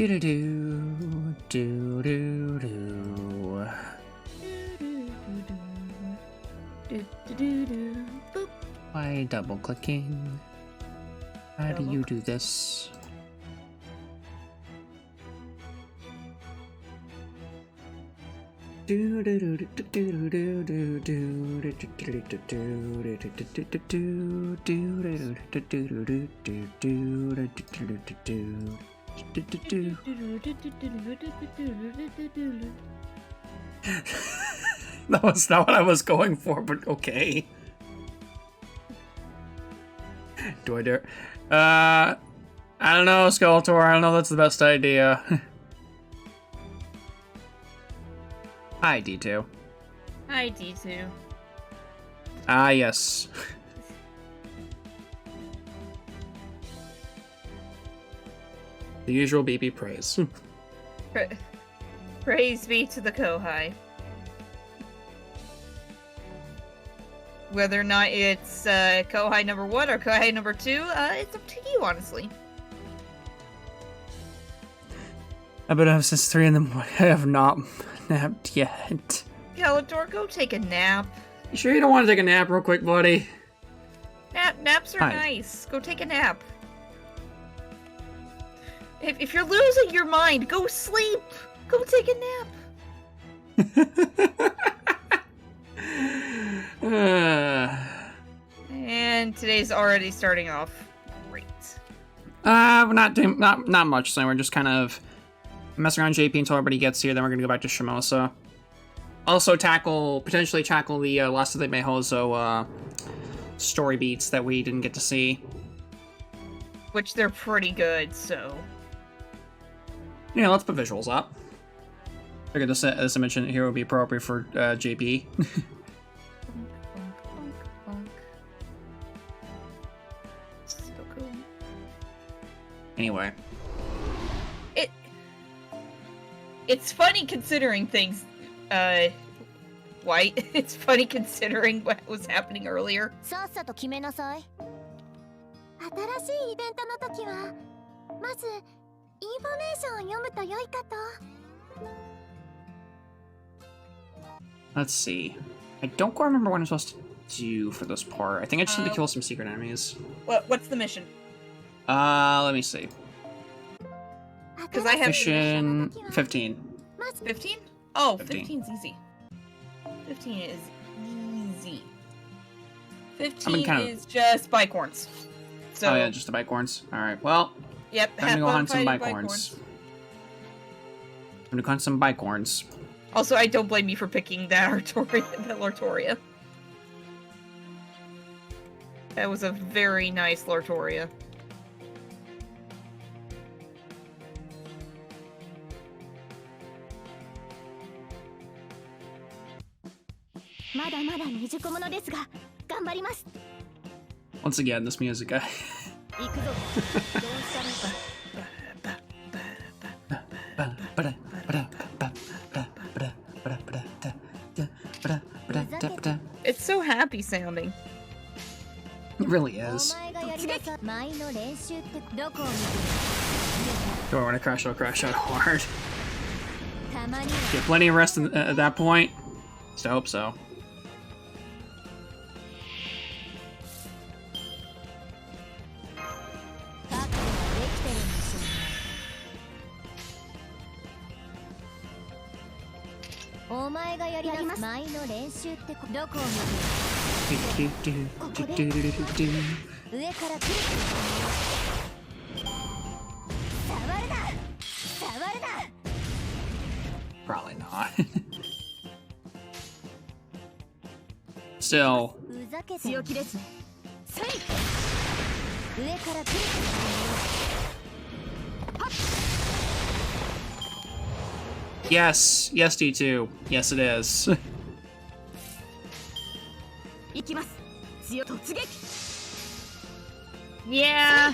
Do do do do do do. Why double clicking? How do you do this? That was not what I was going for, but okay. Do I dare? I don't know, Skeletor. I don't know if that's the best idea. Hi, D2. Hi, D2. Ah, yes. The usual BB praise. Praise be to the Kohai. Whether or not it's Kohai number 1 or Kohai number 2, it's up to you, honestly. I've been up since 3 in the morning. I have not napped yet. Skeletor, go take a nap. You sure you don't want to take a nap real quick, buddy? Naps are nice. Go take a nap. If you're losing your mind, go sleep. Go take a nap. And today's already starting off great. We're not much. So we're just kind of messing around JP until everybody gets here. Then we're gonna go back to Shimosa. Also potentially tackle the last of the Meihozo story beats that we didn't get to see. Which they're pretty good, so. Yeah, let's put visuals up. I figured this image here would be appropriate for JP. So cool. Anyway. It's funny considering things, White. It's funny considering what was happening earlier. Let's see. I don't quite remember what I'm supposed to do for this part. I think I just need to kill some secret enemies. What's the mission? Let me see. Because I have mission 15. 15? Oh, 15's easy. 15 is easy. 15 is just bicorns. So, oh yeah, just the bicorns. Alright, well. Yep, time to go hunt some bicorns. I'm gonna hunt some bicorns. Also, I don't blame you for picking that Lartoria. That was a very nice Lartoria. Once again, this music. It's so happy sounding. It really is. Don't want to crash out hard. Get plenty of rest at that point. Just hope so. Probably not. Still. Yes, yes, D2. Yes, it is. Yeah.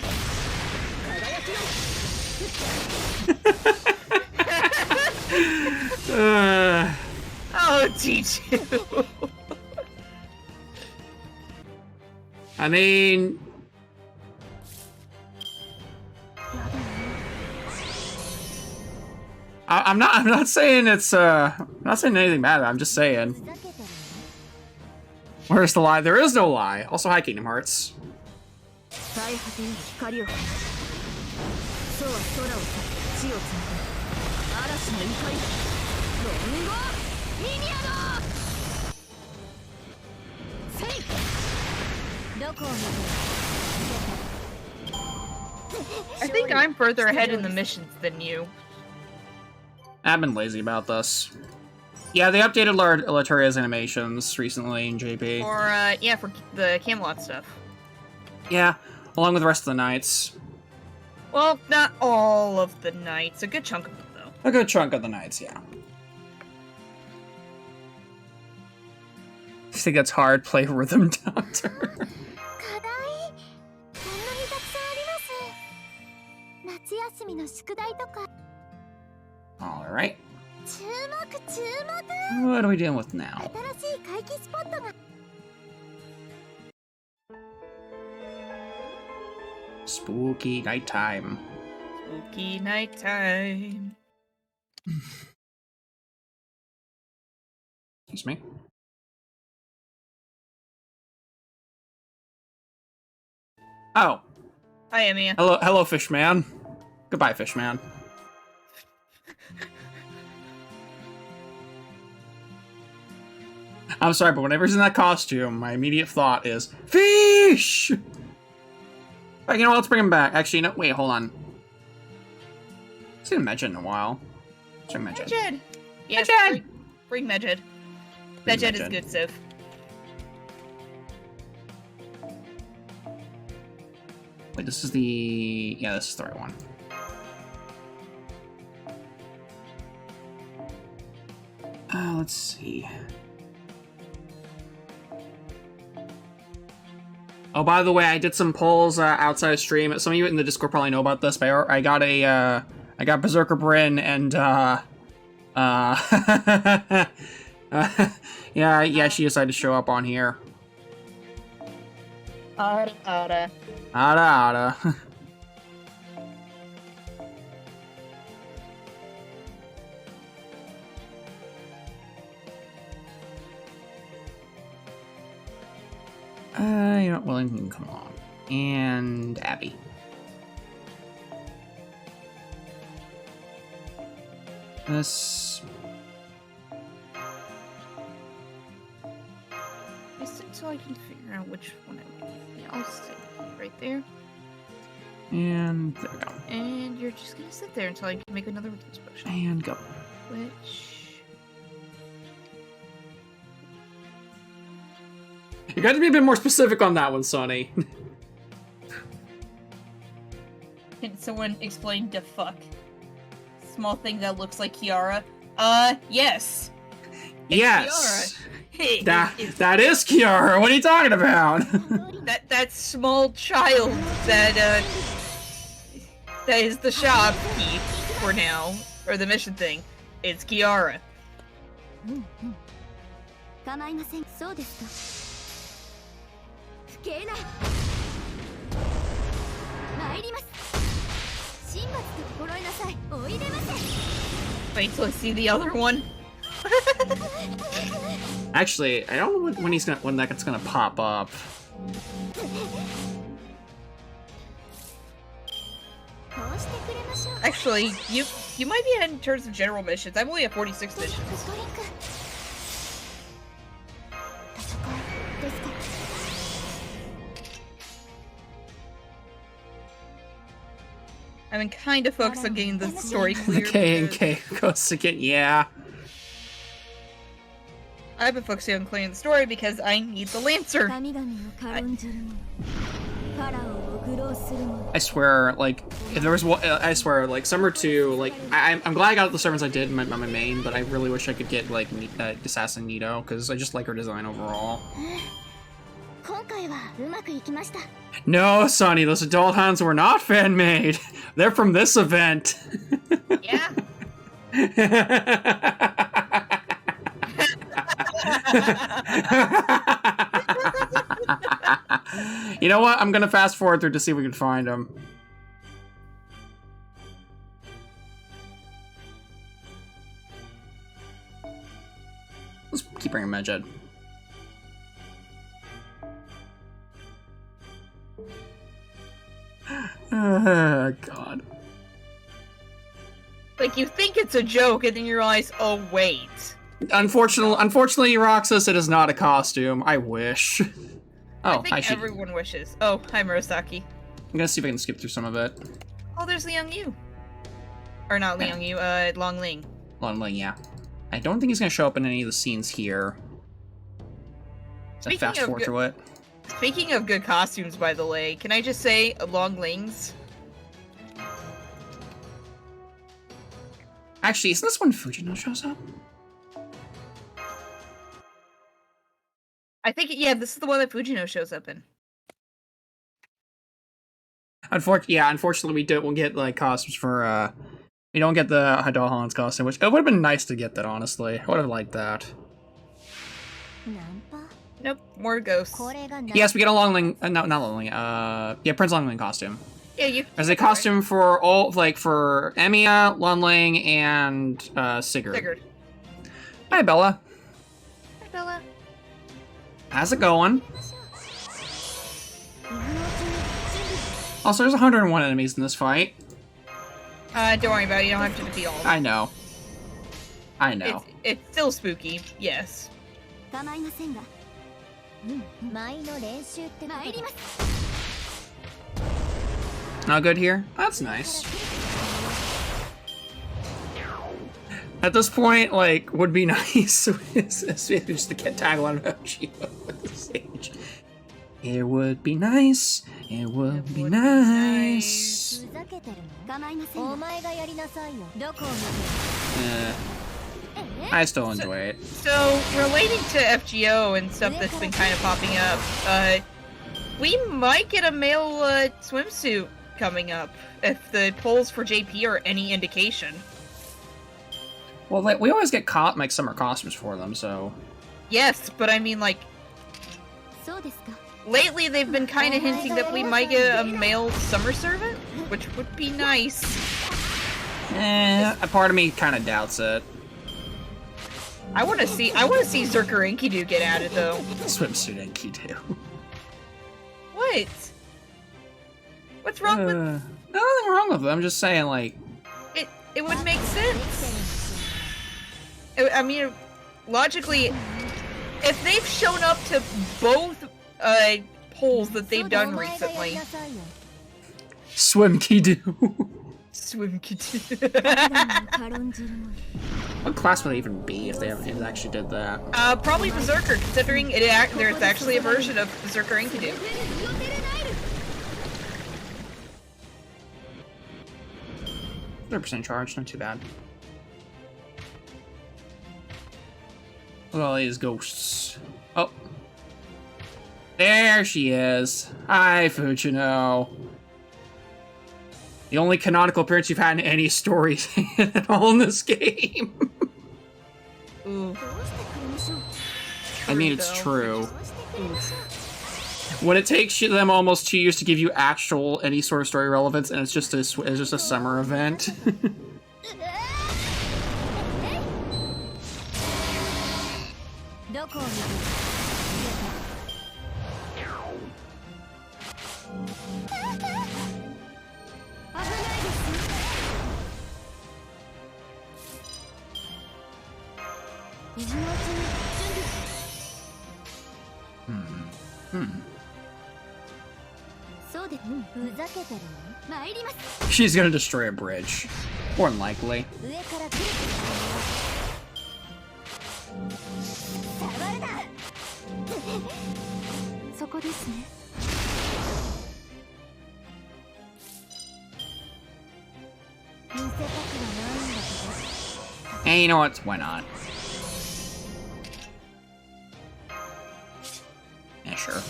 Oh, D2. I mean, I'm not saying it's I'm not saying anything bad. I'm just saying. Where's the lie? There is no lie. Also, hi, Kingdom Hearts. I think I'm further ahead in the missions than you. I've been lazy about this. Yeah, they updated Laturia's animations recently in JP. Yeah, for the Camelot stuff. Yeah, along with the rest of the nights. Well, not all of the nights. A good chunk of them, though. A good chunk of the nights, yeah. I think that's hard. Play Rhythm Doctor. Alright. What are we dealing with now? Spooky nighttime. Spooky nighttime. Excuse me. Oh. Hi, Emiya. Hello, Fishman. Goodbye, Fishman. I'm sorry, but whenever he's in that costume, my immediate thought is fish. Alright, you know what? Let's bring him back. Actually, no. Wait, hold on. I've seen Medjed in a while. Let's bring Medjed. Medjed. Yes, Medjed! Bring Medjed. Medjed is good, Civ. Wait, this is the... Yeah, this is the right one. Let's see. Oh, by the way, I did some polls outside of stream. Some of you in the Discord probably know about this, but I got I got Berserker Bryn and yeah, she decided to show up on here. Ada. You're not willing to come along. And Abby. This... Just until I can figure out which one I want. Yeah, I'll stay right there. And there we go. And you're just gonna sit there until I can make another resist potion. And go. Which... You got to be a bit more specific on that one, Sonny. Can someone explain the fuck? Small thing that looks like Kiara? Yes. It's Yes. Kiara. That is Kiara. What are you talking about? that small child that is the shopkeep for now, or the mission thing. It's Kiara. Wait till I see the other one. Actually, I don't know when that's gonna pop up. Actually, you might be ahead in terms of general missions. I'm only at 46 missions. I've been kind of focused on getting the story clear. K goes again, yeah. I've been focusing on clearing the story because I need the Lancer. I swear, like, if there was one, I swear, like, Summer 2, like, I'm glad I got the servants I did in my main, but I really wish I could get, like, Assassin Nito, because I just like her design overall. No, Sonny, those adult hounds were not fan-made. They're from this event. Yeah. You know what? I'm gonna fast forward through to see if we can find them. keep bringing Medjed. God. Like, you think it's a joke, and then you realize, oh, wait. Unfortunately, Roxas, it is not a costume. I wish. Oh, I think everyone wishes. Oh, hi, Murasaki. I'm gonna see if I can skip through some of it. Oh, there's Liang Yu. Or not Liang Yu, Long Ling. Long Ling, yeah. I don't think he's gonna show up in any of the scenes here. Fast forward through it. Speaking of good costumes, by the way, can I just say, Long Ling's? Actually, isn't this when Fujino shows up? I think, yeah, this is the one that Fujino shows up in. Unfortunately, we'll get like costumes for we don't get the Hadal Holland's costume, which it would have been nice to get that. Honestly, I would have liked that. Nope, more ghosts. Yes, we get a Longling. No, not Longling. Yeah, Prince Longling costume. Yeah, there's a costume for all, like for Emiya, Longling, and Sigurd. Hi, Bella. Hi, Bella. How's it going? Also, there's 101 enemies in this fight. Don't worry about it. You don't have to defeat all of them. I know. It's still spooky, yes. Not good here? That's nice. At this point, like, would be nice just to get tagline about FGO with the stage. It would be nice. It would be nice. I still enjoy it. So, relating to FGO and stuff that's been kind of popping up, we might get a male swimsuit coming up if the polls for JP are any indication. Well, like, we always get like summer costumes for them, so. Yes, but I mean, like, lately they've been kind of hinting that we might get a male summer servant, which would be nice. A part of me kind of doubts it. I want to see Zerker Enkidu get added though. Swimsuit Enkidu. What? What's wrong with? Nothing wrong with it. I'm just saying, like, it would make sense. I mean, logically, if they've shown up to both polls that they've done recently. Swim Kidu. Swim Kidu. What class would they even be if they actually did that? Probably Berserker, considering there's actually a version of Berserker Enkidu. 100% charge, not too bad. Look at all these ghosts. Oh. There she is. Hi, Fujino. The only canonical appearance you've had in any stories at all in this game. Ooh. I mean, it's true. When it takes them almost 2 years to give you actual any sort of story relevance, and it's just a summer event. She's gonna destroy a bridge. More than likely. Hey, you know what? Why not? Yeah, sure.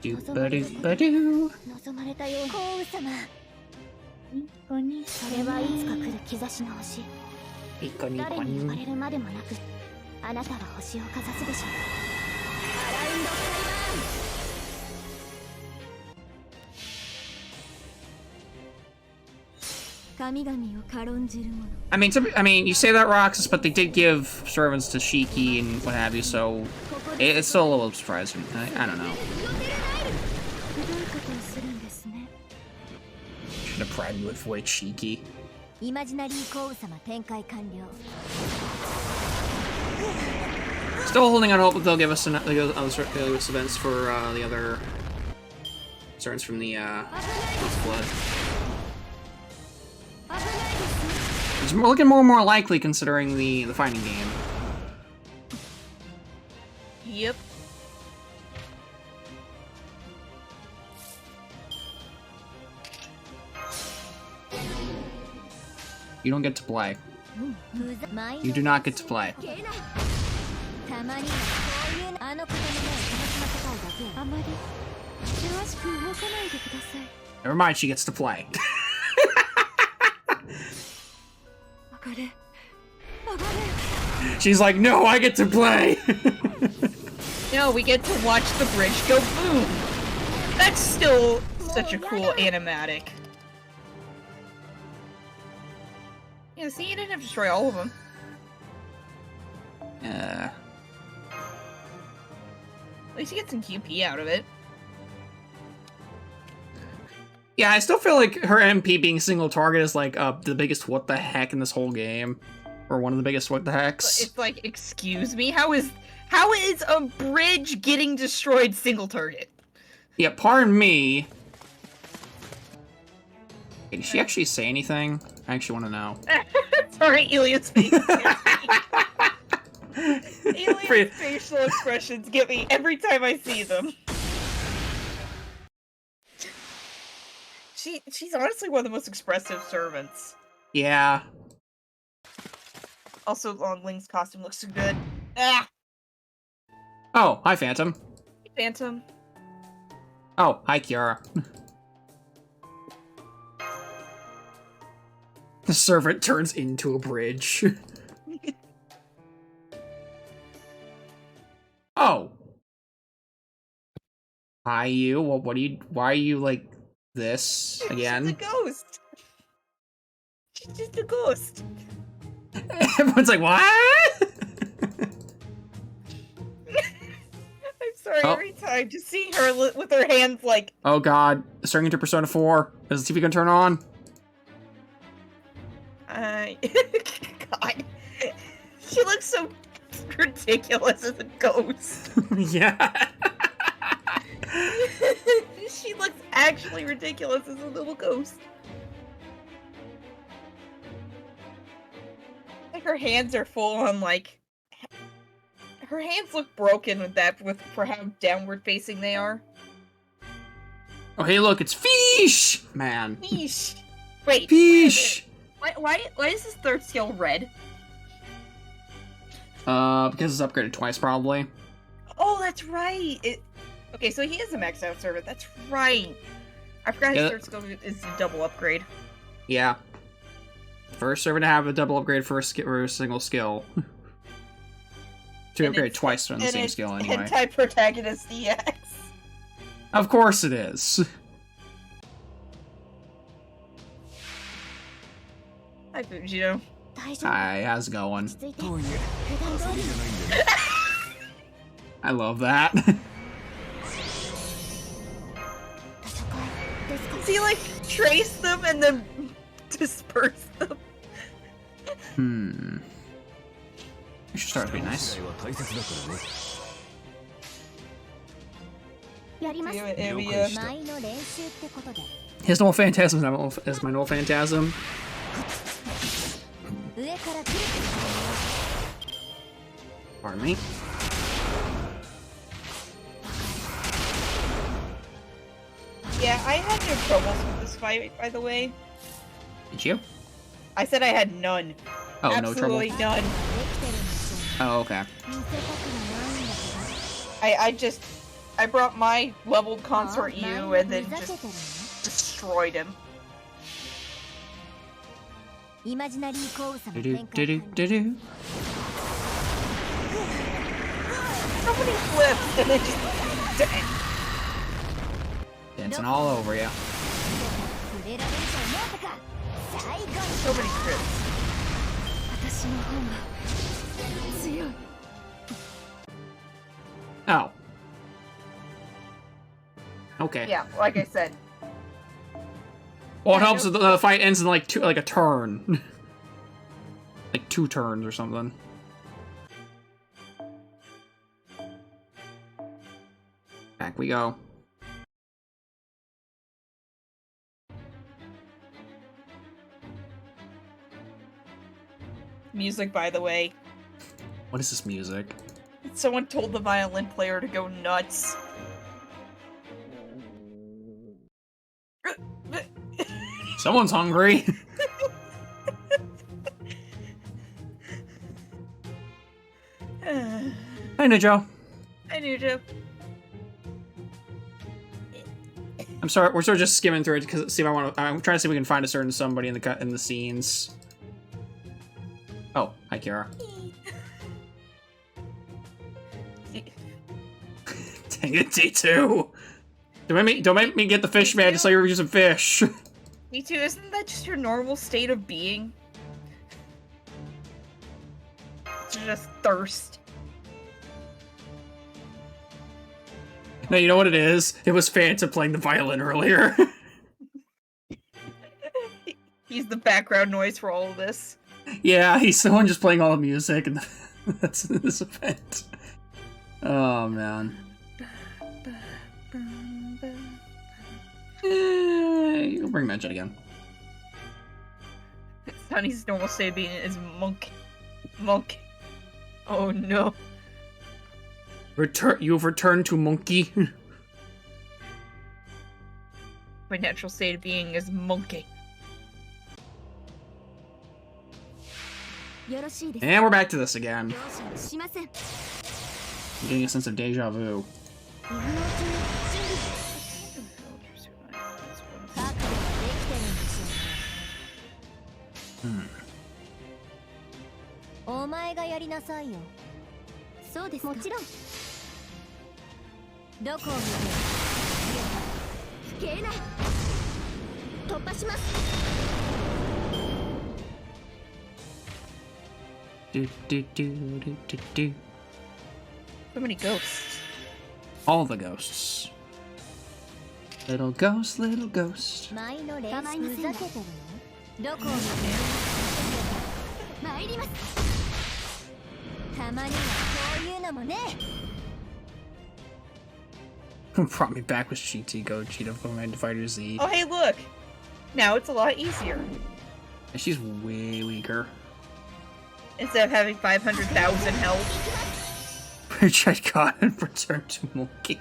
Doo-ba-doo-ba-doo. I mean, you say that, Roxas, but they did give servants to Shiki and what have you, so it's still a little surprising. I don't know. Should have probably avoid Shiki. Still holding on hope that they'll give us other events for the other servants from the flood. It's looking more and more likely considering the fighting game. Yep. You don't get to play. You do not get to play. Never mind, she gets to play. She's like, no, I get to play! No, we get to watch the bridge go boom! That's still such a cool animatic. Yeah, see, you didn't have to destroy all of them. At least you get some QP out of it. Yeah, I still feel like her MP being single target is like the biggest what the heck in this whole game. Or one of the biggest what the hecks. It's like, excuse me? How is a bridge getting destroyed single target? Yeah, pardon me. Hey, did she actually say anything? I actually want to know. Sorry, Ilia's face. Ilia's facial expressions get me every time I see them. She's honestly one of the most expressive servants. Yeah. Also, Longling's costume looks so good. Ah! Oh, hi, Phantom. Hey, Phantom. Oh, hi, Kiara. The servant turns into a bridge. Oh. Hi, you. What are you? Why are you like this again? She's a ghost. She's just a ghost. Everyone's like, what? I'm sorry, every time just seeing her with her hands like... Oh god, starting into Persona 4. Is the TV gonna turn on? God. She looks so ridiculous as a ghost. Yeah. She looks actually ridiculous as a little ghost. Like her hands are full on like... Her hands look broken for how downward facing they are. Oh hey look, it's Fish! Man. Fish! Wait. Fish! Why is this third skill red? Because it's upgraded twice probably. Oh, that's right! Okay, so he is a maxed out servant, that's right! I forgot his third skill is a double upgrade. Yeah. First servant to have a double upgrade for a single skill. To upgrade twice on the same skill anyway. Anti-protagonist EX. Of course it is. Hi, Fujito. Hi, how's it going? I love that. Does he like trace them and then disperse them? I should start to be nice. His null phantasm is my null phantasm. Pardon me. Yeah, I had no troubles with this fight, by the way. Did you? I said I had none. Oh, absolutely no trouble? None. Oh, okay. I brought my leveled consort U and then just destroyed him. Do-do-do-do-do-do. So many flips and then just dead. Dancing all over you. So many crits. Oh. Okay. Yeah, like I said. Well, it helps if the fight ends in like a turn. Like 2 turns or something. Back we go. Music, by the way. What is this music? Someone told the violin player to go nuts. Someone's hungry. Hey, Nijo. Hi, Nujo. I'm sorry, we're sort of just skimming through it because see if I'm trying to see if we can find a certain somebody in the scenes. Oh, hi, Kira. Dang it, D2. Don't make me get the fish man just so you're using fish. Me too, isn't that just your normal state of being? It's just thirst. No, you know what it is? It was Phantom playing the violin earlier. He's the background noise for all of this. Yeah, he's the one just playing all the music, and that's this event. Oh, man. You'll bring Magic again. Sunny's normal state of being is monk. Monk. Oh no. You've returned to Monkey. My natural state of being is monkey. And we're back to this again. I'm getting a sense of deja vu. Hmm. お前がやりなさいよ。そうですか。もちろん。どこを見て不敬な。突破します。Do do do do do do. So many ghosts. All the ghosts. Little ghost, little ghost. 前の練習ふざけてるの？どこを見て参ります。たまにはこういうのもね。Brought me back with GT Go Cheetah from Fighter Z. Oh hey look! Now it's a lot easier. And she's way weaker. Instead of having 500,000 health. Reject God and return to Monkey.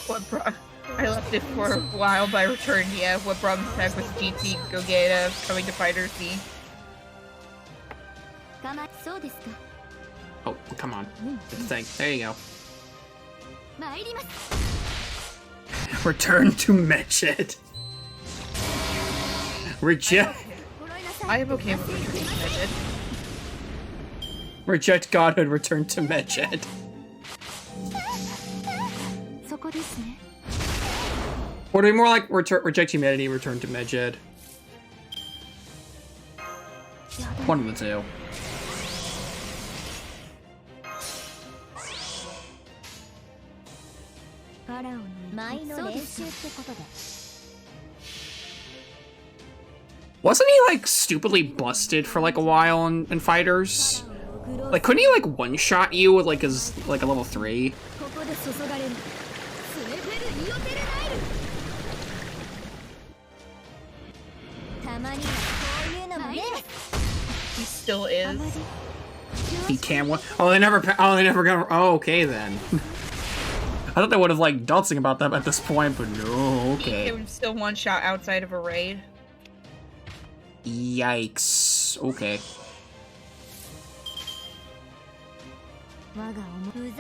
What brought I left it for a while, but I returned. Yeah, what brought me back was GT Gogeta coming to Fighter Z. Oh, come on. Thing. There you go. Return to Meched. Reject. I am okay with returning to Meched. Reject Godhood, return to Meched. Or to be more like reject humanity, return to Meched. One of the two. Wasn't he like stupidly busted for like a while in fighters? Like couldn't he like one-shot you with like his like a level 3? He still is. He can one. Oh, they never got. Oh, okay then. I thought they would have like done something about that at this point, but no. Okay. He can still one shot outside of a raid. Yikes. Okay.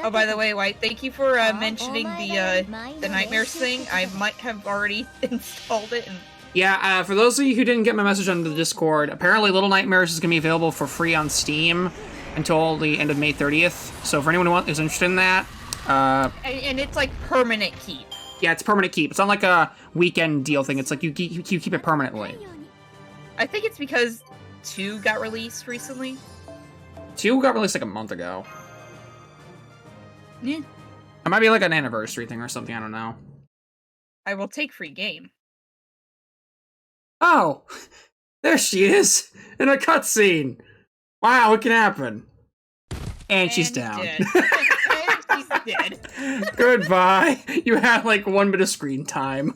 Oh, by the way, White, thank you for mentioning the Nightmares thing. I might have already installed it. And... Yeah, for those of you who didn't get my message on the Discord, apparently Little Nightmares is going to be available for free on Steam until the end of May 30th. So for anyone who is interested in that, And it's like permanent keep. Yeah, it's permanent keep. It's not like a weekend deal thing. It's like you keep it permanently. I think it's because 2 got released recently. 2 got released like a month ago. Yeah. It might be like an anniversary thing or something. I don't know. I will take free game. Oh, there she is in a cutscene. Wow, what can happen? And she's down. Dead. And she's dead. Goodbye. You had like 1 bit of screen time.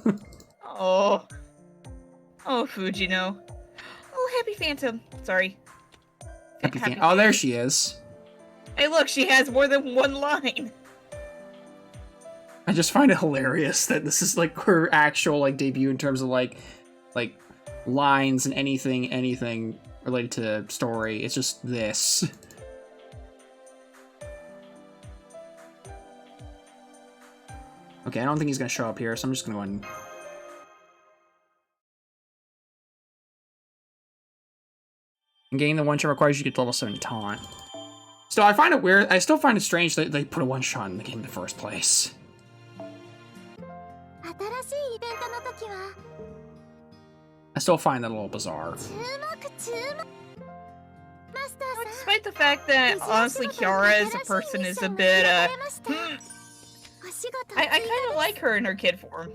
Oh. Oh, Fujino. Oh, Happy Phantom. Sorry. Happy Phantom. Oh, there she is. Hey, look, she has more than 1 line. I just find it hilarious that this is like her actual like debut in terms of like lines and anything related to story. It's just this. Okay, I don't think he's gonna show up here, so I'm just gonna go ahead and... And getting the one-shot requires you to get to level 7 taunt. Still, I find it weird. I still find it strange that they put a one-shot in the game in the first place. I still find that a little bizarre. Despite the fact that, honestly, Kiara as a person is a bit, I kind of like her in her kid form.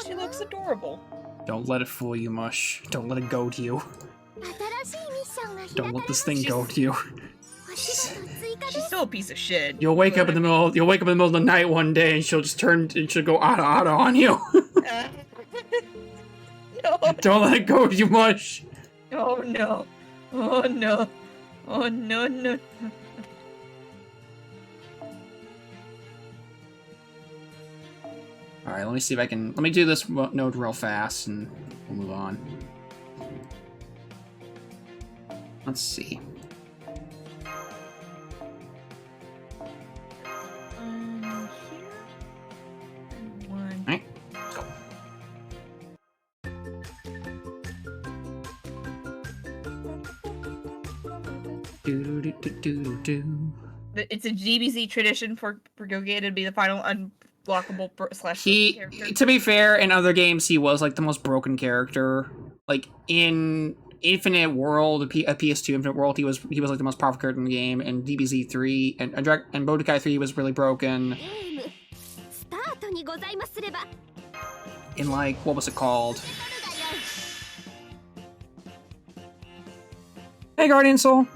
She looks adorable. Don't let it fool you, Mush. Don't let it go to you. Don't let this thing go to you. She's still a piece of shit. You'll wake up in the middle of the night one day and she'll just turn and she'll go auto on you. No. Don't let it go to you, Mush. Oh no. Oh no. Oh no. Alright, let me see if I can... Let me do this node real fast, and we'll move on. Let's see. Here. And 1. Alright, let's go. Do-do-do-do-do-do. It's a GBZ tradition for Gogia to be the final unblockable slash character. To be fair, in other games, he was like the most broken character. Like in Infinite World, a PS2 Infinite World, he was like the most powerful character in the game. And DBZ 3 and Budokai 3 was really broken. In like, what was it called? Hey, Guardian Soul.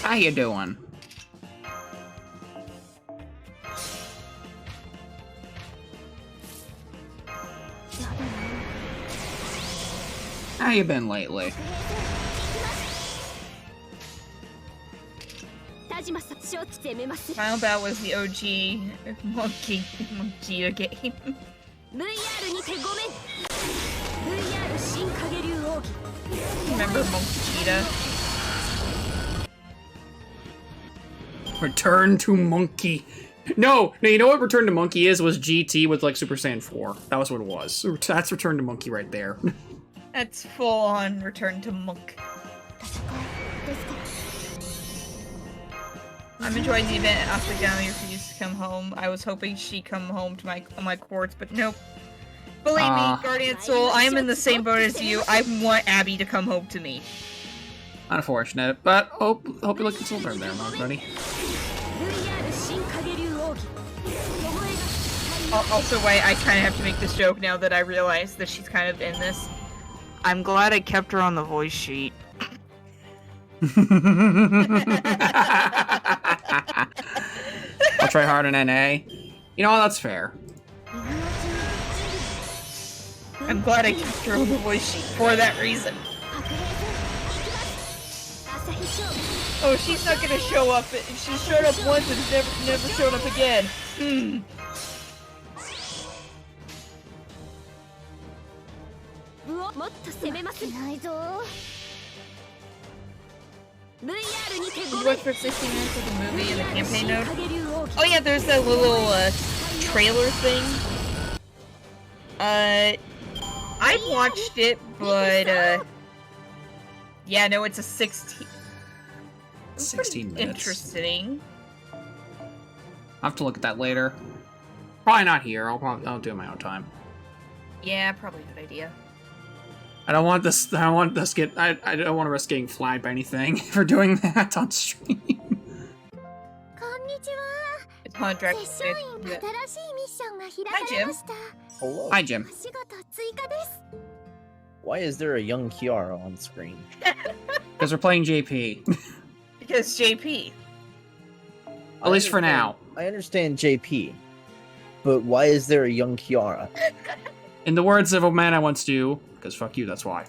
How you doing? How you been lately? Final Battle was the OG Monkey game. Remember Monkey Cheetah? Return to Monkey. No, you know what Return to Monkey is? Was GT with like Super Saiyan 4. That was what it was. That's Return to Monkey right there. That's full on Return to Monk. I'm enjoying the event. Asuka Down refused to come home. I was hoping she'd come home to my courts, but nope. Believe me, Guardian Soul, I am in the same boat as you. I want Abby to come home to me. Unfortunate, but hope you're looking so better there, buddy. Also, why I kind of have to make this joke now that I realize that she's kind of in this. I'm glad I kept her on the voice sheet. I'll try hard on NA. You know, that's fair. I'm glad I kept her on the voice sheet for that reason. Oh, she's not gonna show up. She showed up once and never showed up again. Did you watch for 16 minutes of the movie and the campaign note? Oh yeah, there's that little trailer thing. I watched it, but yeah, no, it's a 16. 16 minutes. Interesting. I'll have to look at that later. Probably not here. I'll do it my own time. Yeah, probably a good idea. I don't want this. I don't want this I don't want to risk getting flagged by anything for doing that on stream. こんにちは。 Contract. 接種員新しいミッションが開かれました。 Hello. Hi, Jim. お仕事追加です。 Why is there a young Kiara on screen? Because we're playing JP. Because JP. At least for now. I understand JP, but why is there a young Kiara? In the words of a man I once knew, because fuck you, that's why.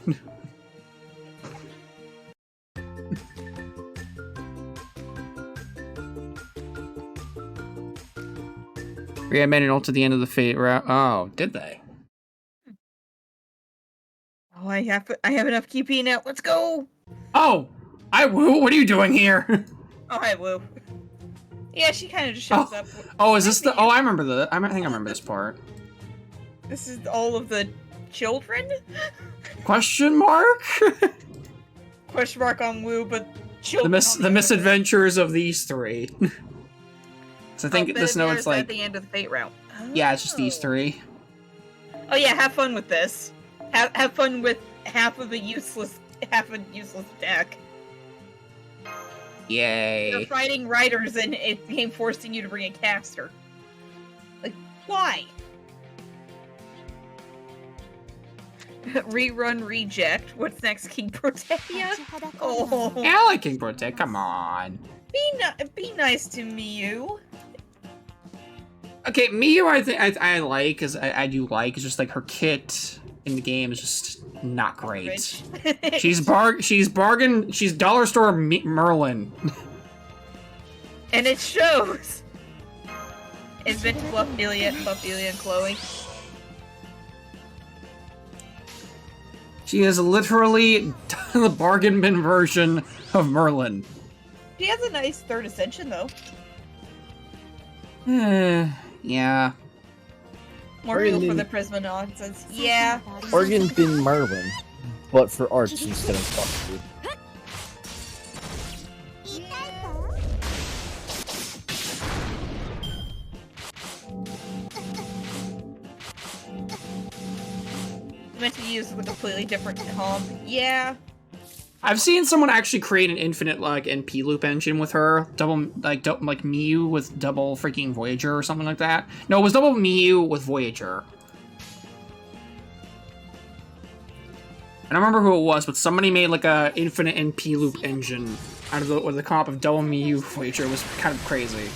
Yeah, made it all to the end of the fate route. Oh, did they? Oh, I have enough QP now. Let's go. Oh, I woo. What are you doing here? Oh, hi, Woo. Yeah, she kind of just shows up. Oh, is this the? Oh, I remember the. I think I remember this part. This is all of the children? Question mark? Question mark on Woo, but children. The misadventures of these three. So I think this note's like at the end of the fate route. Yeah, it's just these three. Oh yeah, have fun with this. Have fun with half a useless attack. Yay. You're fighting riders and it became forcing you to bring a caster. Like, why? Rerun reject. What's next, King Protea? Oh, Yeah, I like King Protect, come on. be nice to Miyu. Okay, Miyu I like, because I do like, it's just like her kit in the game is just not great. She's dollar store Merlin. And it shows. It's been Fluffdelia, and Chloe. She is literally the bargain bin version of Merlin. She has a nice third ascension though. Yeah. More real for the Prisma nonsense. Yeah. Organ bin Merlin, but for arts instead of fuck. 痛いぞ。 Meant to use a completely different comp. Yeah. I've seen someone actually create an infinite like NP loop engine with her, double Miyu with double freaking Voyager or something like that. No, it was double Miyu with Voyager. I don't remember who it was, but somebody made like a infinite NP loop engine out of the comp of double Miyu Voyager. It was kind of crazy.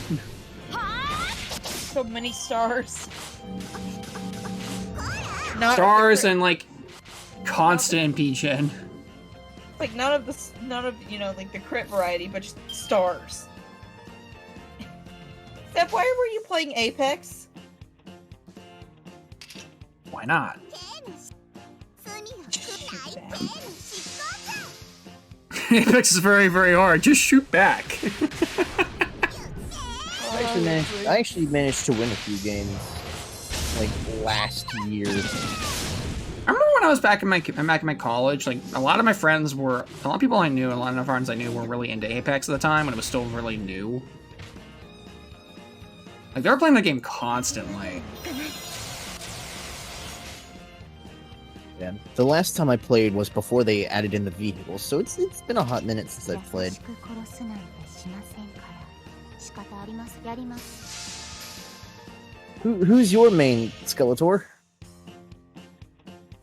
So many stars. Stars and like constant NP gen. Like none of like the crit variety, but just stars. Steph, why were you playing Apex? Why not? Apex is very, very hard. Just shoot back. I actually managed to win a few games, like last year. I remember when I was back in my college, like a lot of my friends were, a lot of people I knew, a lot of friends I knew were really into Apex at the time when it was still really new. Like they were playing the game constantly. Yeah, the last time I played was before they added in the vehicles, so it's been a hot minute since I've played. Who's your main Skeletor?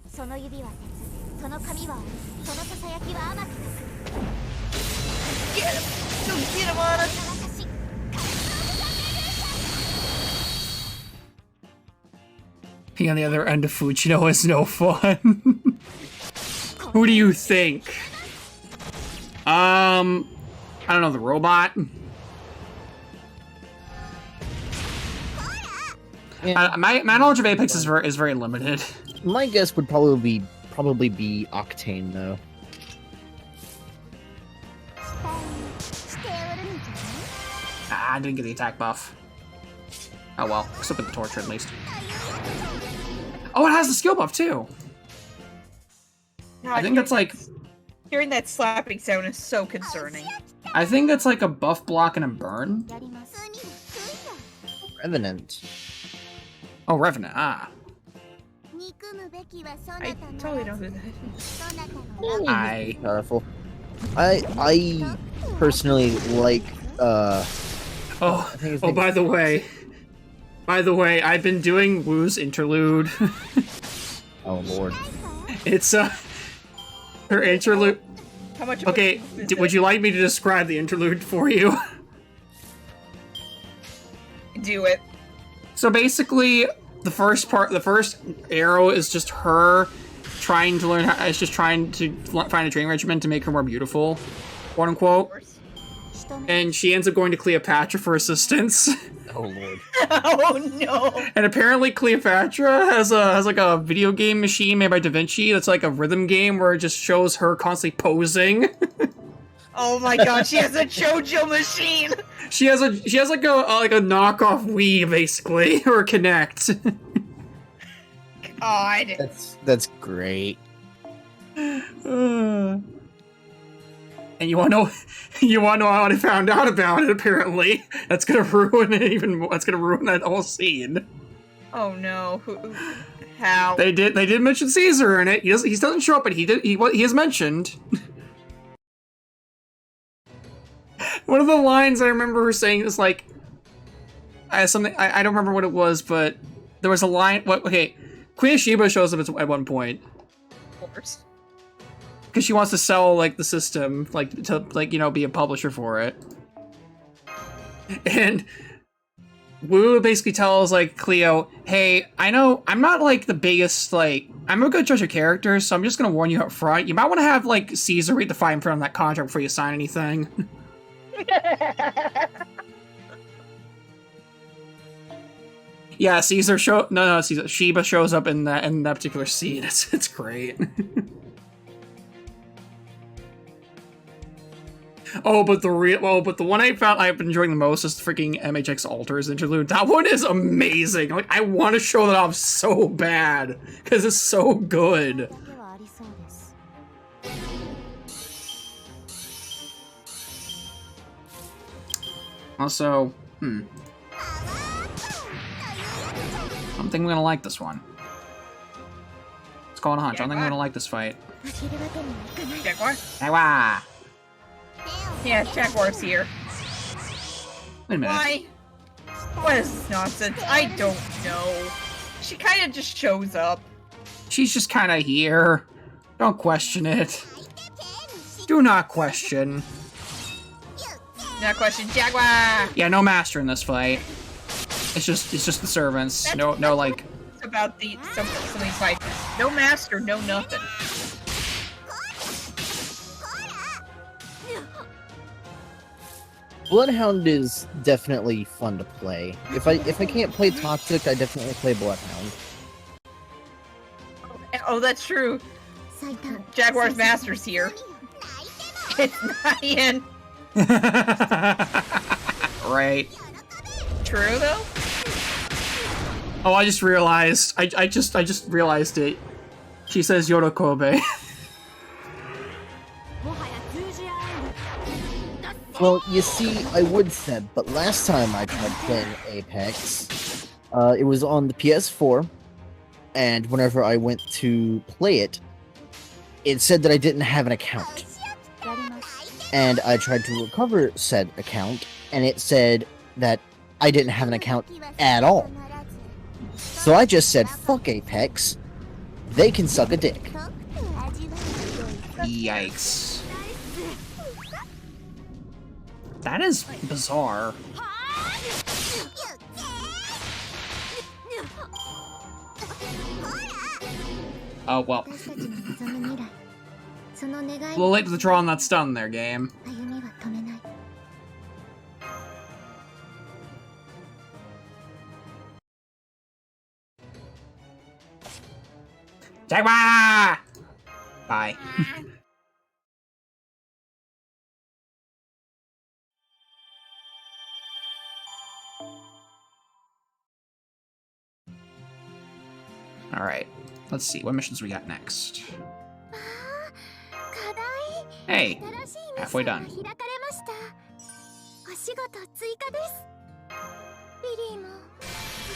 その指は鉄、その髪は、そのささやきは甘く。 Get him on us! Being on the other end of Fujino is no fun. Who do you think? I don't know, the robot? Yeah. My knowledge of Apex is very limited. My guess would probably be Octane though. I didn't get the attack buff. Oh well, still get the torture at least. Oh, it has the skill buff too. No, I think that's like Hearing that slapping sound is so concerning. I think it's like a buff block and a burn. やります Revenant. Oh, Revenant. Ah. 憎むべきはそな I たの totally know who that is. そなたの I. Powerful. I personally like Oh. I think his Oh, name by is- the way. I've been doing Wu's interlude. Oh lord. It's her interlude. How much of a Okay, is it? would you like me to describe the interlude for you? do it? So basically, the first arrow is just her trying to learn how, is just trying to find a training regimen to make her more beautiful, quote unquote. And she ends up going to Cleopatra for assistance. Oh lord. Oh no! And apparently Cleopatra has like a video game machine made by Da Vinci that's like a rhythm game where it just shows her constantly posing. Oh my god, she has a JoJo machine! She has like a knockoff Wii basically, or Connect. God. That's great. And you wanna know how I found out about it? Apparently, that's gonna ruin it even more. That's gonna ruin that whole scene. Oh no. How? They did mention Caesar in it. He doesn't show up, but he is mentioned. One of the lines I remember her saying is like, something I don't remember what it was, but there was a line. Okay, Queen Sheba shows up at one point Of course. because she wants to sell like the system, like to be a publisher for it. And Wu basically tells like Cleo, "Hey, I know I'm not like the biggest I'm a good judge of characters, so I'm just gonna warn you up front. You might want to have like Caesar read the fine print on that contract before you sign anything." Yeah, Caesar Sheba shows up in that particular scene. It's great. But the one I've been enjoying the most is the freaking MHX Altars interlude. That one is amazing. Like, I want to show that off so bad because it's so good. だけはありそうです Also, I'm thinking we're gonna like this one. Let's call it a hunch. I don't think we're gonna like this fight. 負けるわけにはいかない Jaguar? Ah, Yeah, Jaguar's here. wait a minute. Why? What is this nonsense? I don't know. She kinda just shows up. She's just kind of here. Don't question it. Do not question. Not question, Jaguar! Yeah, no master in this fight. It's just the servants. No like. It's about some of these fights. No master, no nothing. Bloodhound is definitely fun to play. If I can't play Toxic, I definitely play Bloodhound. Oh, that's true. 最短 Jaguar's master's here. It's not Ian. Right. True though. Oh, I just realized. I just realized it. She says Yoda Kobe. もはや通じ合えん Well, you see, I would said, but last time I tried playing Apex, it was on the PS4, and whenever I went to play it, it said that I didn't have an account. やります And I tried to recover said account, and it said that I didn't have an account at all. So I just said, fuck Apex. They can suck a dick. と味わい Yikes. That is bizarre. Oh well. 私たちの望む未来その願い A little late to the draw on that stun there, game. 歩みは止めない Jaguar! Bye. Alright. Let's see. What missions we got next? 課題 Hey, halfway done. 開かれました。お仕事追加です。リリーもお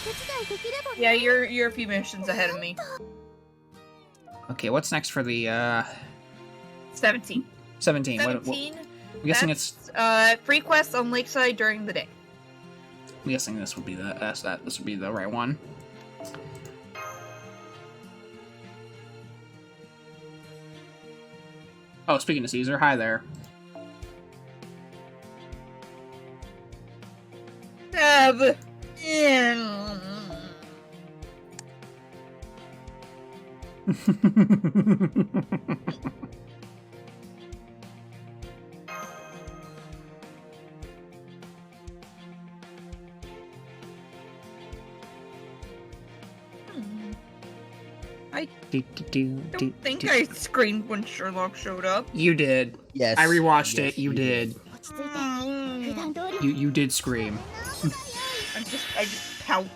手伝いできればね。 Yeah, you're a few missions ahead of me. Okay, what's next for the 17. 17? 17. I'm guessing it's. Free quests on Lakeside during the day. I'm guessing this would be this would be the right one. Oh, speaking of Caesar, hi there. I don't think I screamed when Sherlock showed up. You did. Yes. I rewatched yes, it. You did. 落ち着いて。普段通り。 You did scream. I just pout.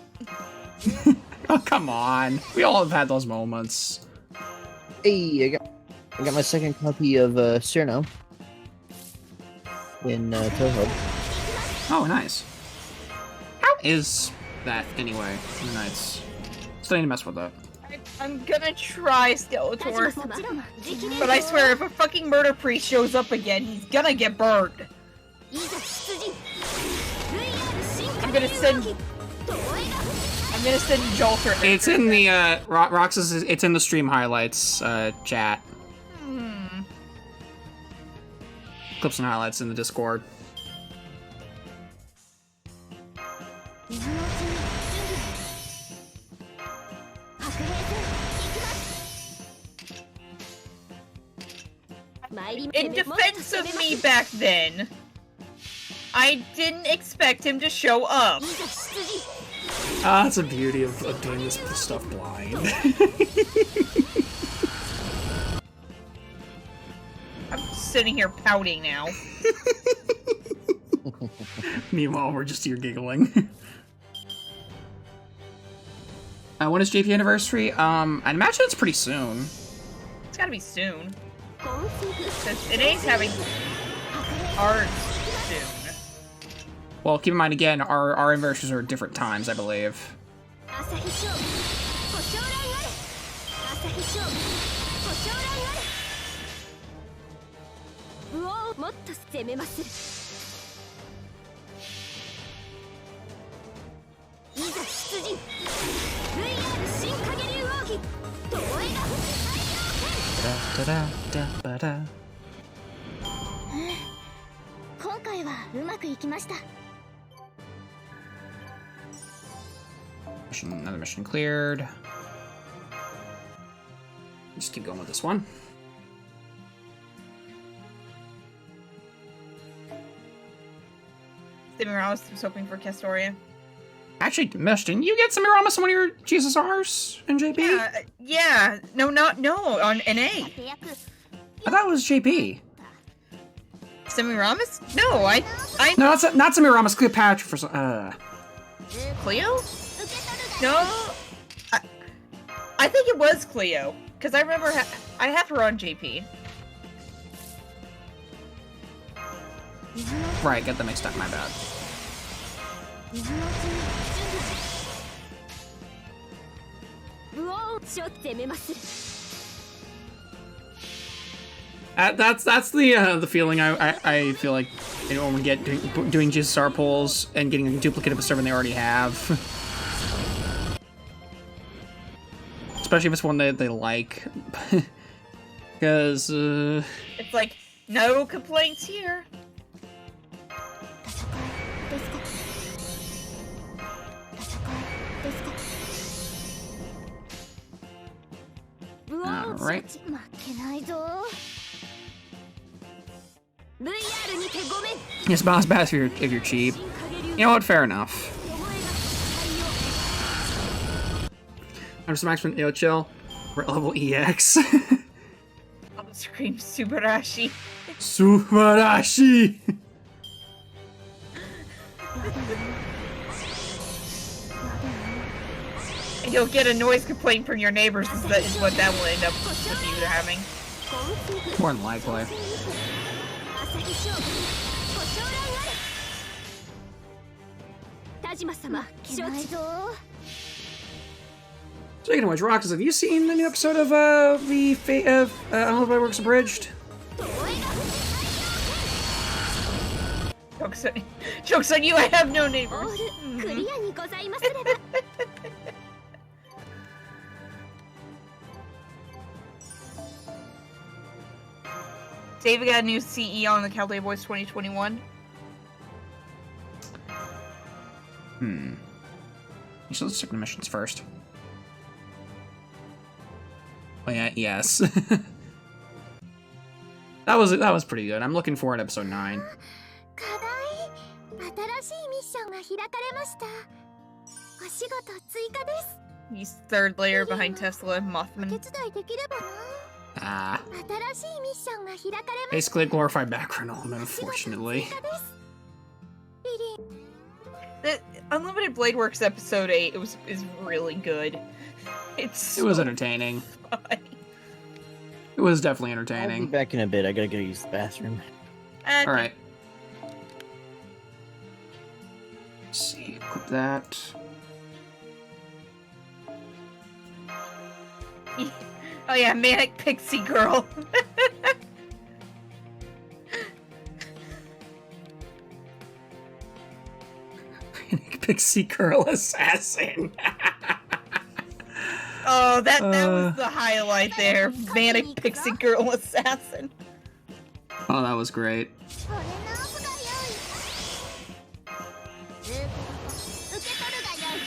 Oh, come on. We all have had those moments. Hey, I got my second copy of Cyrano in Toho. Oh, nice. How is that anyway? Nice. Still need to mess with that. I'm gonna try Skeletor, もちろん直伝 but I swear if a fucking murder priest shows up again, he's gonna get burned. いざ出陣。VR 進化 I'm gonna send どえが I'm gonna send Jolter. It's in the Roxas. It's in the stream highlights chat. Clips and highlights in the Discord. 今のうちに準備白兵戦行きます参り In defense of me back then, I didn't expect him to show up. いざ出陣 Ah, that's the beauty of doing this stuff blind. I'm sitting here pouting now. Meanwhile, we're just here giggling. When is JP anniversary? I'd imagine it's pretty soon. It's gotta be soon. コンフィグ Since it ain't having art soon. Well, keep in mind again, our anniversaries are at different times, I believe. 朝日勝負ご将来あれ朝日勝負ご将来あれうおもっと攻めまするいざ出陣 VR 新影竜奥義どえが Da-da-da-da-ba-da. 今回はうまくいきました Another mission cleared. Just keep going with this one. Semiramis was hoping for Castoria. Actually, Mish, didn't you get Semiramis on one of your Jesus R's in JP? Yeah. No, on NA. 手役 I thought it was JP. Semiramis? No, I No, that's not Semiramis. Cleopatra for Cleo? No, I think it was Cleo because I remember I have her on JP. Right, get them mixed up. My bad. 水のうちに準備うおーしょ攻めまする That's the feeling I feel like when we get doing Jesus R polls and getting a duplicate of a servant they already have. Especially if it's one that they like. Because, It's like no complaints here. 戦いですか戦いですかうおー Alright. 負けないぞ VR にてごめん it's boss bass if you're cheap. You know what? Fair enough. I'm just maximum yo chill. We're at level EX. I'll scream Subarashi. Subarashi! And you'll get a noise complaint from your neighbors is what that will end up with you having. More than likely. 朝日将軍ご昇覧あれ。田島様承知。 Speaking of which, Roxas, have you seen the new episode of the Fate of Unlimited Works Abridged? Joke's on you, I have no neighbors. オールクリアにございますれば。 David got a new CE on the Cowboy Boys 2021. So let's check the missions first. Oh yeah, yes. that was pretty good. I'm looking forward to episode 9. 課題新しいミッションが開かれました。お仕事追加です。 He's third layer behind Tesla and お Mothman. 手伝いできればな。 Ah, 新しいミッションが開かれました。 basically a glorified background element, unfortunately. The Unlimited Blade Works episode 8 is really good. It was entertaining. Funny. It was definitely I'll be entertaining. back in a bit. I gotta go use the bathroom. And Alright. Let's see, equip that. oh yeah, Manic Pixie Girl. Pixie Girl Assassin. Oh, that was the highlight there. Manic Pixie Girl Assassin. Oh, that was great. これのオフが用意。受け取るがよい。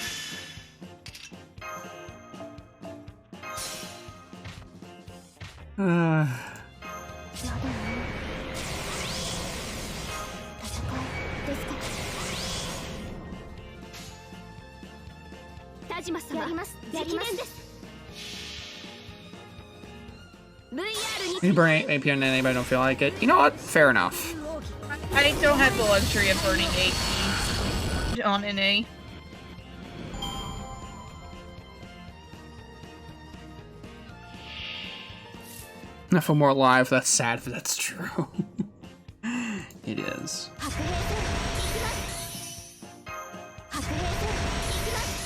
田島様、やります。積年です。VR に Maybe on anybody don't feel like it. You know what? Fair enough. I don't have the luxury of burning AP on NA. I feel more alive. That's sad, but that's true. It is. 白兵戦行きます。白兵戦行きます。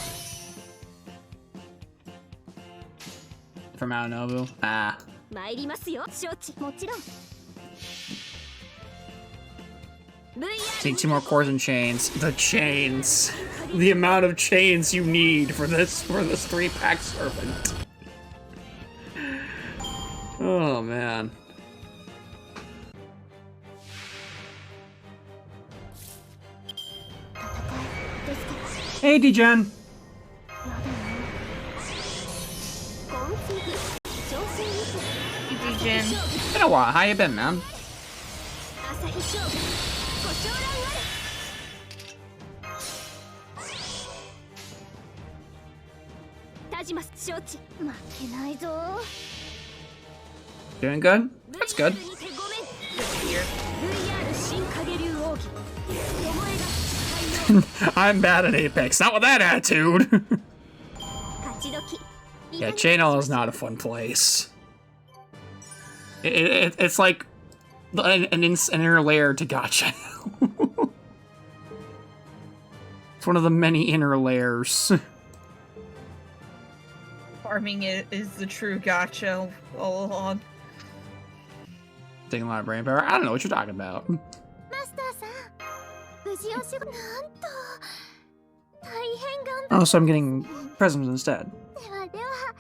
For Mount Nobu. Ah. 参りますよ。承知。もちろん。Need 2 more cores and chains. The chains. The amount of chains you need for this 3-pack serpent. Oh man. Hey, D-Gen. Jin. Been a while. How you been, man? 朝日将軍ご昇覧あれ。田島承知。負けないぞ。 Doing good? That's good. VR にてごめん。 Good to hear. VR 新影流奥義。お前が使いよ。 I'm bad at Apex. Not with that attitude. 勝ち時。 Yeah, Chainall is not a fun place. It's like an inner layer to Gacha. It's one of the many inner layers. Farming is the true gacha all along. Taking a lot of brain power. I don't know what you're talking about. マスターさん、無事お仕事なんと大変頑張 Oh, so I'm getting presents instead. ってはでは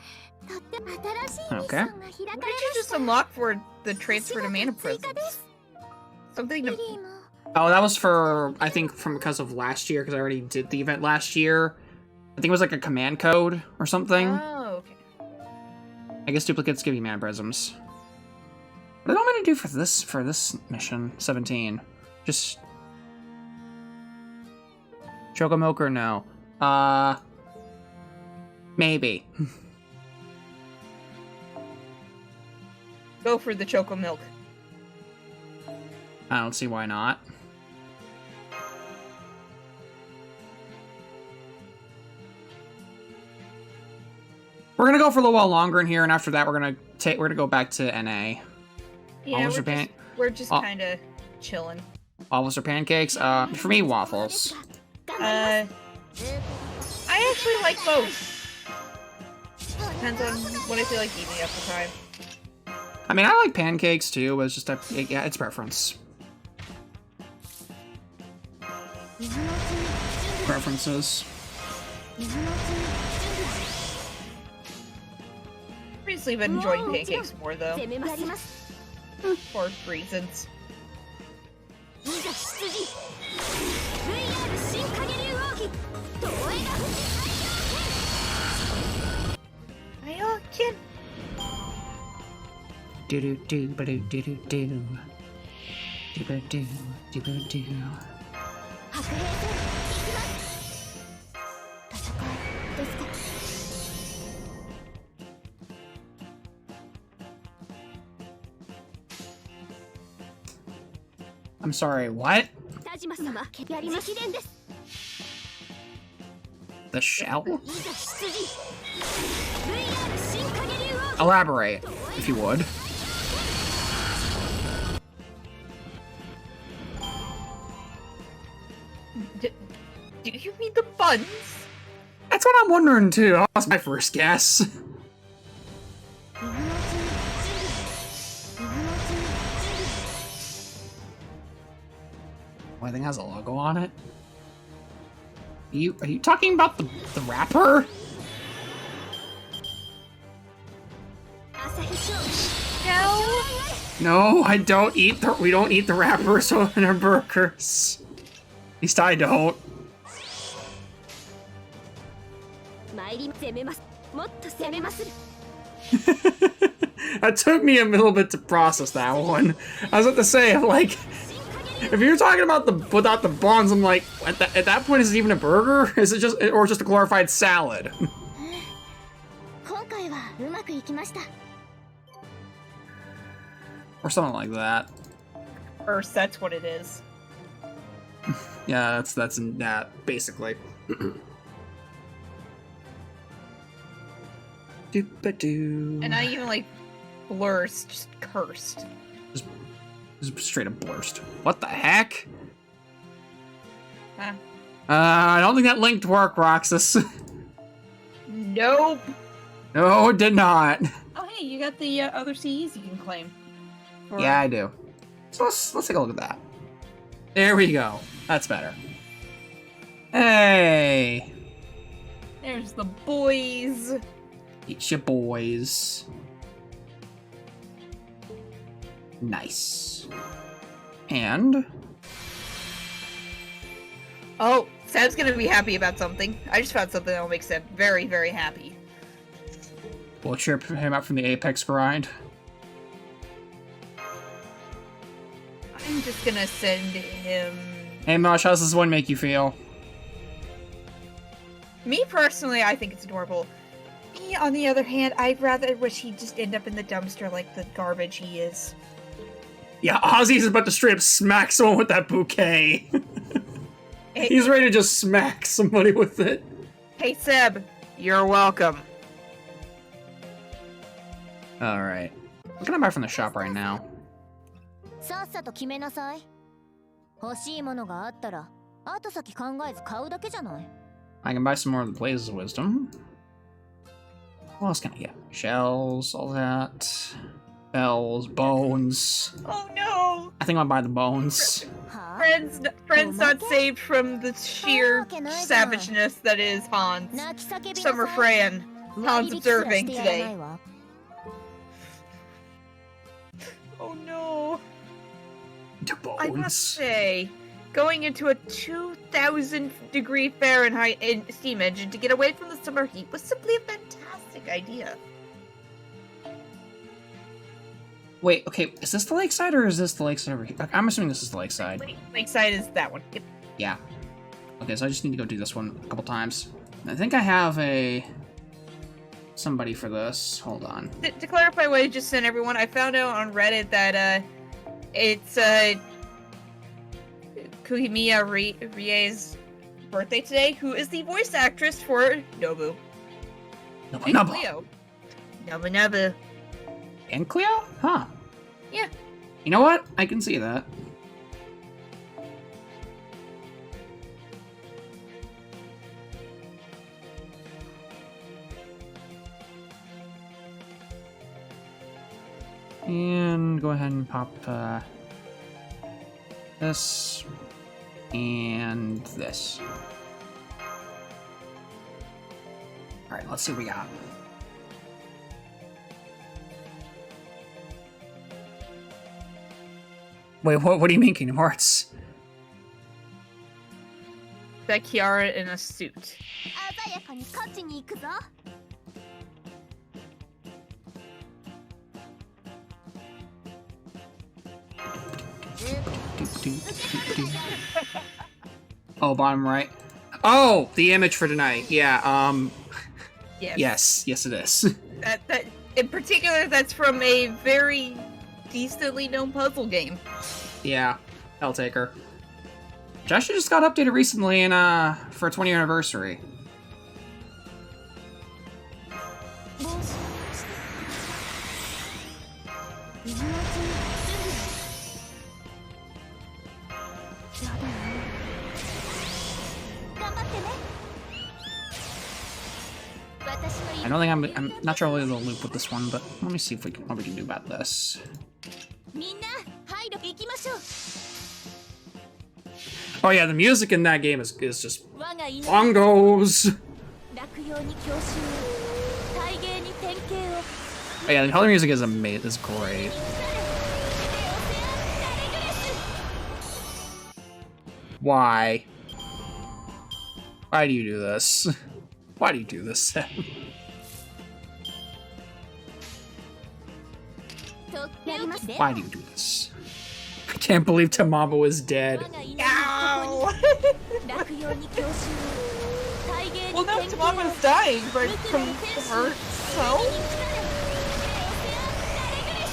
とっても新しいミッションが開かれ What ま did し you just unlock for the transfer to mana 追加で presents? す。 Something ビ to リーも Oh, that was for, I think, because of last year, because I already did the event last year. I think it was like a command code or something. Oh, okay. I guess duplicates give you mana prisms. What do I want me to do for this mission? 17. Just Choco Milk or no? Maybe. Go for the Choco Milk. I don't see why not. We're gonna go for a little while longer in here, and after that, we're gonna go back to NA. Yeah, Waffles we're just kind of chilling. Waffles or pancakes? For me, waffles. I actually like both. Depends on what I feel like eating at the time. I mean, I like pancakes too, but it's just yeah, it's preference. Preferences. Recently been enjoying pancakes more though. For reasons. Kid. Do do do ba do do do do. Do ba do do ba do. I'm sorry, what? The shell? Elaborate, if you would. Do you mean the buns? That's what I'm wondering too. That was my first guess. Oh, I think it has a logo on it. Are you talking about the wrapper? No. No, I don't eat we don't eat the wrappers in our burgers. At least I don't. That took me a little bit to process that one. I was about to say, like, if you're talking about without the buns, I'm like, at that point, is it even a burger? Is it just a glorified salad? Or something like that. First, that's what it is. Yeah, that's that basically. Doop-a-doo. And not even like blurst, just cursed. Just straight up blurst. What the heck? Huh? I don't think that linked work, Roxas. Nope. No, it did not. Oh, hey, you got the other CEs you can claim. Yeah, I do. So let's take a look at that. There we go. That's better. Hey. There's the boys. Eat your boys. Nice. And... Oh, Seb's gonna be happy about something. I just found something that will make Seb very, very happy. We'll trip him up from the Apex grind. I'm just gonna send him... Hey Mosh, how's this one make you feel? Me personally, I think it's adorable. Me, on the other hand, I'd rather wish he'd just end up in the dumpster like the garbage he is. Yeah, Ozzy's about to straight up smack someone with that bouquet. He's ready to just smack somebody with it. Hey Seb, you're welcome. Alright. What can I buy from the shop right now? I can buy some more of the Blazes of Wisdom. What else can I get? Shells, all that. Bells, bones. Oh no! I think I'll buy the bones. Friends not saved from the sheer savageness that is Hans. Summer Fran. Hans observing today. Oh no. The bones. I must say, going into a 2,000-degree Fahrenheit steam engine to get away from the summer heat was simply a fantastic idea. Wait, okay, is this the lakeside or is this the lakeside over here? I'm assuming this is the lakeside. Lakeside is that one. Yep. Yeah. Okay, so I just need to go do this one a couple times. I think I have somebody for this. Hold on. To clarify what I just sent everyone, I found out on Reddit that it's Kuhimiya Rie's birthday today, who is the voice actress for Nobu. Nubba And Nubba. Cleo. Nubba Nubba. And Cleo? Huh. Yeah. You know what? I can see that. And go ahead and pop this and this. Alright, let's see what we got. Wait, what do you mean, Kingdom Hearts? That Kiara in a suit. 鮮やかに勝ちに行くぞ。Oh, bottom right. Oh, the image for tonight. Yeah, Yes. yes it is. That in particular, that's from a very decently known puzzle game. Yeah, I'll take her. Which actually just got updated recently in, for a 20th anniversary. I don't think I'm not sure really the loop with this one, but let me see if what we can do about this. みんな、ハイド行きましょう。 Oh yeah, the music in that game is just 我が命 bongos. 落葉に郷愁、大芸に典型を。 Oh yeah, the color music is amazing. Is great. Why? Why do you do this? Why do you do this, Sam? とやりますね。 Why do you do this? I can't believe Tamamo is dead. 我が命ここに落葉に郷愁、大芸に Well, no, 典型を。 Tamama's dying, but from herself?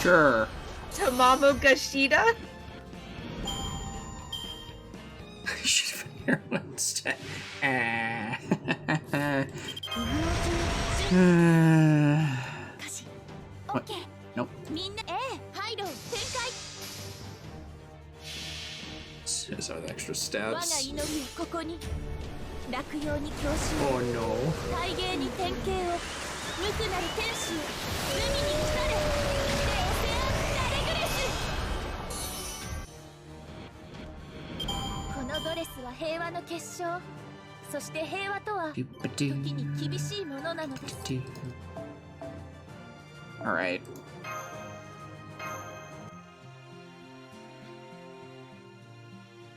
Sure. Tamamo Gashida? Should have been here instead. What? Nope. みんな、ハイド展開。 Just have extra 我が steps. 祈りをここに落葉に郷愁、 Oh no. 大芸に典型を。無垢なる天使よ、海に来たれ。レオセアン・ダレグレス。このドレスは平和の結晶。そして平和とは時に厳しいものなのです。 Alright.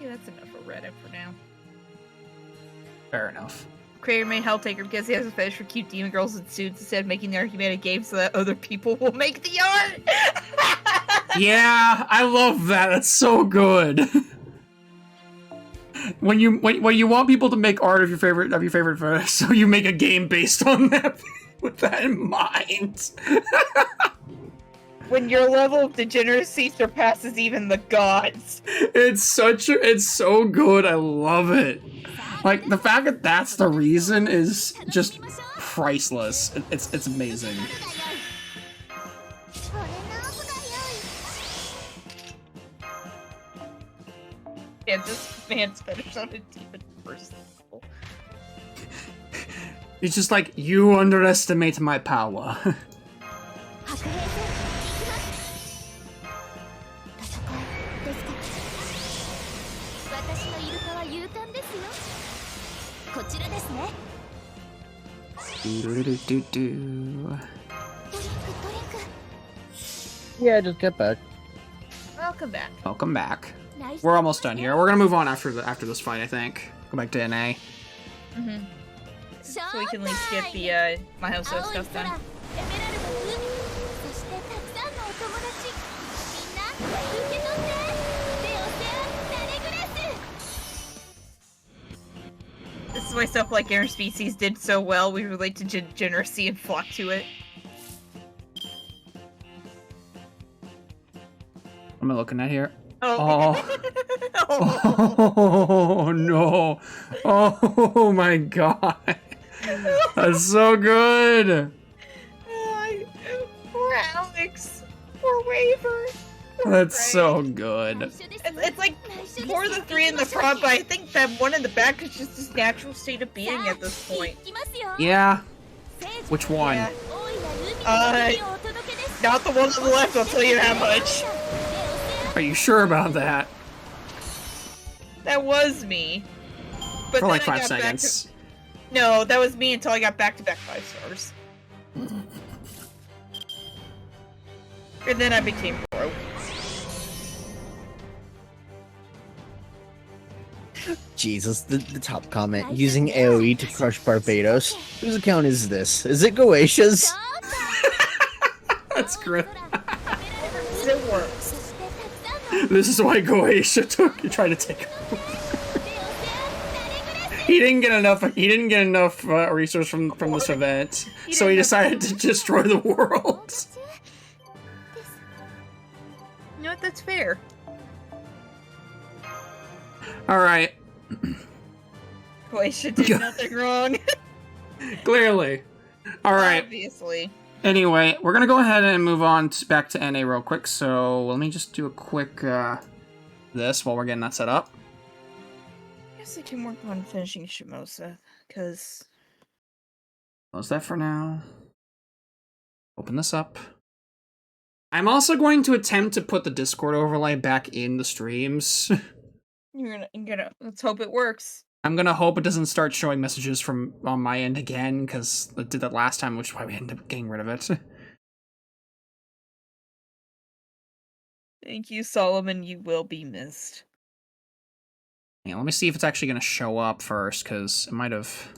Yeah, that's enough for Reddit for now. Fair enough. Creator made Helltaker because he has a fetish for cute demon girls in suits instead of making the argument a game so that other people will make the art! Yeah, I love that. That's so good. When you want people to make art of your favorite fetish, so you make a game based on that with that in mind. When your level of degeneracy surpasses even the gods. It's so good. I love it. Like the fact that that's the reason is just priceless. It's amazing. これの奥が良い。 Yeah, this man's fetish on a demon person. It's just like you underestimate my power. 白兵戦、行きます。戦いですか。私のイルカは勇敢ですよ。こちらですね。 Do-do-do-do-do. ドリンク、ドリンク。 Yeah, just get back. Welcome back. Welcome back. ナイス We're almost done here. We're gonna move on after this fight, I think. Go back to NA. Mm-hmm. ショ So we ー can at least タイ get ム。 the My House 青い stuff 空、エ done. メラルドの海、そしてたくさんのお友達。みんな、受け取って。レオセアン・ダレグレス。 This is why stuff like interspecies did so well. We relate to degeneracy and flock to it. What am I looking at here? Oh. Oh no. Oh my god. That's so good. Poor Alex. Poor Waver. That's Right. so good. It's like 4 of the 3 in the front, but I think that 1 in the back is just his natural state of being at this point. Yeah. Which one? Yeah. Not the one on the left, I'll tell you that much. Are you sure about that? That was me. But For like then I 5 got back seconds. No, that was me until I got back-to-back 5 stars. And then I became broke. Jesus, the top comment. Using AoE to crush Barbados. Whose account is this? Is it Goatia's? That's great. It works. This is why Goetia tried to take him. He didn't get enough. He didn't get enough resources from this event, so he decided to destroy the world. You know what? That's fair. All right. Glacier did nothing wrong. Clearly. All right. Obviously. Anyway, we're gonna go ahead and move on back to NA real quick. So let me just do a quick this while we're getting that set up. I guess I can work on finishing Shimosa, because... Close that for now. Open this up. I'm also going to attempt to put the Discord overlay back in the streams. You're gonna let's hope it works. I'm gonna hope it doesn't start showing messages from on my end again, because it did that last time, which is why we ended up getting rid of it. Thank you, Solomon. You will be missed. Yeah, let me see if it's actually gonna show up first, because it might have...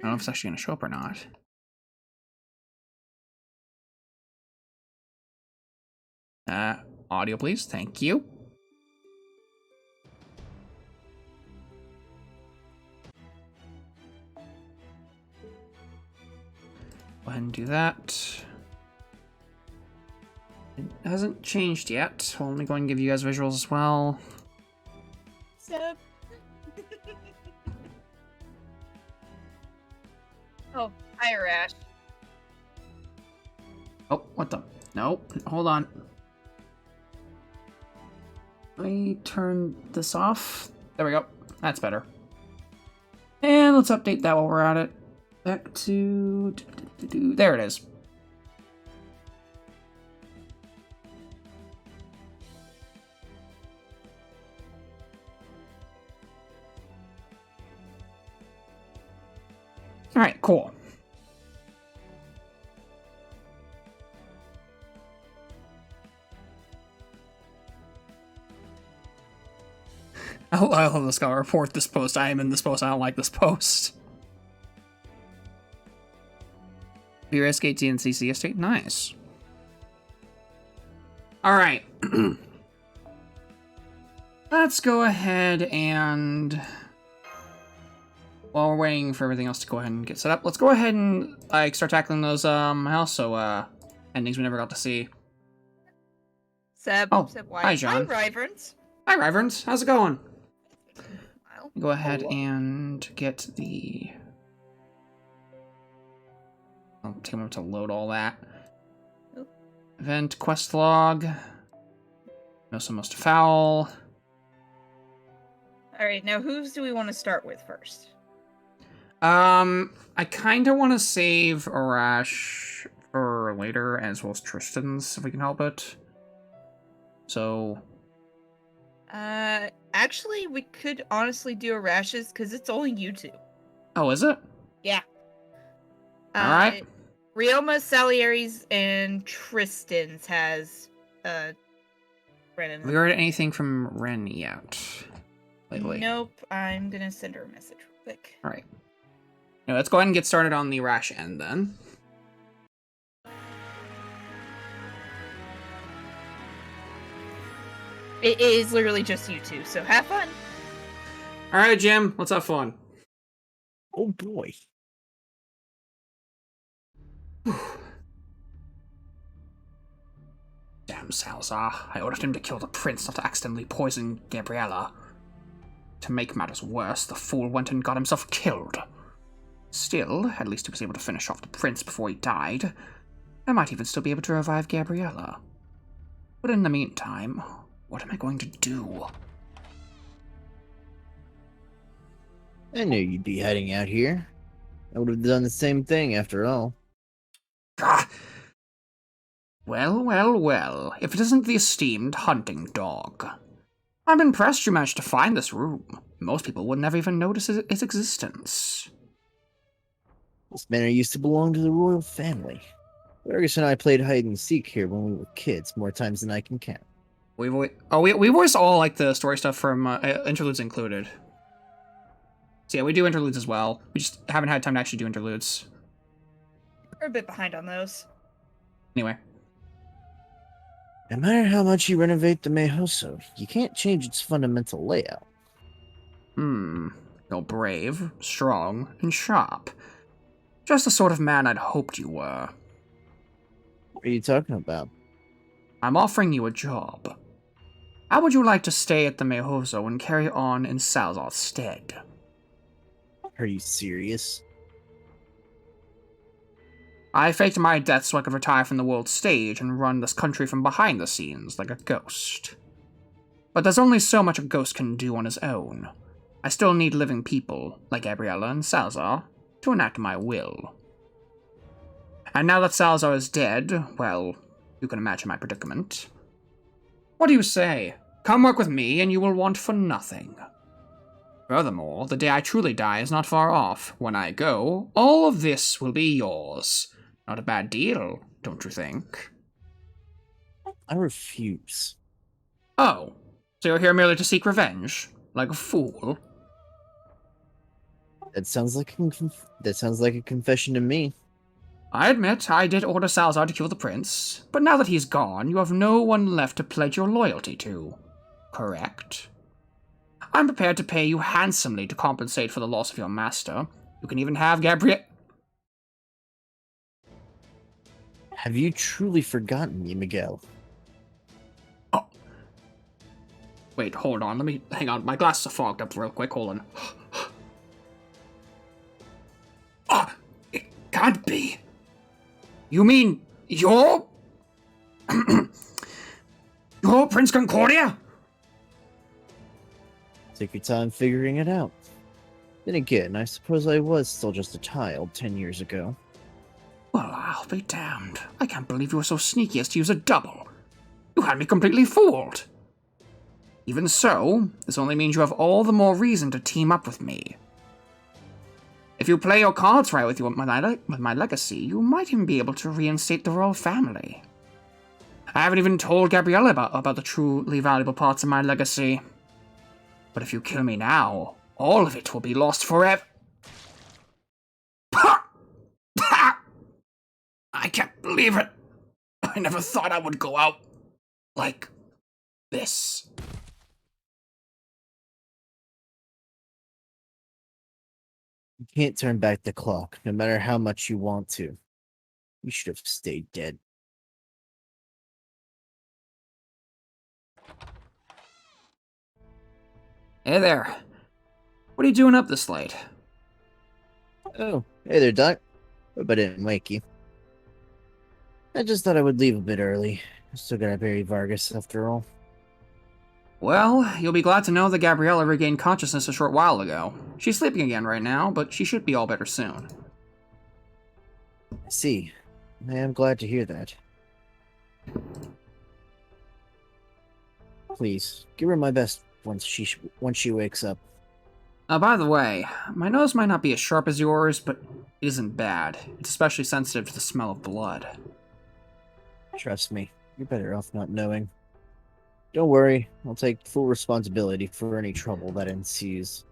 I don't know if it's actually gonna show up or not. Audio, please. Thank you. Go ahead and do that. It hasn't changed yet. Well, let me go and give you guys visuals as well. Sup? Oh, hi, Rash. Oh, what the? No, hold on. Let me turn this off. There we go. That's better. And let's update that while we're at it. Back to... There it is. Alright, cool. I'll just gotta report this post. I am in this post. I don't like this post. Your SKT and CC estate. Nice. Alright. Let's go ahead and... While we're waiting for everything else to go ahead and get set up, let's go ahead and like start tackling those also endings we never got to see. Seb, Oh, Seb hi, John. Hi, Ryverns. Hi, Ryverns. How's it going? Well, Go ahead and get the... I'll take a moment to load all that. Oop. Event quest log. No so most foul. Alright, now whose do we want to start with first? I kind of want to save Arash for later, as well as Tristan's, if we can help it. So... Actually, we could honestly do Arash's, because it's only you two. Oh, is it? Yeah. Alright. Ryoma, Salieri's, and Tristan's has, Ren. Have we heard anything from Ren yet? Lately? Nope, I'm gonna send her a message real quick. Alright. Now let's go ahead and get started on the Rash end then. It is literally just you two, so have fun. Alright, Jim, let's have fun. Oh boy. Damn Salazar. I ordered him to kill the prince, not to accidentally poison Gabriella. To make matters worse, the fool went and got himself killed. Still, at least he was able to finish off the prince before he died. I might even still be able to revive Gabriella. But in the meantime, what am I going to do? I knew you'd be heading out here. I would have done the same thing after all. Ah! Well, if it isn't the esteemed hunting dog. I'm impressed you managed to find this room. Most people would never even notice its existence. This manor used to belong to the royal family. Fergus and I played hide and seek here when we were kids, more times than I can count. We've always all like the story stuff from interludes included. So yeah, we do interludes as well. We just haven't had time to actually do interludes. We're a bit behind on those. Anyway. No matter how much you renovate the Meihoso, you can't change its fundamental layout. You're brave, strong, and sharp. Just the sort of man I'd hoped you were. What are you talking about? I'm offering you a job. How would you like to stay at the Meihoso and carry on in Salazar's stead? Are you serious? I faked my death so I could retire from the world stage and run this country from behind the scenes like a ghost. But there's only so much a ghost can do on his own. I still need living people, like Gabriella and Salazar, to enact my will. And now that Salazar is dead, well, you can imagine my predicament. What do you say? Come work with me and you will want for nothing. Furthermore, the day I truly die is not far off. When I go, all of this will be yours. Not a bad deal, don't you think? I refuse. Oh, so you're here merely to seek revenge? Like a fool? That sounds like a confession to me. I admit I did order Salazar to kill the prince, but now that he's gone, you have no one left to pledge your loyalty to. Correct? I'm prepared to pay you handsomely to compensate for the loss of your master. You can even have Gabrielle. Have you truly forgotten me, Miguel? Oh. Wait, hold on. Hang on. My glasses are fogged up real quick. Hold on. Ah, it can't be. You mean you're... you're Prince Concordia? Take your time figuring it out. Then again, I suppose I was still just a child 10 years ago. Well, I'll be damned. I can't believe you were so sneaky as to use a double. You had me completely fooled. Even so, this only means you have all the more reason to team up with me. If you play your cards right with my legacy, you might even be able to reinstate the royal family. I haven't even told Gabriella about the truly valuable parts of my legacy. But if you kill me now, all of it will be lost forever. I can't believe it. I never thought I would go out like this. You can't turn back the clock, no matter how much you want to. You should have stayed dead. Hey there. What are you doing up this late? Oh, hey there, Doc. Hope I didn't wake you. I just thought I would leave a bit early. I still gotta bury Vargas after all. Well, you'll be glad to know that Gabriella regained consciousness a short while ago. She's sleeping again right now, but she should be all better soon. I see. I am glad to hear that. Please, give her my best once she wakes up. By the way, my nose might not be as sharp as yours, but it isn't bad. It's especially sensitive to the smell of blood. Trust me, you're better off not knowing. Don't worry, I'll take full responsibility for any trouble that ensues.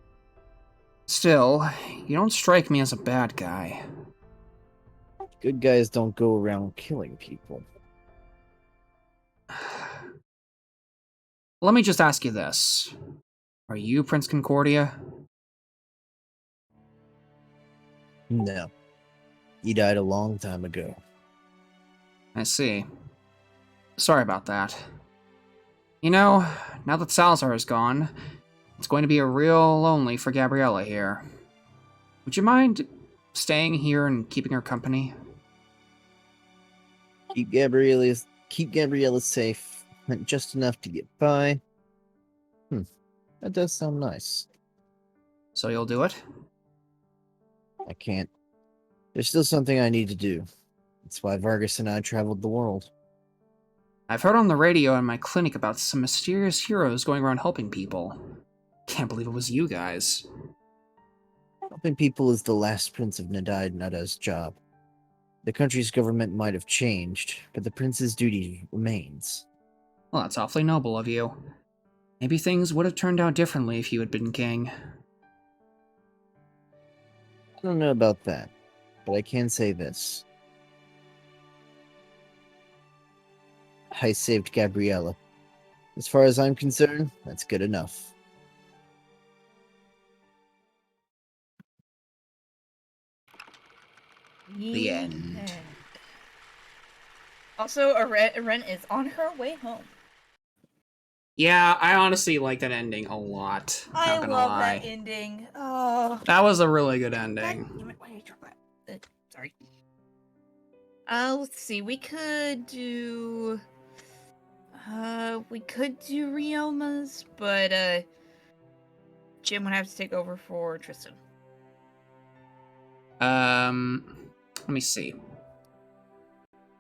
Still, you don't strike me as a bad guy. Good guys don't go around killing people. Let me just ask you this. Are you Prince Concordia? No. He died a long time ago. I see. Sorry about that. You know, now that Salazar is gone, it's going to be a real lonely for Gabriella here. Would you mind staying here and keeping her company? Keep Gabriella safe, and just enough to get by. That does sound nice. So you'll do it? I can't. There's still something I need to do. That's why Vargas and I traveled the world. I've heard on the radio in my clinic about some mysterious heroes going around helping people. Can't believe it was you guys. Helping people is the last Prince of Nadai Nada's job. The country's government might have changed, but the prince's duty remains. Well, that's awfully noble of you. Maybe things would have turned out differently if you had been king. I don't know about that, but I can say this. I saved Gabriella. As far as I'm concerned, that's good enough. The end. Also, Aren is on her way home. Yeah, I honestly like that ending a lot. I Not gonna love lie. that ending. Oh. That was a really good ending. Sorry. Let's see. We could do Rioma's, but Jim would have to take over for Tristan. Let me see.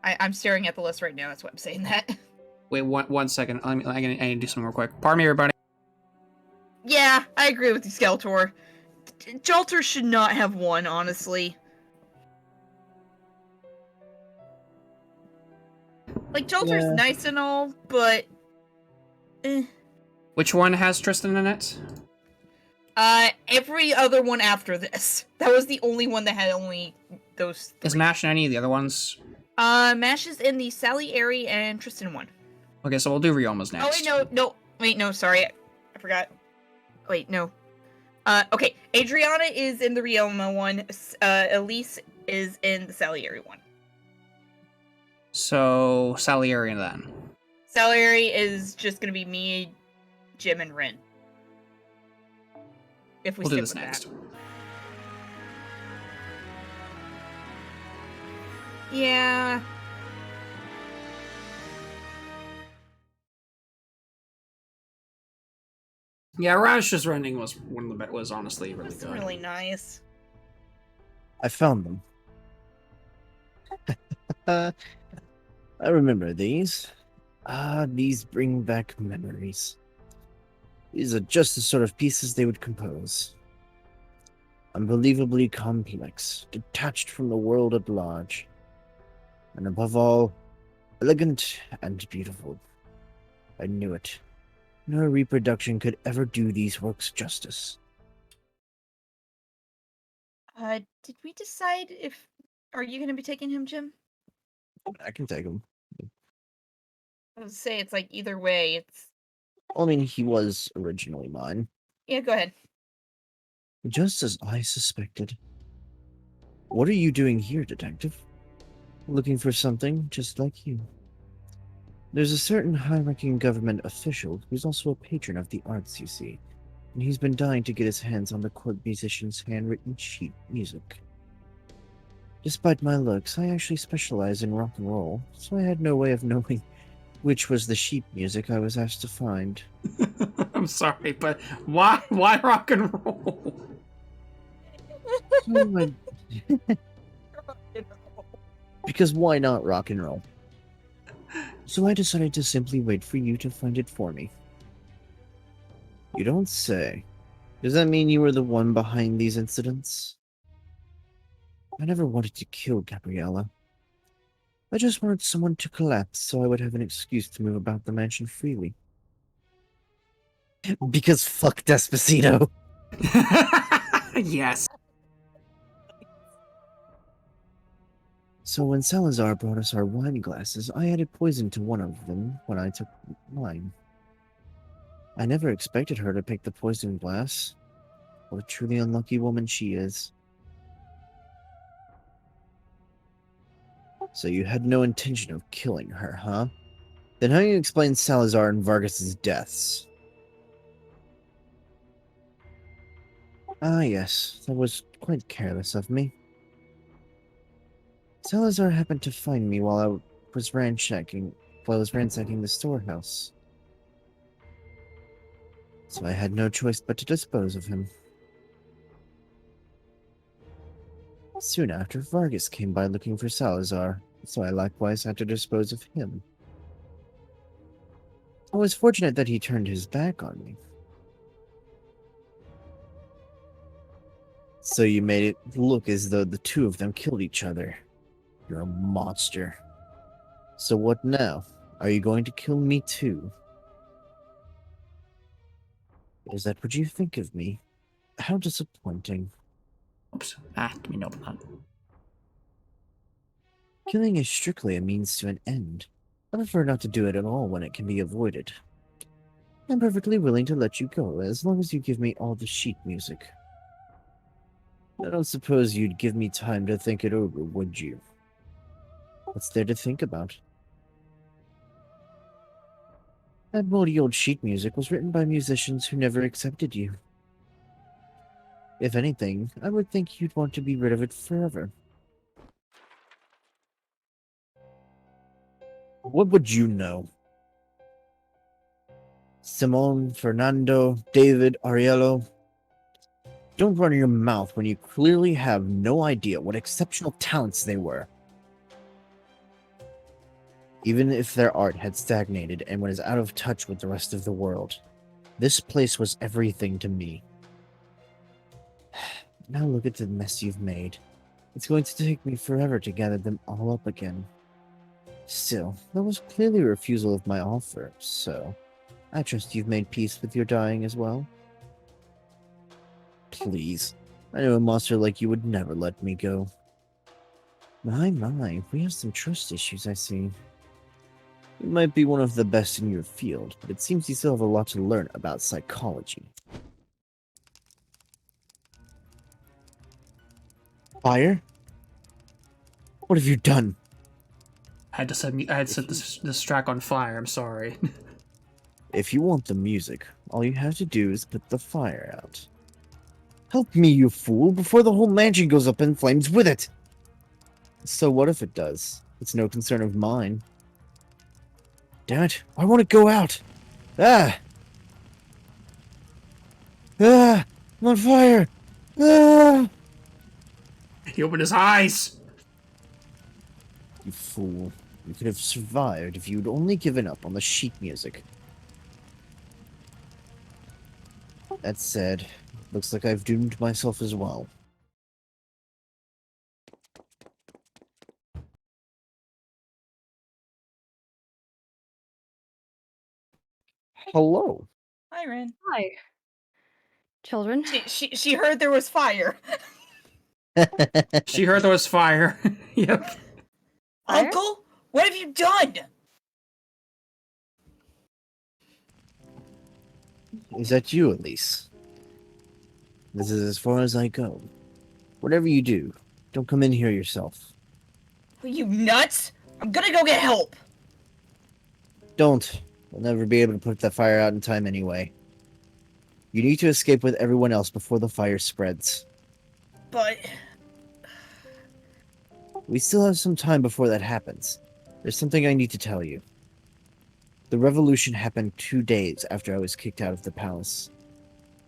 I'm staring at the list right now. That's why I'm saying that. Wait, one second. I need to do something real quick. Pardon me, everybody. Yeah, I agree with you, Skeletor. Jalter should not have won, honestly. Like, Jalter's nice and all, but... Which one has Tristan in it? Every other one after this. That was the only one that had only those three. Is Mash in any of the other ones? Mash is in the Sally, Airy, and Tristan one. Okay, so we'll do Ryoma's next. Oh, wait, no, sorry. I forgot. Wait, no. Okay, Adriana is in the Ryoma one. Elise is in the Salieri one. So, Salieri then. Salieri is just gonna be me, Jim, and Rin. If we We'll do stick this with next. that. Yeah. Yeah, Rash's running was one of the best. Was honestly really That's good. really nice. I found them. I remember these. These bring back memories. These are just the sort of pieces they would compose. Unbelievably complex, detached from the world at large. And above all, elegant and beautiful. I knew it. No reproduction could ever do these works justice. Did we decide if... Are you gonna be taking him, Jim? I can take them. I would say it's like either way, it's... I mean, he was originally mine. Yeah, go ahead. Just as I suspected. What are you doing here, detective? Looking for something just like you. There's a certain high-ranking government official who's also a patron of the arts, you see, and he's been dying to get his hands on the court musician's handwritten sheet music. Despite my looks, I actually specialize in rock and roll, so I had no way of knowing which was the sheet music I was asked to find. I'm sorry, but why rock and roll? So because why not rock and roll? So I decided to simply wait for you to find it for me. You don't say. Does that mean you were the one behind these incidents? I never wanted to kill Gabriella. I just wanted someone to collapse so I would have an excuse to move about the mansion freely. Because fuck Despacito. Yes. So when Salazar brought us our wine glasses, I added poison to one of them when I took mine. I never expected her to pick the poison glass. What a truly unlucky woman she is. So you had no intention of killing her, huh? Then how do you explain Salazar and Vargas's deaths? Ah, yes, that was quite careless of me. Salazar happened to find me while I was ransacking the storehouse. So I had no choice but to dispose of him. Soon after, Vargas came by looking for Salazar, so I likewise had to dispose of him. I was fortunate that he turned his back on me. So you made it look as though the two of them killed each other. You're a monster. So what now? Are you going to kill me too? Is that what you think of me? How disappointing. Oops. Give me no blood. Killing is strictly a means to an end. I prefer not to do it at all when it can be avoided. I'm perfectly willing to let you go, as long as you give me all the sheet music. I don't suppose you'd give me time to think it over, would you? What's there to think about? That moldy old sheet music was written by musicians who never accepted you. If anything, I would think you'd want to be rid of it forever. What would you know? Simone, Fernando, David, Ariello. Don't run your mouth when you clearly have no idea what exceptional talents they were. Even if their art had stagnated and was out of touch with the rest of the world, this place was everything to me. Now look at the mess you've made. It's going to take me forever to gather them all up again. Still, that was clearly a refusal of my offer, so I trust you've made peace with your dying as well. Please, I know a monster like you would never let me go. My, we have some trust issues, I see. You might be one of the best in your field, but it seems you still have a lot to learn about psychology. Fire? What have you done? I had to set this track on fire. I'm sorry. If you want the music, all you have to do is put the fire out. Help me, you fool, before the whole mansion goes up in flames with it! So what if it does? It's no concern of mine. Damn it, I want to go out! Ah! Ah! I'm on fire! Ah! He opened his eyes. You fool. You could have survived if you'd only given up on the sheet music. That said, looks like I've doomed myself as well. Hello. Hi, Ren. Hi, children. She heard there was fire. She heard there was fire. Yep. Fire? Uncle, what have you done? Is that you, Elise? This is as far as I go. Whatever you do, don't come in here yourself. Are you nuts? I'm gonna go get help. Don't. We'll never be able to put that fire out in time anyway. You need to escape with everyone else before the fire spreads. But We still have some time before that happens. There's something I need to tell you. The revolution happened 2 days after I was kicked out of the palace.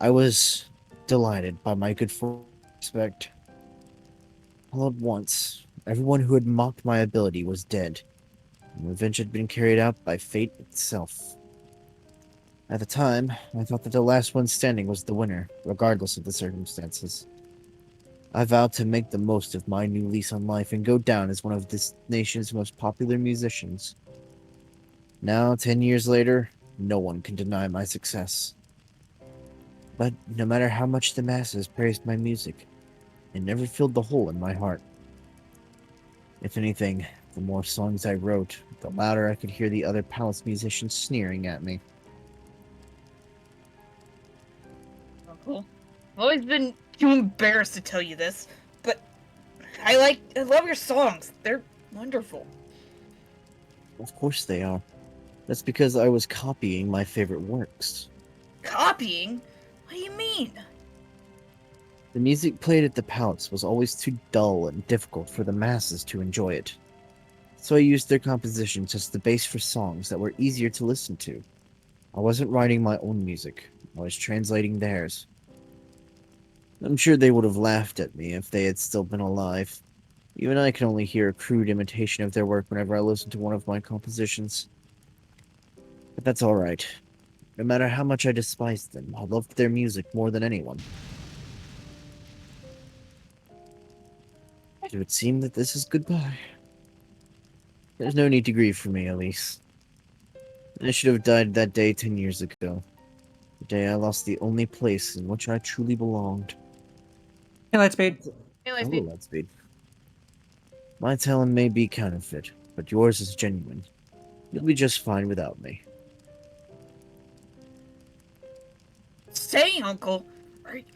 I was delighted by my good fortune. All at once, everyone who had mocked my ability was dead. And revenge had been carried out by fate itself. At the time, I thought that the last one standing was the winner, regardless of the circumstances. I vowed to make the most of my new lease on life and go down as one of this nation's most popular musicians. Now, 10 years later, no one can deny my success. But no matter how much the masses praised my music, it never filled the hole in my heart. If anything, the more songs I wrote, the louder I could hear the other palace musicians sneering at me. Uncle, I've always been too embarrassed to tell you this, but I love your songs. They're wonderful. Of course they are. That's because I was copying my favorite works. Copying? What do you mean? The music played at the palace was always too dull and difficult for the masses to enjoy it. So I used their compositions as the base for songs that were easier to listen to. I wasn't writing my own music, I was translating theirs. I'm sure they would have laughed at me if they had still been alive. Even I can only hear a crude imitation of their work whenever I listen to one of my compositions. But that's alright. No matter how much I despised them, I loved their music more than anyone. It would seem that this is goodbye. There's no need to grieve for me, Elise. I should have died that day 10 years ago. The day I lost the only place in which I truly belonged. Hey, Lightspeed. Hey, Hello, Lightspeed. Lightspeed. My talent may be counterfeit, but yours is genuine. You'll be just fine without me. Say, Uncle,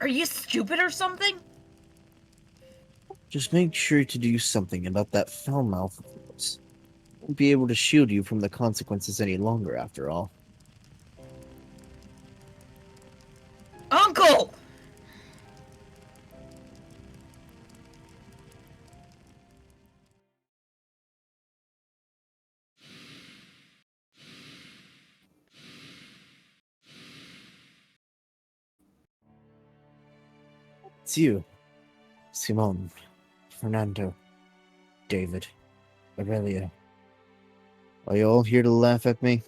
are you stupid or something? Just make sure to do something about that foul mouth of yours. Won't be able to shield you from the consequences any longer, after all. Uncle! It's you, Simone, Fernando, David, Aurelia. Are you all here to laugh at me?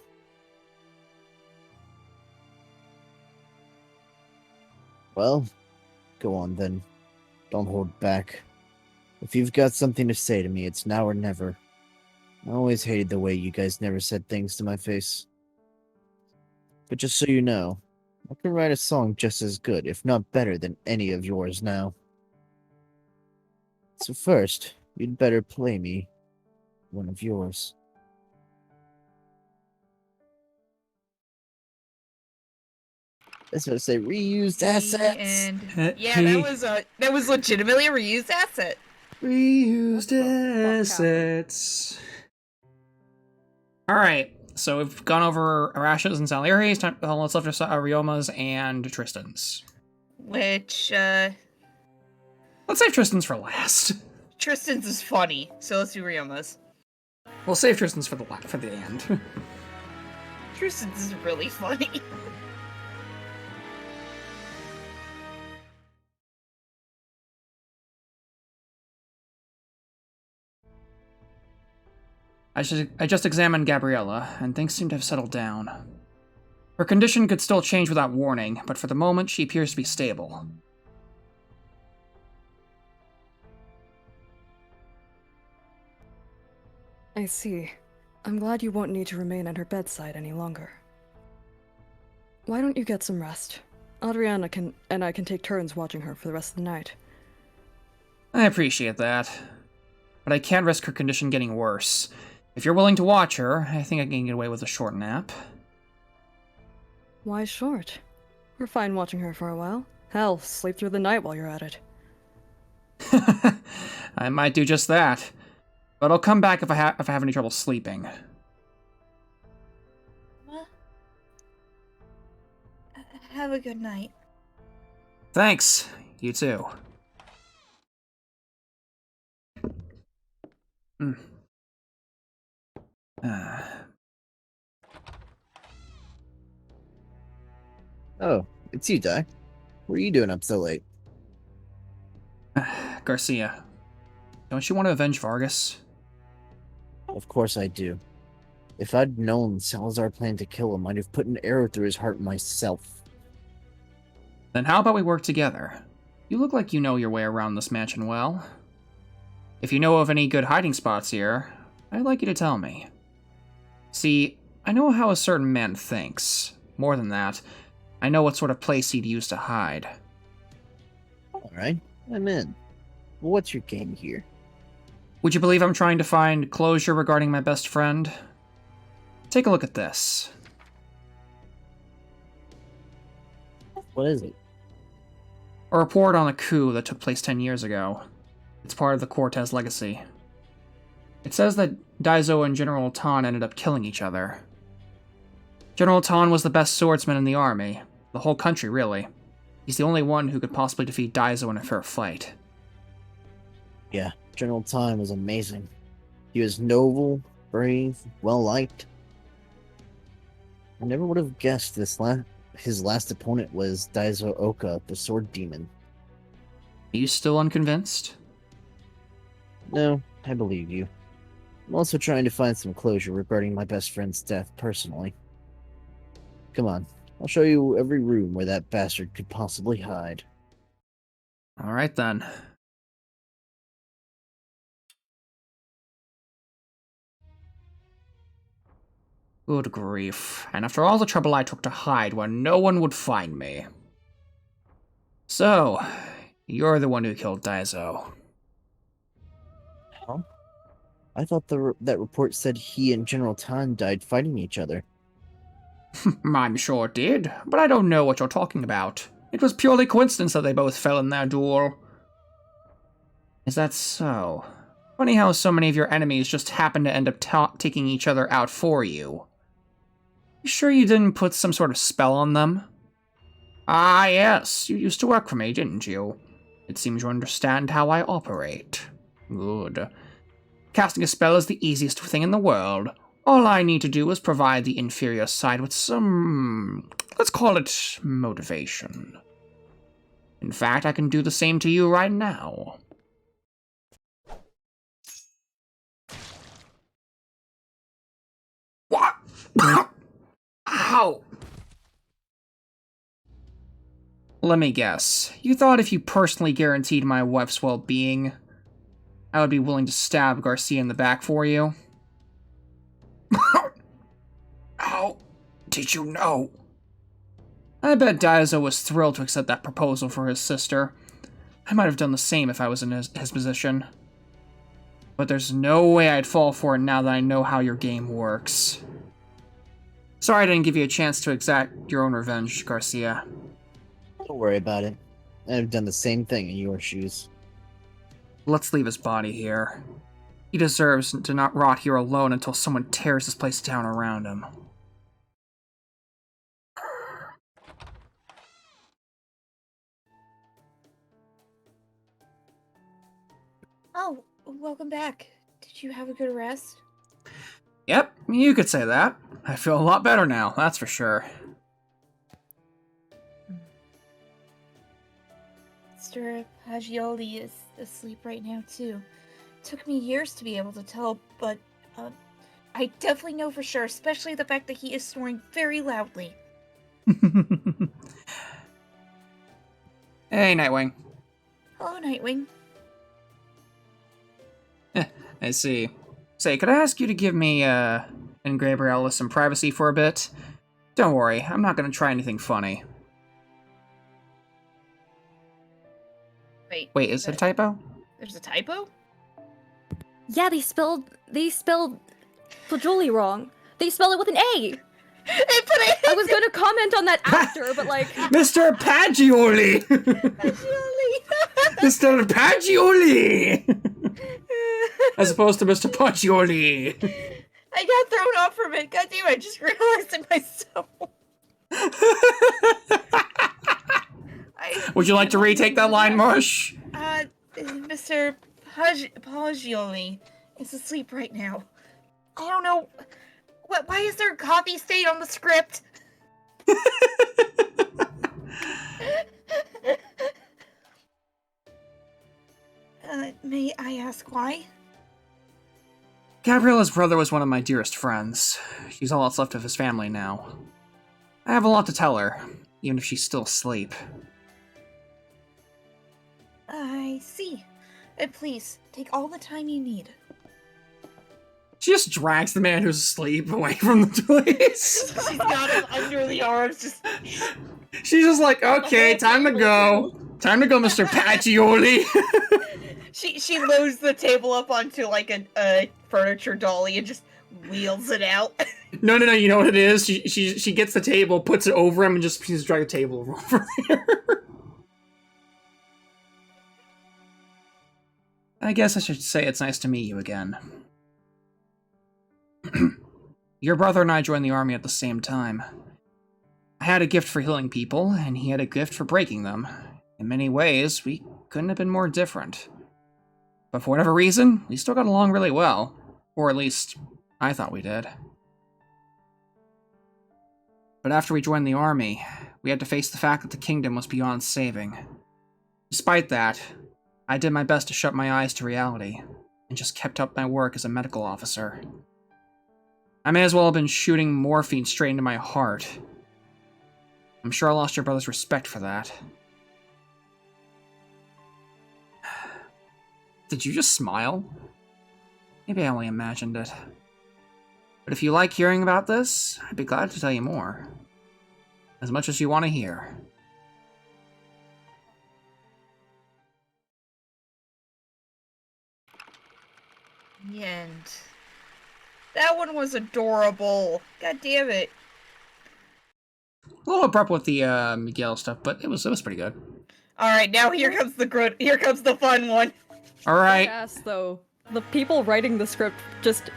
Well, go on then. Don't hold back. If you've got something to say to me, it's now or never. I always hated the way you guys never said things to my face. But just so you know, I can write a song just as good, if not better, than any of yours now. So first, you'd better play me one of yours. That's what I say, reused assets! And yeah, that was legitimately a reused asset. Reused assets. Alright, so we've gone over Arash's and Salieri's, time what's left of Ryoma's and Tristan's. Which, Let's save Tristan's for last. Tristan's is funny, so let's do Ryoma's. We'll save Tristan's for the end. Tristan's is really funny. I just examined Gabriella, and things seem to have settled down. Her condition could still change without warning, but for the moment she appears to be stable. I see. I'm glad you won't need to remain at her bedside any longer. Why don't you get some rest? Adriana and I can take turns watching her for the rest of the night. I appreciate that, but I can't risk her condition getting worse. If you're willing to watch her, I think I can get away with a short nap. Why short? We're fine watching her for a while. Hell, sleep through the night while you're at it. I might do just that, but I'll come back if I have any trouble sleeping. Well, have a good night. Thanks. You too. Oh, it's you, Dai. What are you doing up so late? Garcia, don't you want to avenge Vargas? Of course I do. If I'd known Salazar planned to kill him, I'd have put an arrow through his heart myself. Then how about we work together? You look like you know your way around this mansion well. If you know of any good hiding spots here, I'd like you to tell me. See, I know how a certain man thinks. More than that, I know what sort of place he'd use to hide. Alright, I'm in. What's your game here? Would you believe I'm trying to find closure regarding my best friend? Take a look at this. What is it? A report on a coup that took place 10 years ago. It's part of the Cortez legacy. It says that Daizo and General Tan ended up killing each other. General Tan was the best swordsman in the army. The whole country, really. He's the only one who could possibly defeat Daizo in a fair fight. Yeah, General Tan was amazing. He was noble, brave, well-liked. I never would have guessed his last opponent was Daizo Oka, the Sword Demon. Are you still unconvinced? No, I believe you. I'm also trying to find some closure regarding my best friend's death personally. Come on, I'll show you every room where that bastard could possibly hide. Alright then. Good grief. And after all the trouble I took to hide where no one would find me. So, you're the one who killed Daizo. Huh? I thought that report said he and General Tan died fighting each other. I'm sure it did, but I don't know what you're talking about. It was purely coincidence that they both fell in their duel. Is that so? Funny how so many of your enemies just happen to end up taking each other out for you. You sure you didn't put some sort of spell on them? Ah, yes, you used to work for me, didn't you? It seems you understand how I operate. Good. Casting a spell is the easiest thing in the world. All I need to do is provide the inferior side with some, let's call it, motivation. In fact, I can do the same to you right now. What? Ow! Let me guess. You thought if you personally guaranteed my wife's well-being, I would be willing to stab Garcia in the back for you? How did you know? I bet Daizo was thrilled to accept that proposal for his sister. I might have done the same if I was in his position. But there's no way I'd fall for it now that I know how your game works. Sorry I didn't give you a chance to exact your own revenge, Garcia. Don't worry about it. I've done the same thing in your shoes. Let's leave his body here. He deserves to not rot here alone until someone tears this place down around him. Oh, welcome back. Did you have a good rest? Yep, you could say that. I feel a lot better now, that's for sure. Mr. Pagioli is asleep right now, too. Took me years to be able to tell, but I definitely know for sure, especially the fact that he is snoring very loudly. Hey, Nightwing. Hello, Nightwing. I see. Say, could I ask you to give me, and Gabriella some privacy for a bit? Don't worry, I'm not gonna try anything funny. Wait, is it a typo? There's a typo? Yeah, they spelled Pajoli wrong. They spelled it with an A. I was going to comment on that after, but like Mr. Pagioli! Mr. Pagioli! As opposed to Mr. Pagioli. I got thrown off from it. God damn, I just realized it myself. Would you like to retake that line, Mush? Mr. Pagioli is asleep right now. I don't know. Why is there a coffee stain on the script? May I ask why? Gabriella's brother was one of my dearest friends. She's all that's left of his family now. I have a lot to tell her, even if she's still asleep. I see. Please, take all the time you need. She just drags the man who's asleep away from the place. She's got him under the arms, just... She's just like, okay, time to go. Time to go, Mr. Pagioli. She loads the table up onto, like, a furniture dolly and just wheels it out. No, you know what it is? She gets the table, puts it over him, and just drag the table over there. I guess I should say it's nice to meet you again. Your brother and I joined the army at the same time. I had a gift for healing people, and he had a gift for breaking them. In many ways, we couldn't have been more different. But for whatever reason, we still got along really well. Or at least, I thought we did. But after we joined the army, we had to face the fact that the kingdom was beyond saving. Despite that, I did my best to shut my eyes to reality, and just kept up my work as a medical officer. I may as well have been shooting morphine straight into my heart. I'm sure I lost your brother's respect for that. Did you just smile? Maybe I only imagined it. But if you like hearing about this, I'd be glad to tell you more. As much as you want to hear. The end. That one was adorable. God damn it. A little abrupt with the Miguel stuff, but it was pretty good. Alright, now here comes the fun one. Alright. Yes, though. The people writing the script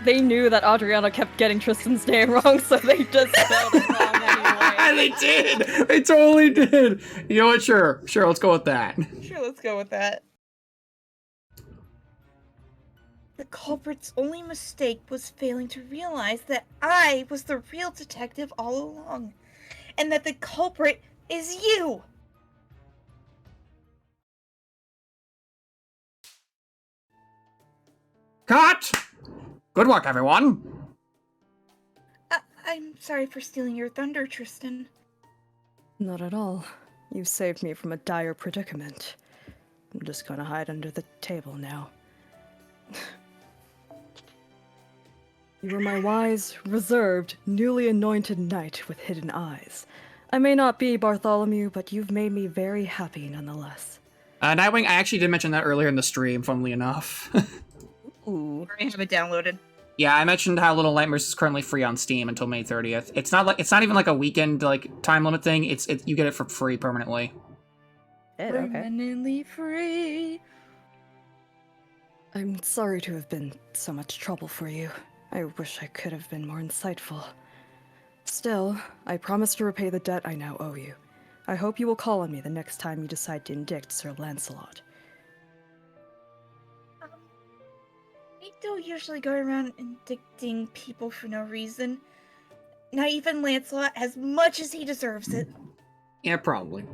they knew that Adriana kept getting Tristan's name wrong, so they just spelled it wrong anyway. They did! They totally did! You know what? Sure, let's go with that. Sure, let's go with that. The culprit's only mistake was failing to realize that I was the real detective all along, and that the culprit is you! Cut! Good work, everyone! I'm sorry for stealing your thunder, Tristan. Not at all. You saved me from a dire predicament. I'm just gonna hide under the table now. You were my wise, reserved, newly anointed knight with hidden eyes. I may not be Bartholomew, but you've made me very happy nonetheless. Nightwing, I actually did mention that earlier in the stream, funnily enough. Ooh. I have it downloaded. Yeah, I mentioned how Little Nightmares is currently free on Steam until May 30th. It's not even like a weekend time limit thing. You get it for free permanently. Permanently free. I'm sorry to have been so much trouble for you. I wish I could have been more insightful. Still, I promise to repay the debt I now owe you. I hope you will call on me the next time you decide to indict Sir Lancelot. I don't usually go around indicting people for no reason. Not even Lancelot, as much as he deserves it. Yeah, probably.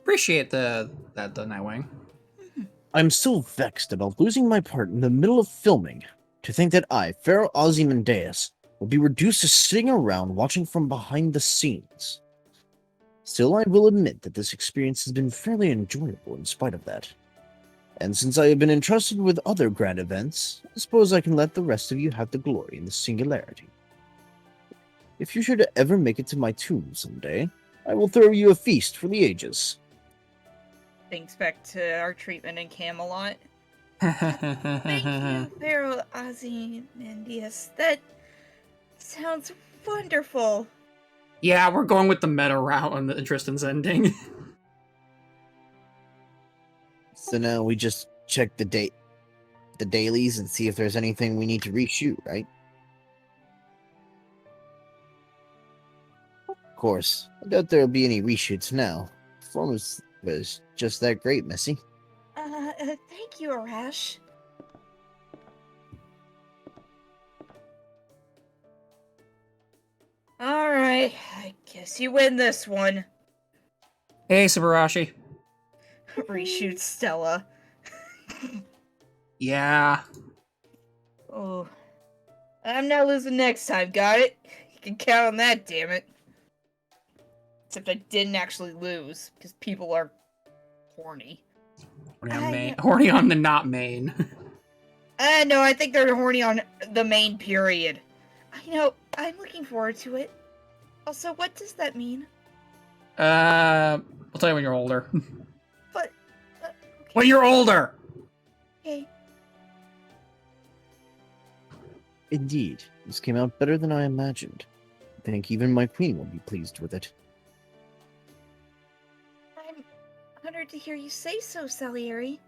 Appreciate the Nightwing. I'm still vexed about losing my part in the middle of filming. To think that I, Pharaoh Ozymandias, will be reduced to sitting around watching from behind the scenes. Still, I will admit that this experience has been fairly enjoyable in spite of that. And since I have been entrusted with other grand events, I suppose I can let the rest of you have the glory in the singularity. If you should ever make it to my tomb someday, I will throw you a feast for the ages. Thinks back to our treatment in Camelot. Thank you, Pharaoh Ozymandias. That sounds wonderful. Yeah, we're going with the meta route on the Tristan's ending. So now we just check the dailies and see if there's anything we need to reshoot, right? Of course, I doubt there'll be any reshoots now. The performance was just that great, Missy. Thank you, Arash. Alright, I guess you win this one. Hey, Subarashi. Reshoot Stella. Yeah. Oh. I'm not losing next time, got it? You can count on that, damn it. Except I didn't actually lose, because people are horny. Horny on the not main. No, I think they're horny on the main period. I'm looking forward to it. Also, what does that mean? I'll tell you when you're older. But, okay. When you're older! Okay. Indeed, this came out better than I imagined. I think even my queen will be pleased with it. I'm honored to hear you say so, Salieri.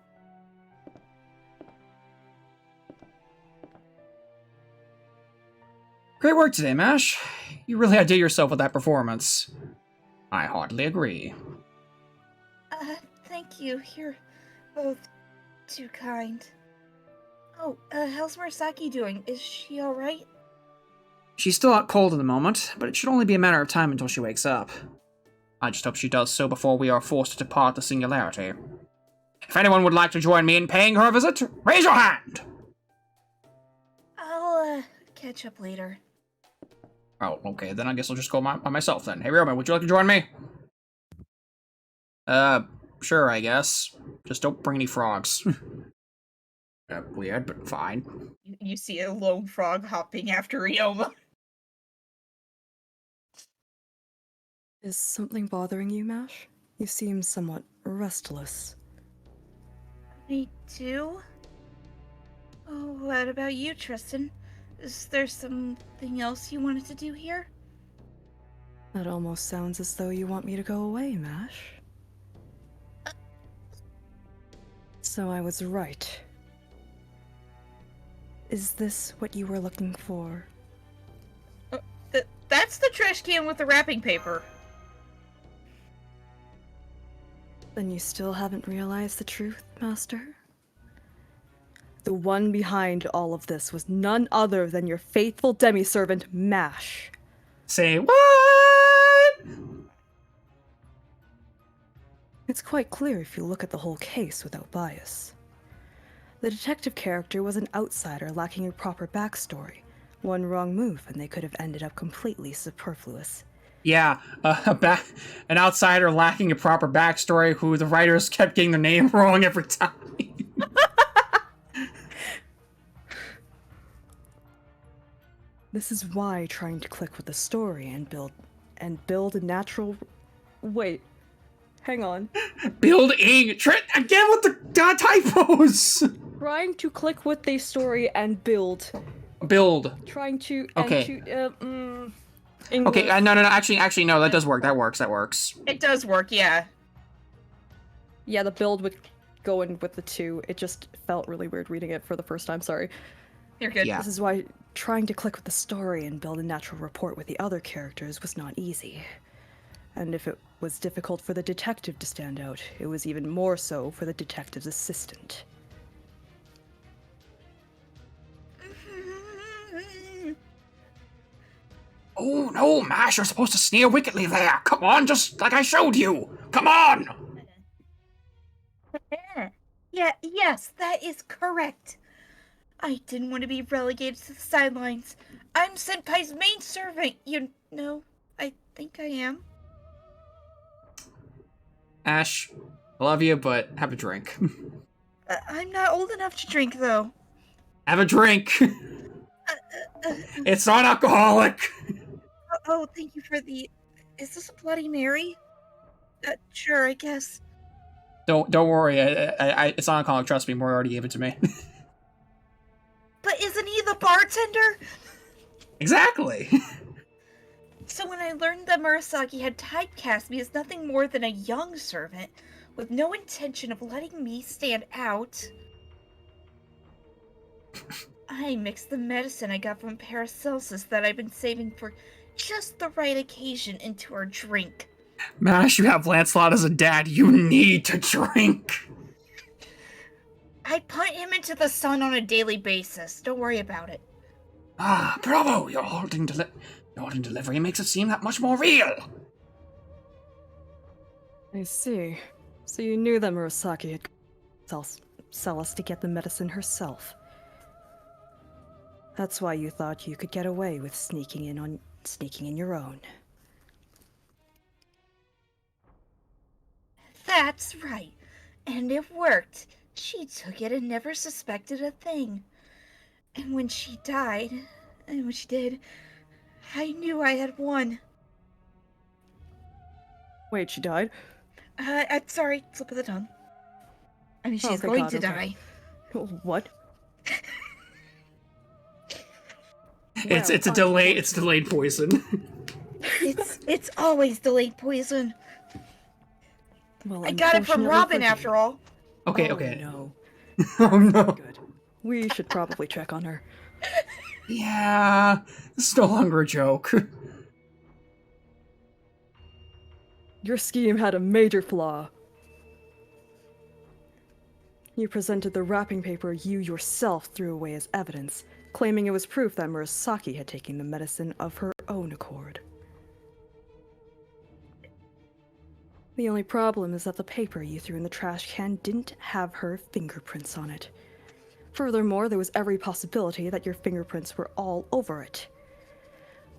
Great work today, Mash. You really outdid yourself with that performance. I heartily agree. Thank you. You're both too kind. Oh, how's Murasaki doing? Is she alright? She's still out cold at the moment, but it should only be a matter of time until she wakes up. I just hope she does so before we are forced to depart the Singularity. If anyone would like to join me in paying her a visit, raise your hand! I'll, catch up later. Oh, okay, then I guess I'll just go by myself then. Hey, Ryoma, would you like to join me? Sure, I guess. Just don't bring any frogs. Weird, but fine. You see a lone frog hopping after Ryoma. Is something bothering you, Mash? You seem somewhat restless. Me too? Oh, what about you, Tristan? Is there something else you wanted to do here? That almost sounds as though you want me to go away, Mash. So I was right. Is this what you were looking for? That's the trash can with the wrapping paper. Then you still haven't realized the truth, Master? The one behind all of this was none other than your faithful demi-servant, Mash. Say what? It's quite clear if you look at the whole case without bias. The detective character was an outsider lacking a proper backstory. One wrong move and they could have ended up completely superfluous. Yeah, an outsider lacking a proper backstory who the writers kept getting their name wrong every time. This is why trying to click with the story and build a natural... Wait, hang on. Building again with the typos. Trying to click with the story and build. Trying to... Okay. English. Okay, no, actually, no, that does work. That works. It does work, yeah. Yeah, the build would go in with the two. It just felt really weird reading it for the first time, sorry. You're good. Yeah. This is why trying to click with the story and build a natural rapport with the other characters was not easy. And if it was difficult for the detective to stand out, it was even more so for the detective's assistant. Oh no, Mash, you're supposed to sneer wickedly there. Come on, just like I showed you. Come on. Yes, that is correct. I didn't want to be relegated to the sidelines. I'm Senpai's main servant, you know. I think I am. Ash, I love you, but have a drink. I'm not old enough to drink, though. Have a drink. It's not alcoholic. Oh, thank you for the... Is this a Bloody Mary? Sure, I guess. Don't worry. It's not alcoholic. Trust me. Mori already gave it to me. But isn't he the bartender? Exactly. So when I learned that Murasaki had typecast me as nothing more than a young servant, with no intention of letting me stand out, I mixed the medicine I got from Paracelsus that I've been saving for just the right occasion into our drink. Mash, you have Lancelot as a dad. You need to drink. I punt him into the sun on a daily basis. Don't worry about it. Ah, bravo! Your holding delivery makes it seem that much more real. I see. So you knew that Murasaki had sell us to get the medicine herself. That's why you thought you could get away with sneaking in your own. That's right. And it worked. She took it and never suspected a thing. And when she died, and when she did, I knew I had won. Wait, she died? I'm sorry, slip of the tongue. I mean, she's thank going God, to okay. die. What? It's a delay. It's delayed poison. It's always delayed poison. Well, I got it from unfortunately Robin, for you- after all. Okay, Oh, okay. No. Oh no. Good. We should probably check on her. Yeah, this is no longer a joke. Your scheme had a major flaw. You presented the wrapping paper you yourself threw away as evidence, claiming it was proof that Murasaki had taken the medicine of her own accord. The only problem is that the paper you threw in the trash can didn't have her fingerprints on it. Furthermore, there was every possibility that your fingerprints were all over it.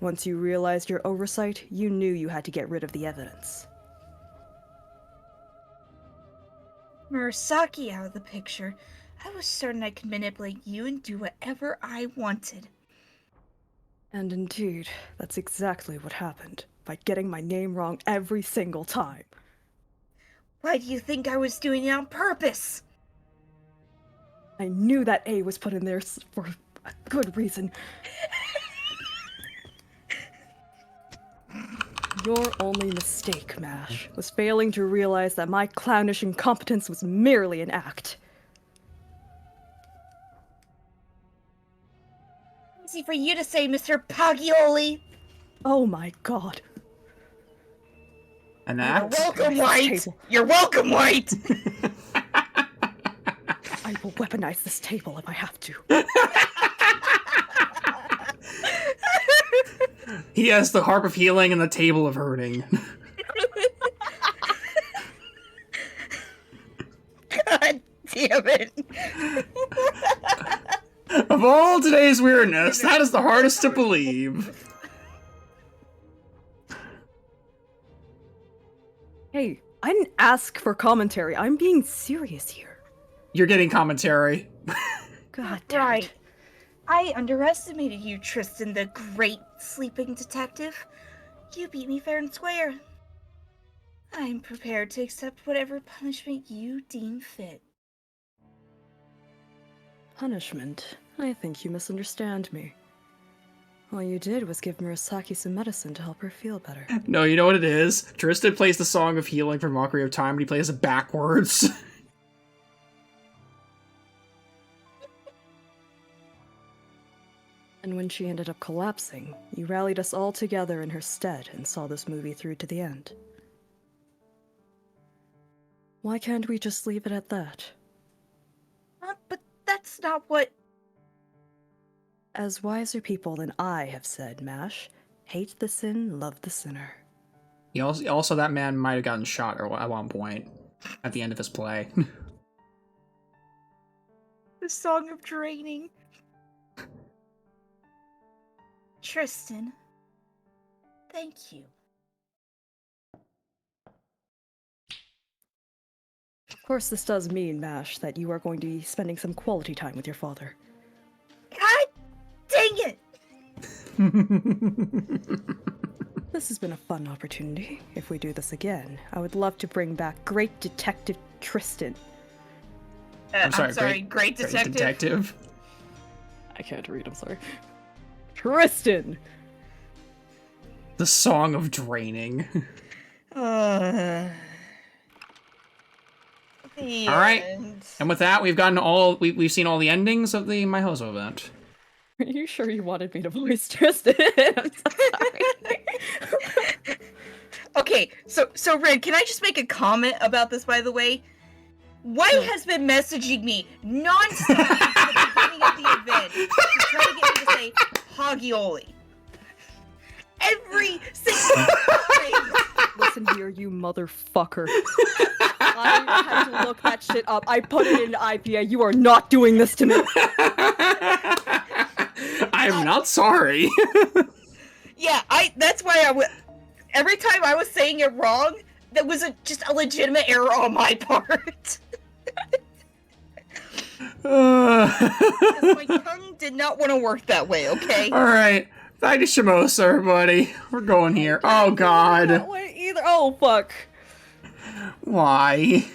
Once you realized your oversight, you knew you had to get rid of the evidence. Murasaki out of the picture, I was certain I could manipulate you and do whatever I wanted. And indeed, that's exactly what happened, by getting my name wrong every single time. Why do you think I was doing it on purpose? I knew that A was put in there for a good reason. Your only mistake, MASH, was failing to realize that my clownish incompetence was merely an act. Easy for you to say, Mr. Pagioli. Oh my god. An You're act? welcome, White! Table. You're welcome, White! I will weaponize this table if I have to. He has the harp of healing and the table of hurting. God damn it. Of all today's weirdness, that is the hardest to believe. Hey, I didn't ask for commentary. I'm being serious here. You're getting commentary. God damn Right. it. I underestimated you, Tristan, the great sleeping detective. You beat me fair and square. I'm prepared to accept whatever punishment you deem fit. Punishment? I think you misunderstand me. All you did was give Murasaki some medicine to help her feel better. No, you know what it is? Tristan plays the Song of Healing from Mockery of Time, but he plays it backwards. And when she ended up collapsing, you rallied us all together in her stead and saw this movie through to the end. Why can't we just leave it at that? But that's not what... As wiser people than I have said, MASH, hate the sin, love the sinner. He also, that man might have gotten shot at one point at the end of his play. The Song of Draining. Tristan, thank you. Of course, this does mean, MASH, that you are going to be spending some quality time with your father. God dang it! This has been a fun opportunity. If we do this again, I would love to bring back Great Detective Tristan. I'm sorry, great detective. Detective. I can't read, I'm sorry. Tristan! The Song of Draining. The All right. end. And with that, we've we've seen all the endings of the Maihozo event. Are you sure you wanted me to voice Tristan? I'm so sorry. Okay, so Red, can I just make a comment about this, by the way? White has been messaging me nonstop at the beginning of the event to try to get me to say Hagioli. Every single thing. Listen here, you motherfucker. I had to look that shit up. I put it into IPA. You are not doing this to me. I'm not sorry. Yeah, that's why every time I was saying it wrong, that was just a legitimate error on my part. My tongue did not want to work that way, okay? Alright. Back to Shimosa, everybody. We're going here. Oh, God. That way either. Oh, fuck. Why?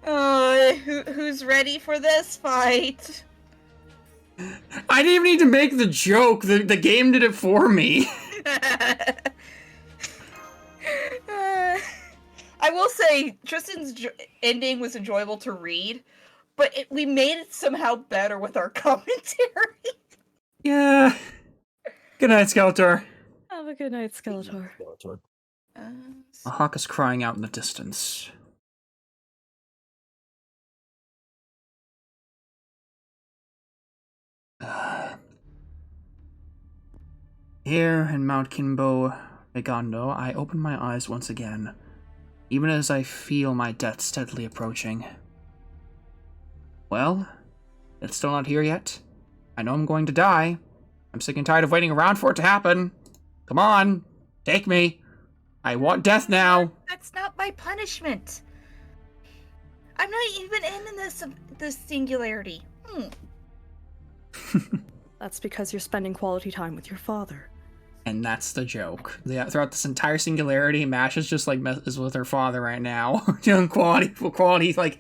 Who's ready for this fight? I didn't even need to make the joke. The game did it for me. I will say, Tristan's ending was enjoyable to read, but we made it somehow better with our commentary. Yeah. Good night, Skeletor. Have a good night, Skeletor. Skeletor. A hawk is crying out in the distance. Here in Mount Kinbo Negando, I open my eyes once again, even as I feel my death steadily approaching. Well, it's still not here yet. I know I'm going to die. I'm sick and tired of waiting around for it to happen. Come on, take me. I want death now. That's not my punishment. I'm not even in this singularity. That's because you're spending quality time with your father. And that's the joke. Throughout this entire singularity, Mash is just like is with her father right now. Doing quality like,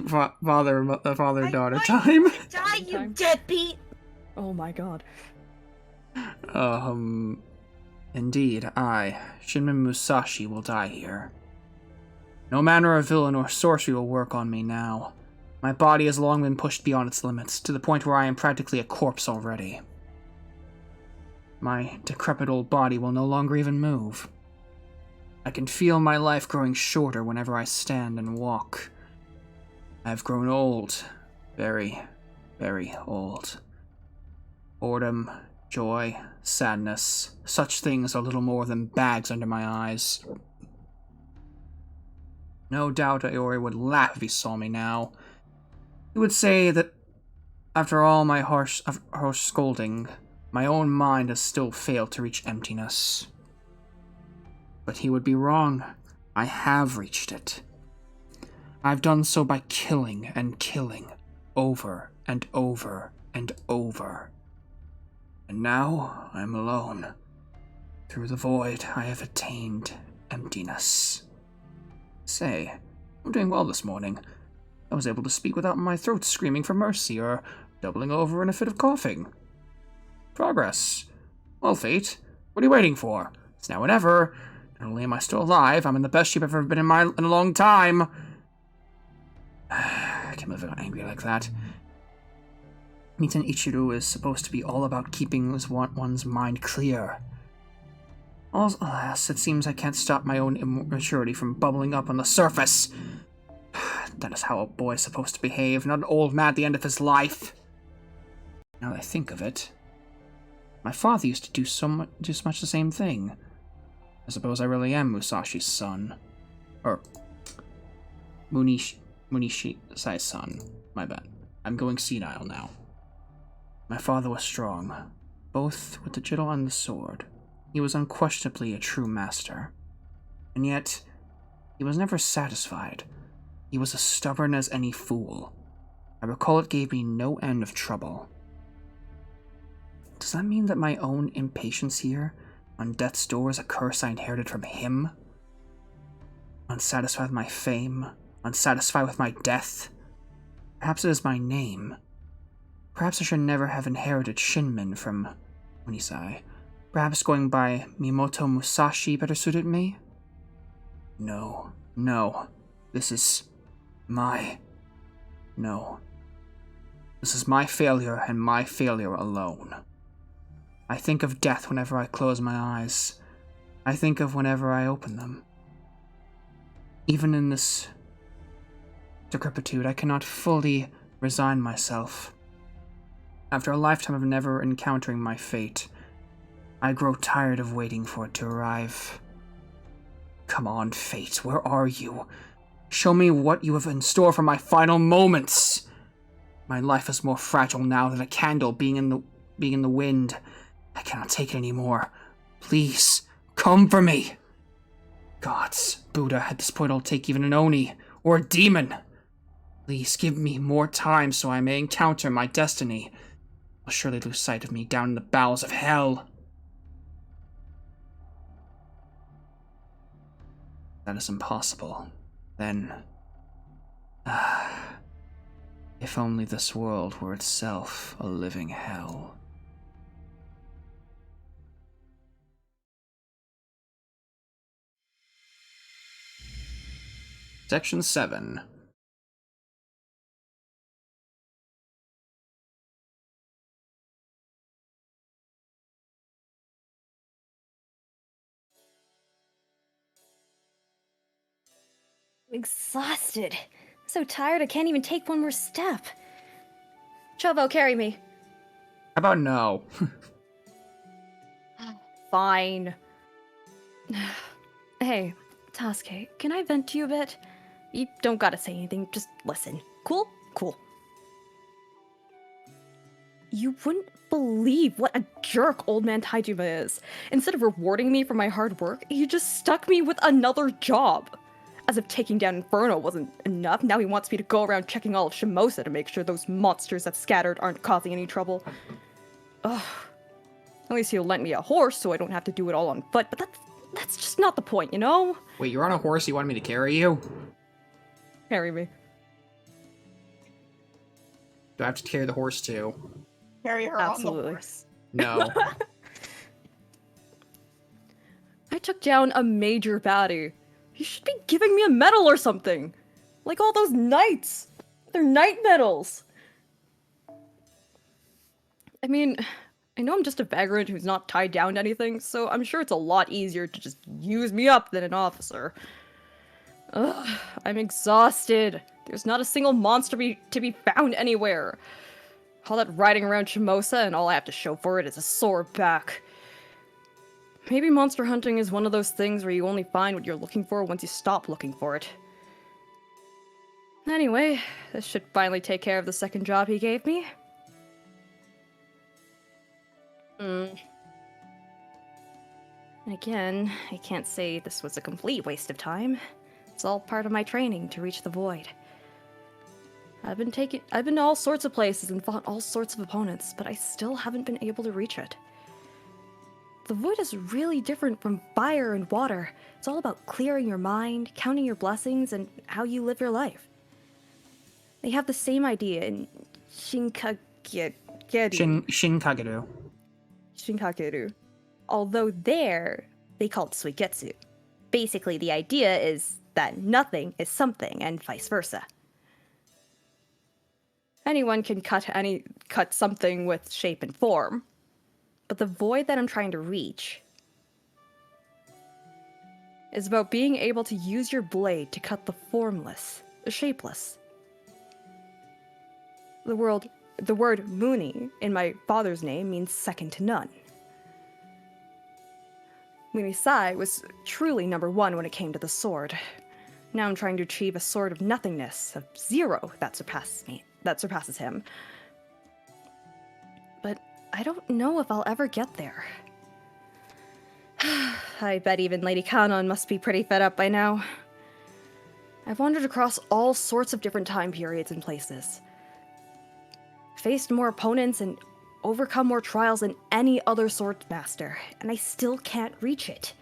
father-daughter time. Die, you deadbeat! Oh my god. Indeed, I, Shinmen Musashi, will die here. No manner of villain or sorcery will work on me now. My body has long been pushed beyond its limits, to the point where I am practically a corpse already. My decrepit old body will no longer even move. I can feel my life growing shorter whenever I stand and walk. I have grown old. Very, very old. Boredom, joy, sadness, such things are little more than bags under my eyes. No doubt Aoi would laugh if he saw me now. He would say that after all my harsh scolding, my own mind has still failed to reach emptiness. But he would be wrong. I have reached it. I've done so by killing and killing, over and over and over. And now I'm alone. Through the void, I have attained emptiness. Say, I'm doing well this morning. I was able to speak without my throat screaming for mercy or doubling over in a fit of coughing. Progress. Well, Fate, what are you waiting for? It's now or never. Not only am I still alive, I'm in the best shape I've ever been in a long time. I can't believe I got angry like that. Miten Ichiru is supposed to be all about keeping one's mind clear. Alas, it seems I can't stop my own immaturity from bubbling up on the surface. That is how a boy is supposed to behave, not an old man at the end of his life. Now that I think of it, my father used to do much the same thing. I suppose I really am Musashi's son. Or Munishi's son. My bad. I'm going senile now. My father was strong, both with the jittle and the sword. He was unquestionably a true master. And yet, he was never satisfied. He was as stubborn as any fool. I recall it gave me no end of trouble. Does that mean that my own impatience here, on death's door, is a curse I inherited from him? Unsatisfied with my fame, unsatisfied with my death? Perhaps it is my name. Perhaps I should never have inherited Shinmen from Unisai. Perhaps going by Mimoto Musashi better suited me? No. This is my failure and my failure alone. I think of death whenever I close my eyes. I think of whenever I open them. Even in this decrepitude, I cannot fully resign myself. After a lifetime of never encountering my fate, I grow tired of waiting for it to arrive. Come on, fate, where are you? Show me what you have in store for my final moments. My life is more fragile now than a candle being in the wind. I cannot take it anymore. Please, come for me. Gods, Buddha, at this point I'll take even an Oni, or a demon. Please give me more time so I may encounter my destiny. I'll surely lose sight of me down in the bowels of hell. That is impossible. Then... if only this world were itself a living hell. Section 7. exhausted. I'm so tired I can't even take one more step. Chovo, carry me. How about no? Fine. Hey, Tasuke, can I vent to you a bit? You don't gotta say anything, just listen. Cool? Cool. You wouldn't believe what a jerk Old Man Taijima is. Instead of rewarding me for my hard work, he just stuck me with another job. As if taking down Inferno wasn't enough, now he wants me to go around checking all of Shimosa to make sure those monsters that scattered aren't causing any trouble. Ugh. At least he'll lend me a horse so I don't have to do it all on foot, but that's just not the point, you know? Wait, you're on a horse, you want me to carry you? Carry me. Do I have to carry the horse too? Carry her Absolutely. on the horse. No. I took down a major baddie. You should be giving me a medal or something. Like all those knights. They're knight medals. I mean, I know I'm just a vagrant who's not tied down to anything, so I'm sure it's a lot easier to just use me up than an officer. Ugh, I'm exhausted. There's not a single monster to be found anywhere. All that riding around Shimosa and all I have to show for it is a sore back. Maybe monster hunting is one of those things where you only find what you're looking for once you stop looking for it. Anyway, this should finally take care of the second job he gave me. And again, I can't say this was a complete waste of time. It's all part of my training to reach the void. I've been to all sorts of places and fought all sorts of opponents, but I still haven't been able to reach it. The void is really different from fire and water. It's all about clearing your mind, counting your blessings, and how you live your life. They have the same idea in Shinkageru. Shinkageru. Although there, they call it Suigetsu. Basically, the idea is that nothing is something, and vice versa. Anyone can cut something with shape and form, but the void that I'm trying to reach is about being able to use your blade to cut the formless, the shapeless. The word Muni in my father's name means second to none. Munisai was truly number one when it came to the sword. Now I'm trying to achieve a sword of nothingness, of zero, that surpasses him. But I don't know if I'll ever get there. I bet even Lady Kanon must be pretty fed up by now. I've wandered across all sorts of different time periods and places. Faced more opponents and overcome more trials than any other sword master, and I still can't reach it.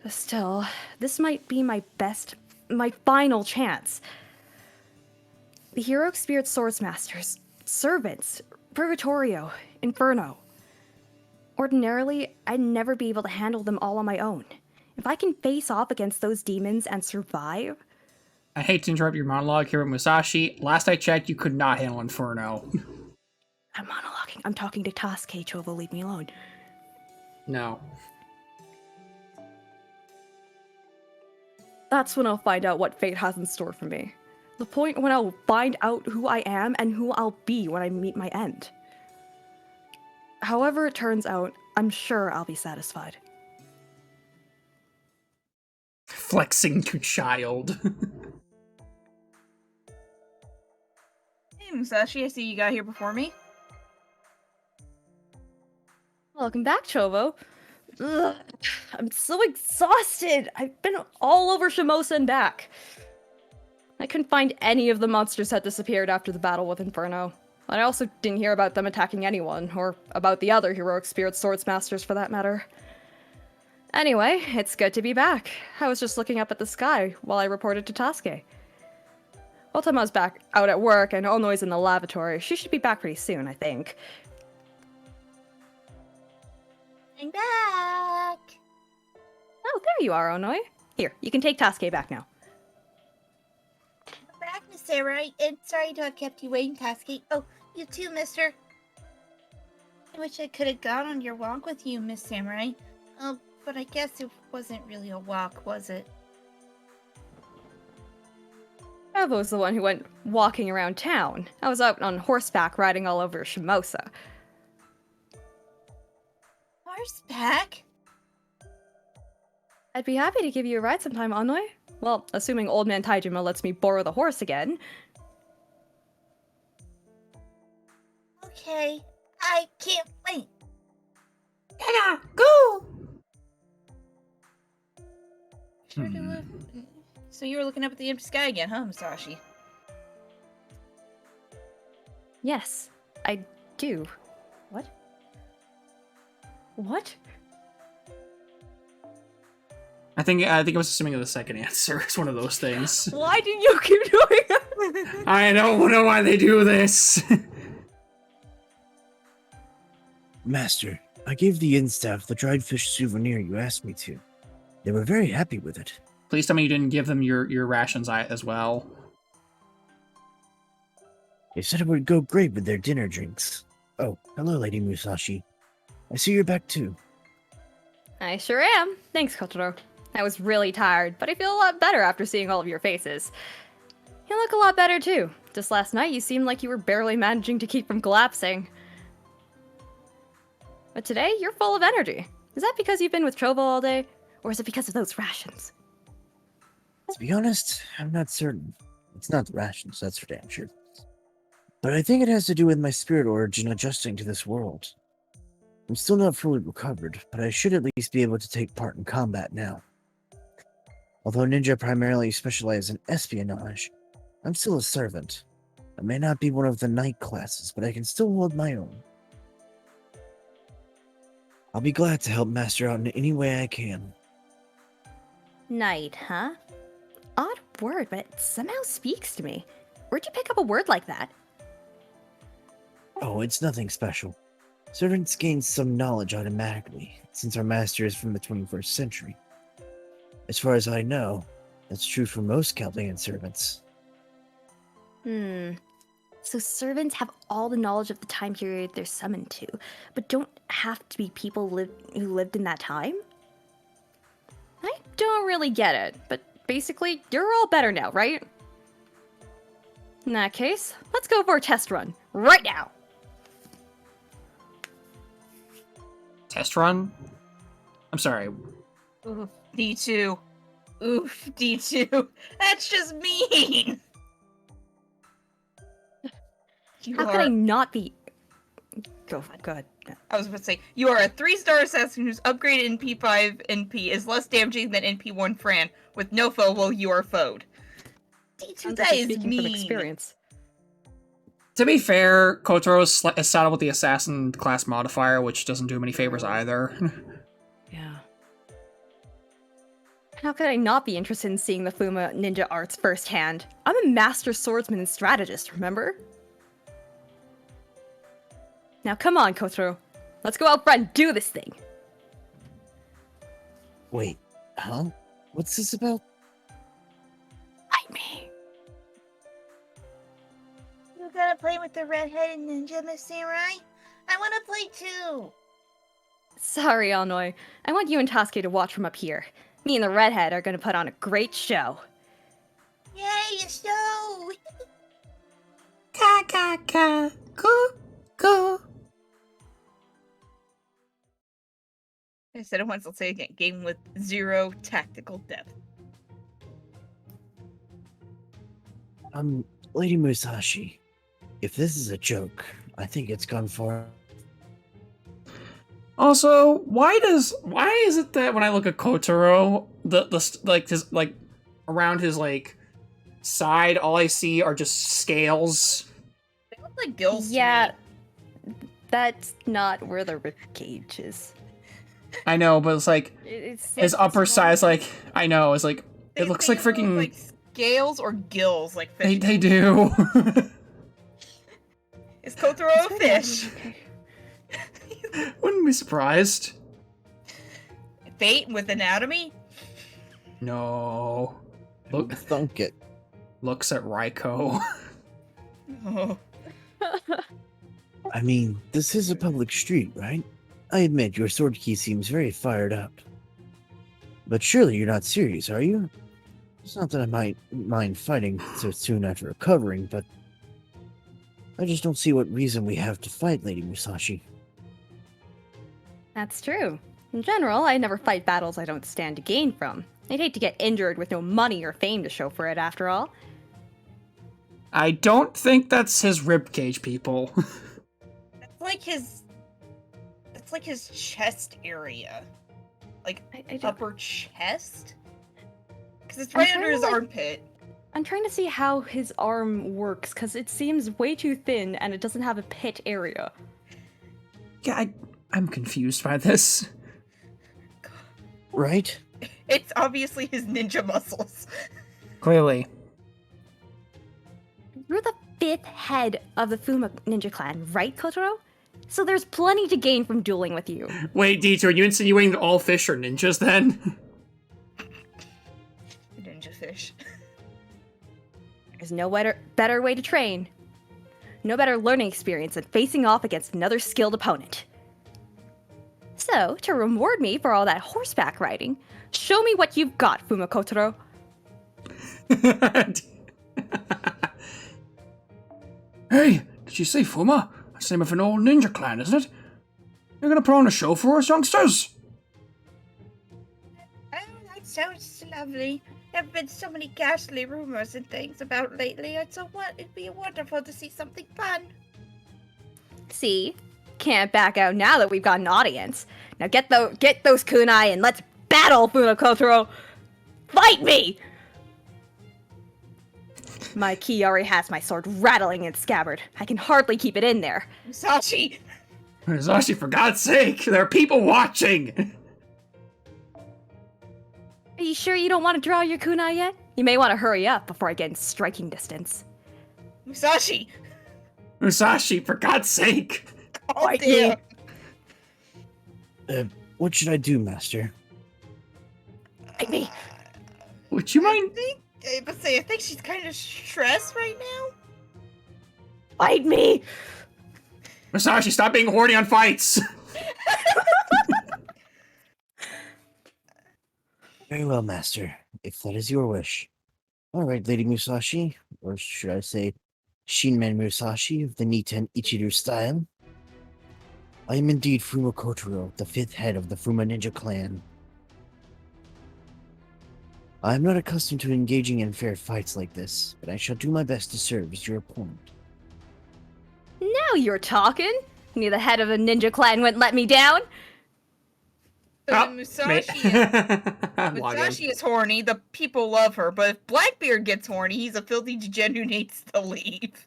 Still, this might be my final chance. The Heroic Spirit Swordsmasters, Servants, Purgatorio, Inferno. Ordinarily, I'd never be able to handle them all on my own. If I can face off against those demons and survive... I hate to interrupt your monologue here, Musashi. Last I checked, you could not handle Inferno. I'm monologuing. I'm talking to Tasuke, Chovo, leave me alone. No. That's when I'll find out what fate has in store for me. The point when I'll find out who I am and who I'll be when I meet my end. However it turns out, I'm sure I'll be satisfied. Flexing to child. Hey, Musashi, I see you got here before me. Welcome back, Chovo. Ugh, I'm so exhausted. I've been all over Shimosa and back. I couldn't find any of the monsters that disappeared after the battle with Inferno. I also didn't hear about them attacking anyone, or about the other Heroic Spirit Swordsmasters for that matter. Anyway, it's good to be back. I was just looking up at the sky while I reported to Tasuke. Otama's back out at work and Onoi's in the lavatory. She should be back pretty soon, I think. I'm back! Oh, there you are, Onoi. Here, you can take Tasuke back now. I'm back, Miss Samurai, and sorry to have kept you waiting, Tasuke. Oh, you too, mister. I wish I could have gone on your walk with you, Miss Samurai. But I guess it wasn't really a walk, was it? Eva was the one who went walking around town. I was out on horseback riding all over Shimosa. Horseback? I'd be happy to give you a ride sometime, Anoi. Well, assuming Old Man Taijima lets me borrow the horse again. Okay, I can't wait. Yeah, go! Sure to look. So you were looking up at the empty sky again, huh, Musashi? Yes, I do. What? What? I think I was assuming the second answer. It's one of those things. Why do you keep doing it? I don't know why they do this. Master, I gave the inn staff the dried fish souvenir you asked me to. They were very happy with it. Please tell me you didn't give them your rations as well. They said it would go great with their dinner drinks. Oh, hello, Lady Musashi. I see you're back too. I sure am. Thanks, Kotaro. I was really tired, but I feel a lot better after seeing all of your faces. You look a lot better too. Just last night you seemed like you were barely managing to keep from collapsing. But today, you're full of energy. Is that because you've been with Trovo all day? Or is it because of those rations? To be honest, I'm not certain. It's not the rations, that's for damn sure. But I think it has to do with my spirit origin adjusting to this world. I'm still not fully recovered, but I should at least be able to take part in combat now. Although ninja primarily specialize in espionage, I'm still a servant. I may not be one of the knight classes, but I can still hold my own. I'll be glad to help Master out in any way I can. Knight, huh? Odd word, but it somehow speaks to me. Where'd you pick up a word like that? Oh, it's nothing special. Servants gain some knowledge automatically, since our master is from the 21st century. As far as I know, that's true for most Chaldean servants. So servants have all the knowledge of the time period they're summoned to, but don't have to be people who lived in that time? I don't really get it, but basically, you're all better now, right? In that case, let's go for a test run, right now! Test run? I'm sorry. Oof, D2. Oof, D2. That's just mean! How could I not be... Go ahead. I was about to say, you are a 3-star assassin whose upgraded NP5 NP is less damaging than NP1 Fran. With no foe while you are foed. D2, Sounds that like you're is speaking mean. from experience. To be fair, Kotaro is saddled with the assassin class modifier, which doesn't do him any favors either. Yeah. How could I not be interested in seeing the Fuma ninja arts firsthand? I'm a master swordsman and strategist, remember? Now come on, Kotaro. Let's go out front and do this thing. Wait, huh? What's this about? Fight me. You gotta play with the red-headed ninja, Miss Samurai? I wanna play too! Sorry, Alnoy. I want you and Tasuke to watch from up here. Me and the redhead are gonna put on a great show. Yay, a show! Ka ka ka. Go go. I said it once, I'll say it again. Game with 0 tactical depth. Lady Musashi, if this is a joke, I think it's gone far. Also, why is it that when I look at Kotaro, his around his side, all I see are just scales. They look like gills. Yeah, to me. that's not where the rib cage is. I know, but it's It's his upper side's I know, it's They- it looks they like freaking. look like scales or gills, like fish. They do. Is Kotaro a fish? Wouldn't be surprised. Fate with anatomy? No. Look, Thunk it. looks at Raiko. Oh. I mean, this is a public street, right? I admit your sword key seems very fired up. But surely you're not serious, are you? It's not that I might mind fighting so soon after recovering, but I just don't see what reason we have to fight, Lady Musashi. That's true. In general, I never fight battles I don't stand to gain from. I'd hate to get injured with no money or fame to show for it, after all. I don't think that's his ribcage, people. That's like his. That's like his chest area, like I don't- upper chest, because it's right I'm under trying his to, like- armpit. I'm trying to see how his arm works, because it seems way too thin and it doesn't have a pit area. Yeah, I'm confused by this. Right? It's obviously his ninja muscles. Clearly. You're the 5th head of the Fuma Ninja Clan, right, Kotaro? So there's plenty to gain from dueling with you. Wait, Dieter, are you insinuating that all fish are ninjas then? Ninja fish. There's no better way to train. No better learning experience than facing off against another skilled opponent. So, to reward me for all that horseback riding, show me what you've got, Fuma Kotaro. Hey, did you say Fuma? That's the name of an old ninja clan, isn't it? You're gonna put on a show for us, youngsters? Oh, that sounds lovely. There have been so many ghastly rumors and things about lately. It'd be wonderful to see something fun. See? Can't back out now that we've got an audience. Now get those kunai and let's battle, Fuma Kotaro! Fight me! My ki already has my sword rattling in its scabbard. I can hardly keep it in there. Musashi! Musashi, for God's sake, there are people watching! Are you sure you don't want to draw your kunai yet? You may want to hurry up before I get in striking distance. Musashi! Musashi, for God's sake! Oh, Fight dear. me! What should I do, Master? Fight me! Would you mind? I think she's kind of stressed right now. Fight me! Musashi, stop being horny on fights! Very well, Master, if that is your wish. Alright, Lady Musashi, or should I say, Shinmen Musashi of the Niten Ichiru style. I am indeed Fuma Kotaro, the 5th head of the Fuma Ninja Clan. I am not accustomed to engaging in fair fights like this, but I shall do my best to serve as your opponent. Now you're talking! Only the head of a ninja clan wouldn't let me down! Oh, Musashi is horny, the people love her, but if Blackbeard gets horny, he's a filthy degen who needs to leave.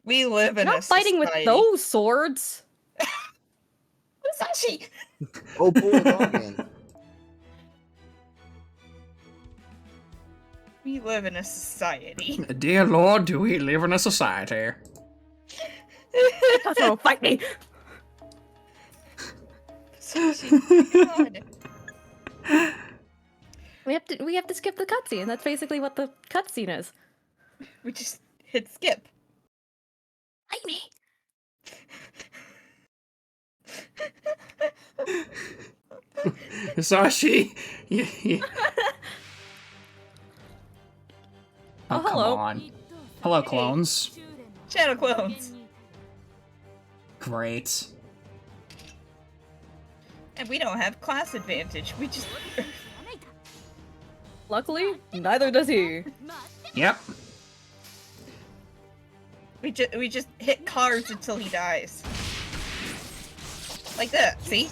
We live in You're a not fighting with society- those swords! Musashi! Oh, pull it on in. We live in a society. Dear Lord, do we live in a society? Kotaro, fight me! God. We have to skip the cutscene. That's basically what the cutscene is. We just hit skip. Fight me! Musashi! Oh, come hello. on. Hello, clones. Shadow clones. Great. And we don't have class advantage. We just... Luckily, neither does he. Yep. we just hit cards until he dies. Like that, see?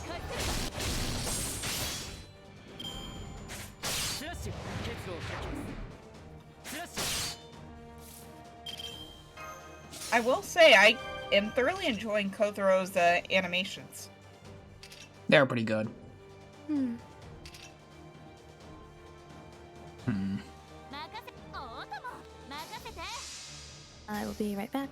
I will say, I am thoroughly enjoying Kotaro's animations. They're pretty good. Hmm. I will be right back.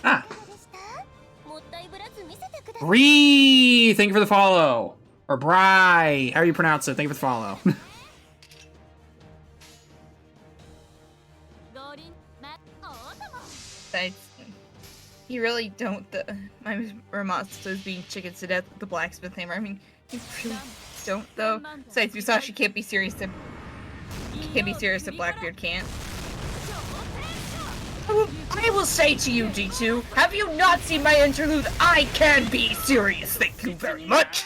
Ah. Ree! Thank you for the follow. Or Bry. How do you pronounce it? Thank you for the follow. I, you really don't. My Ramatsu's being chicken to death with the blacksmith hammer. I mean, you really don't though. Besides, Musashi can't be serious. That Blackbeard can't. I will say to you, D2, have you not seen my interlude? I can be serious. Thank you very much.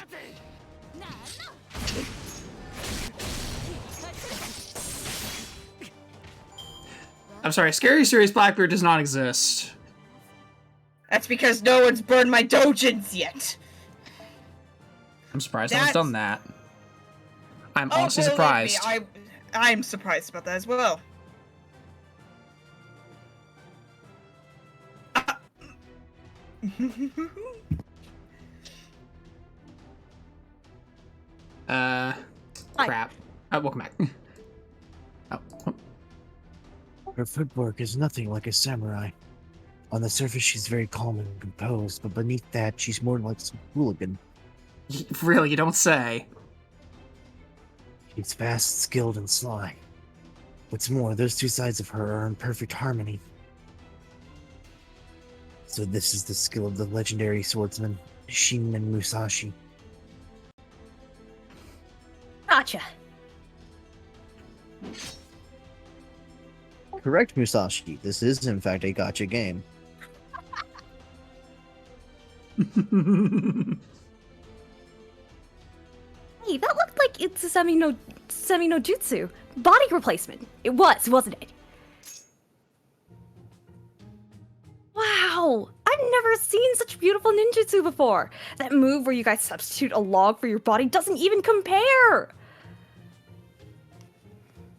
I'm sorry, Scary Serious Blackbeard does not exist. That's because no one's burned my dojins yet. I'm surprised no one's done that. I'm honestly believe surprised. Me, I'm surprised about that as well. Crap. Welcome back. Oh. Her footwork is nothing like a samurai. On the surface, she's very calm and composed, but beneath that, she's more like some hooligan. Really, you don't say. She's fast, skilled, and sly. What's more, those two sides of her are in perfect harmony. So this is the skill of the legendary swordsman, Shinmen Musashi. Gotcha. Correct, Musashi. This is, in fact, a gotcha game. Hey, that looked like it's a semi no jutsu. Body replacement. It was, wasn't it? Wow! I've never seen such beautiful ninjutsu before! That move where you guys substitute a log for your body doesn't even compare!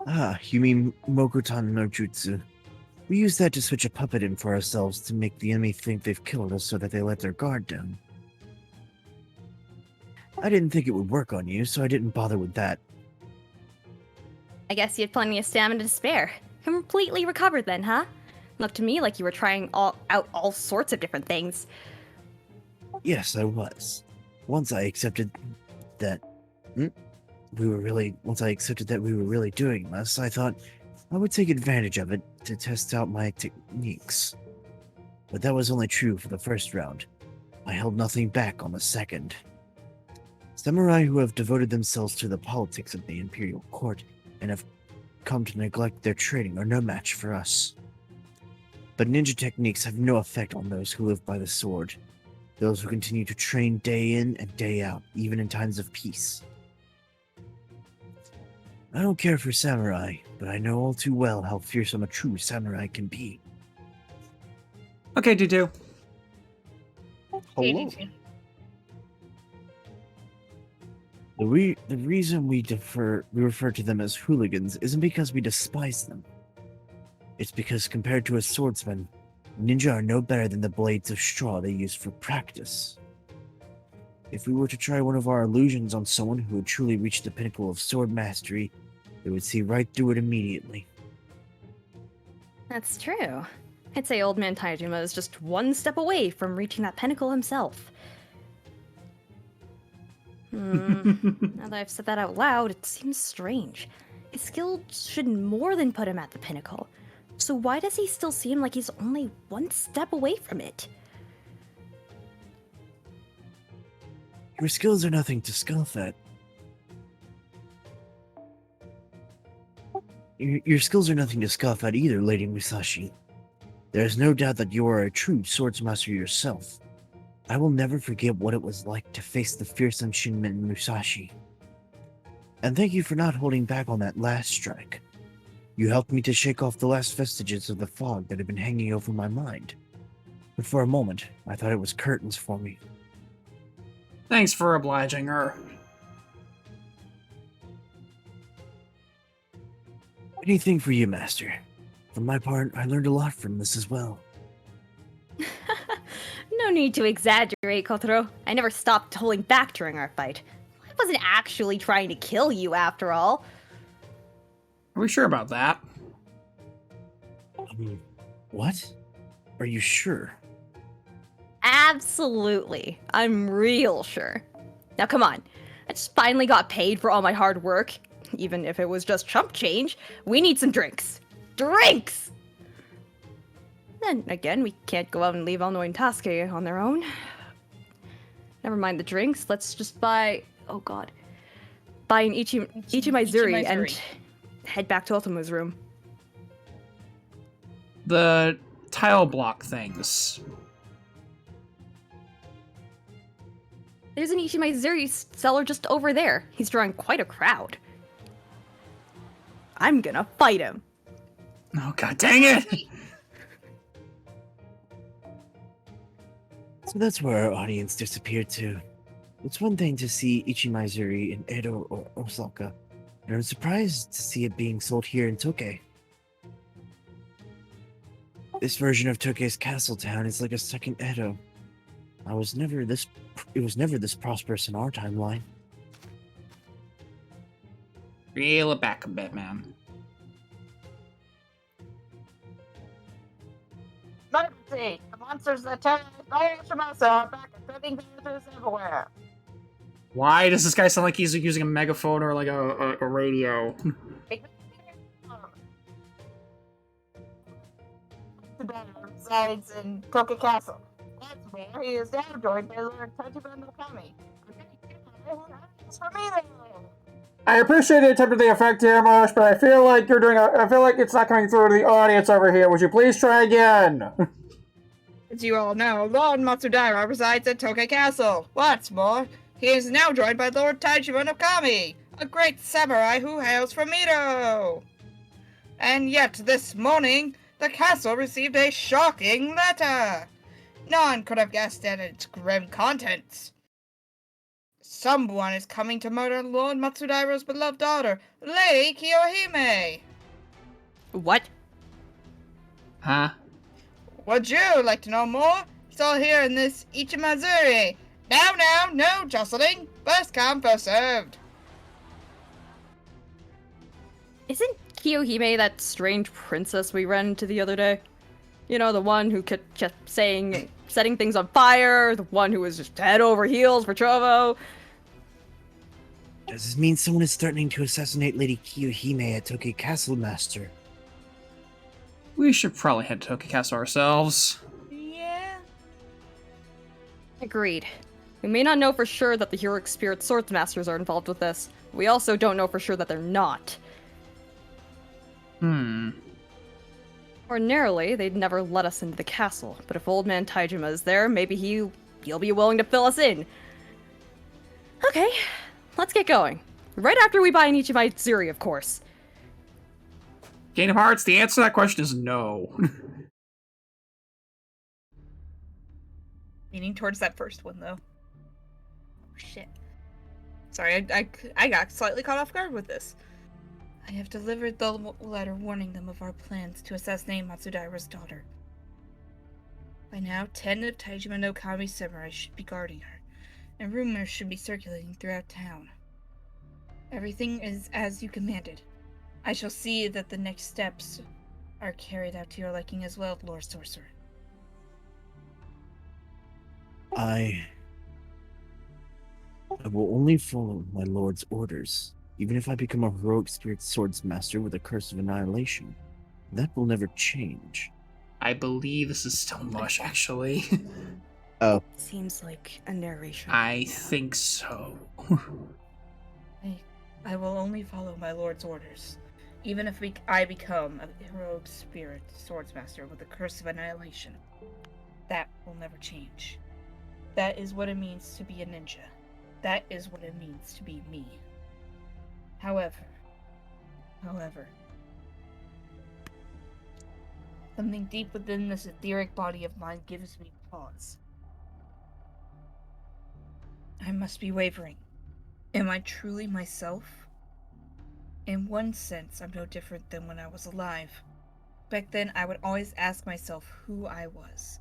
Ah, you mean Mokutan no Jutsu. We use that to switch a puppet in for ourselves to make the enemy think they've killed us so that they let their guard down. I didn't think it would work on you, so I didn't bother with that. I guess you had plenty of stamina to spare. Completely recovered then, huh? Looked to me like you were trying out all sorts of different things. Yes, I was. Once I accepted that we were really doing this, I thought I would take advantage of it to test out my techniques. But that was only true for the first round. I held nothing back on the second. Samurai who have devoted themselves to the politics of the imperial court and have come to neglect their training are no match for us. But ninja techniques have no effect on those who live by the sword, those who continue to train day in and day out, even in times of peace. I don't care for samurai, but I know all too well how fearsome a true samurai can be. Okay, D2. Hello. The reason we refer to them as hooligans isn't because we despise them. It's because compared to a swordsman, ninja are no better than the blades of straw they use for practice. If we were to try one of our illusions on someone who had truly reached the pinnacle of sword mastery, they would see right through it immediately. That's true. I'd say old man Taijima is just one step away from reaching that pinnacle himself. Now that I've said that out loud, it seems strange. His skill should more than put him at the pinnacle. So why does he still seem like he's only one step away from it? Your skills are nothing to scoff at. Your skills are nothing to scoff at either, Lady Musashi. There is no doubt that you are a true swordsmaster yourself. I will never forget what it was like to face the fearsome Shinmen Musashi. And thank you for not holding back on that last strike. You helped me to shake off the last vestiges of the fog that had been hanging over my mind. But for a moment, I thought it was curtains for me. Thanks for obliging her. Anything for you, Master. For my part, I learned a lot from this as well. No need to exaggerate, Kotaro. I never stopped holding back during our fight. I wasn't actually trying to kill you, after all. Are we sure about that? What? Are you sure? Absolutely. I'm real sure. Now come on. I just finally got paid for all my hard work. Even if it was just chump change, we need some drinks. Drinks! Then again, we can't go out and leave Elno and Tasuke on their own. Never mind the drinks, let's just buy... Oh god. Buy an Ichimaizuri and head back to Ultima's room. The tile block things. There's an Ichimaizuri seller just over there. He's drawing quite a crowd. I'm gonna fight him. Oh god dang it! So that's where our audience disappeared to. It's one thing to see Ichimaizuri in Edo or Osaka, and I'm surprised to see it being sold here in Tokei. This version of Tokei's castle town is like a second Edo. It was never this prosperous in our timeline. Reel it back a bit, man. Emergency! The monsters that terrorize Shimosa are back and sending visitors everywhere. Why does this guy sound like he's using a megaphone or like a radio? Today resides in Tokyo Castle. That's where he is now joined by Lord Tachiba no Kami. I appreciate the attempt at the effect here, Marsh, but I feel like I feel like it's not coming through to the audience over here. Would you please try again? As you all know, Lord Matsudaira resides at Tokyo Castle. What's more, he is now joined by Lord Tachiba no Kami, a great samurai who hails from Edo. And yet, this morning, the castle received a shocking letter. No one could have guessed at its grim contents. Someone is coming to murder Lord Matsudaira's beloved daughter, Lady Kiyohime. What? Huh? Would you like to know more? It's all here in this Ichimaizuri. Now, no jostling. First come, first served. Isn't Kiyohime that strange princess we ran into the other day? You know, the one who kept setting things on fire, the one who was just head over heels for Trovo. Does this mean someone is threatening to assassinate Lady Kiyohime at Tokyo Castle, Master? We should probably head to Tokyo Castle ourselves. Yeah. Agreed. We may not know for sure that the heroic spirit swords masters are involved with this. We also don't know for sure that they're not. Ordinarily, they'd never let us into the castle, but if old man Taijima is there, maybe he'll be willing to fill us in. Okay, let's get going. Right after we buy an Ichimaizuri, of course. Kingdom Hearts, the answer to that question is no. Leaning towards that first one, though. Oh, shit. Sorry, I got slightly caught off guard with this. I have delivered the letter warning them of our plans to assassinate Matsudaira's daughter. By now, 10 of Taijima no Kami's samurai should be guarding her, and rumors should be circulating throughout town. Everything is as you commanded. I shall see that the next steps are carried out to your liking as well, Lord Sorcerer. I will only follow my lord's orders, even if I become a heroic spirit swords master with a curse of annihilation. That will never change. I believe this is still Mush, actually. Oh, Seems like a narration. I think so. I will only follow my lord's orders, even if I become a heroic spirit swordsmaster with a curse of annihilation. That will never change. That is what it means to be a ninja. That is what it means to be me. However, something deep within this etheric body of mine gives me pause. I must be wavering. Am I truly myself? In one sense, I'm no different than when I was alive. Back then, I would always ask myself who I was.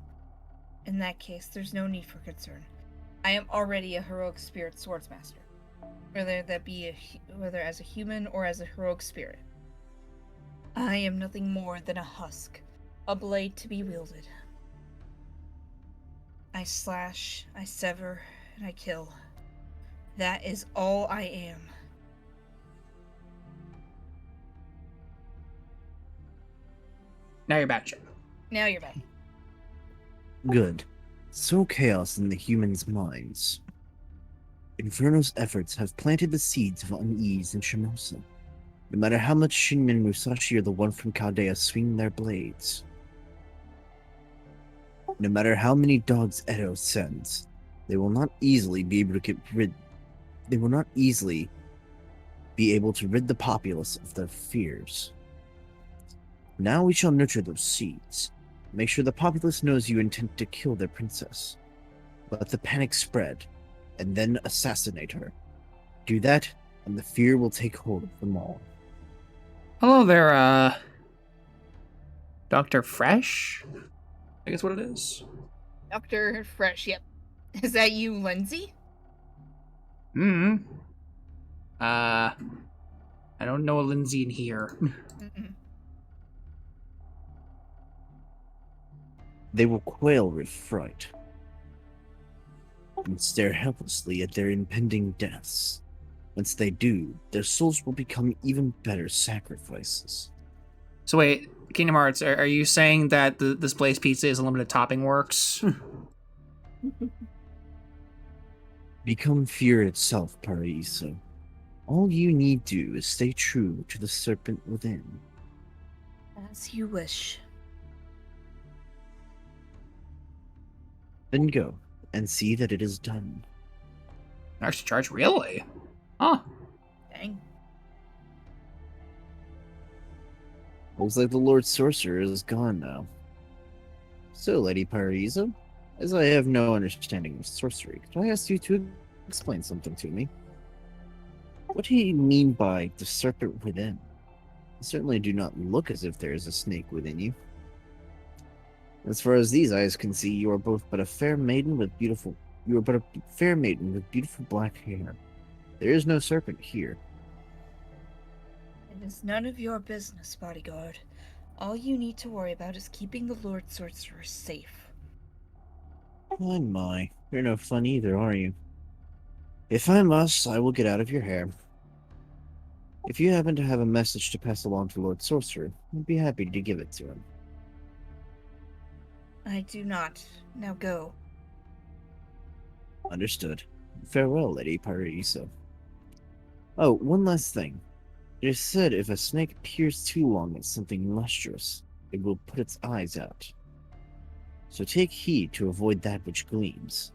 In that case, there's no need for concern. I am already a heroic spirit swordsmaster, whether as a human or as a heroic spirit. I am nothing more than a husk, a blade to be wielded. I slash, I sever, and I kill. That is all I am. Now you're back, Chip. Now you're back. Good. So chaos in the humans' minds. Inferno's efforts have planted the seeds of unease in Shimosa. No matter how much Shinmin and Musashi or the one from Chaldea swing their blades. No matter how many dogs Edo sends, they will not easily be able to get rid. They will not easily be able to rid the populace of their fears. Now we shall nurture those seeds. Make sure the populace knows you intend to kill their princess. Let the panic spread, and then assassinate her. Do that, and the fear will take hold of them all. Hello there, Dr. Fresh? I guess what it is. Dr. Fresh, yep. Is that you, Lindsay? I don't know a Lindsay in here. Mm-mm. They will quail with fright and stare helplessly at their impending deaths. Once they do, their souls will become even better sacrifices. So wait, Kingdom Hearts, are you saying that this Blaze Pizza is a limited topping works? Become fear itself, Paraiso. All you need do is stay true to the serpent within. As you wish. Then go, and see that it is done. Extra charge? Really? Huh. Dang. Looks like the Lord Sorcerer is gone now. So, Lady Paraiso, as I have no understanding of sorcery, could I ask you to explain something to me? What do you mean by the serpent within? You certainly do not look as if there is a snake within you. As far as these eyes can see, you are both but a fair maiden with beautiful black hair. There is no serpent here. It is none of your business, bodyguard. All you need to worry about is keeping the Lord Sorcerer safe. My, you're no fun either, are you? If I must, I will get out of your hair. If you happen to have a message to pass along to Lord Sorcerer, I'd be happy to give it to him. I do not. Now go. Understood. Farewell, Lady Paraiso. Oh, one last thing. It is said if a snake peers too long at something lustrous, it will put its eyes out. So take heed to avoid that which gleams.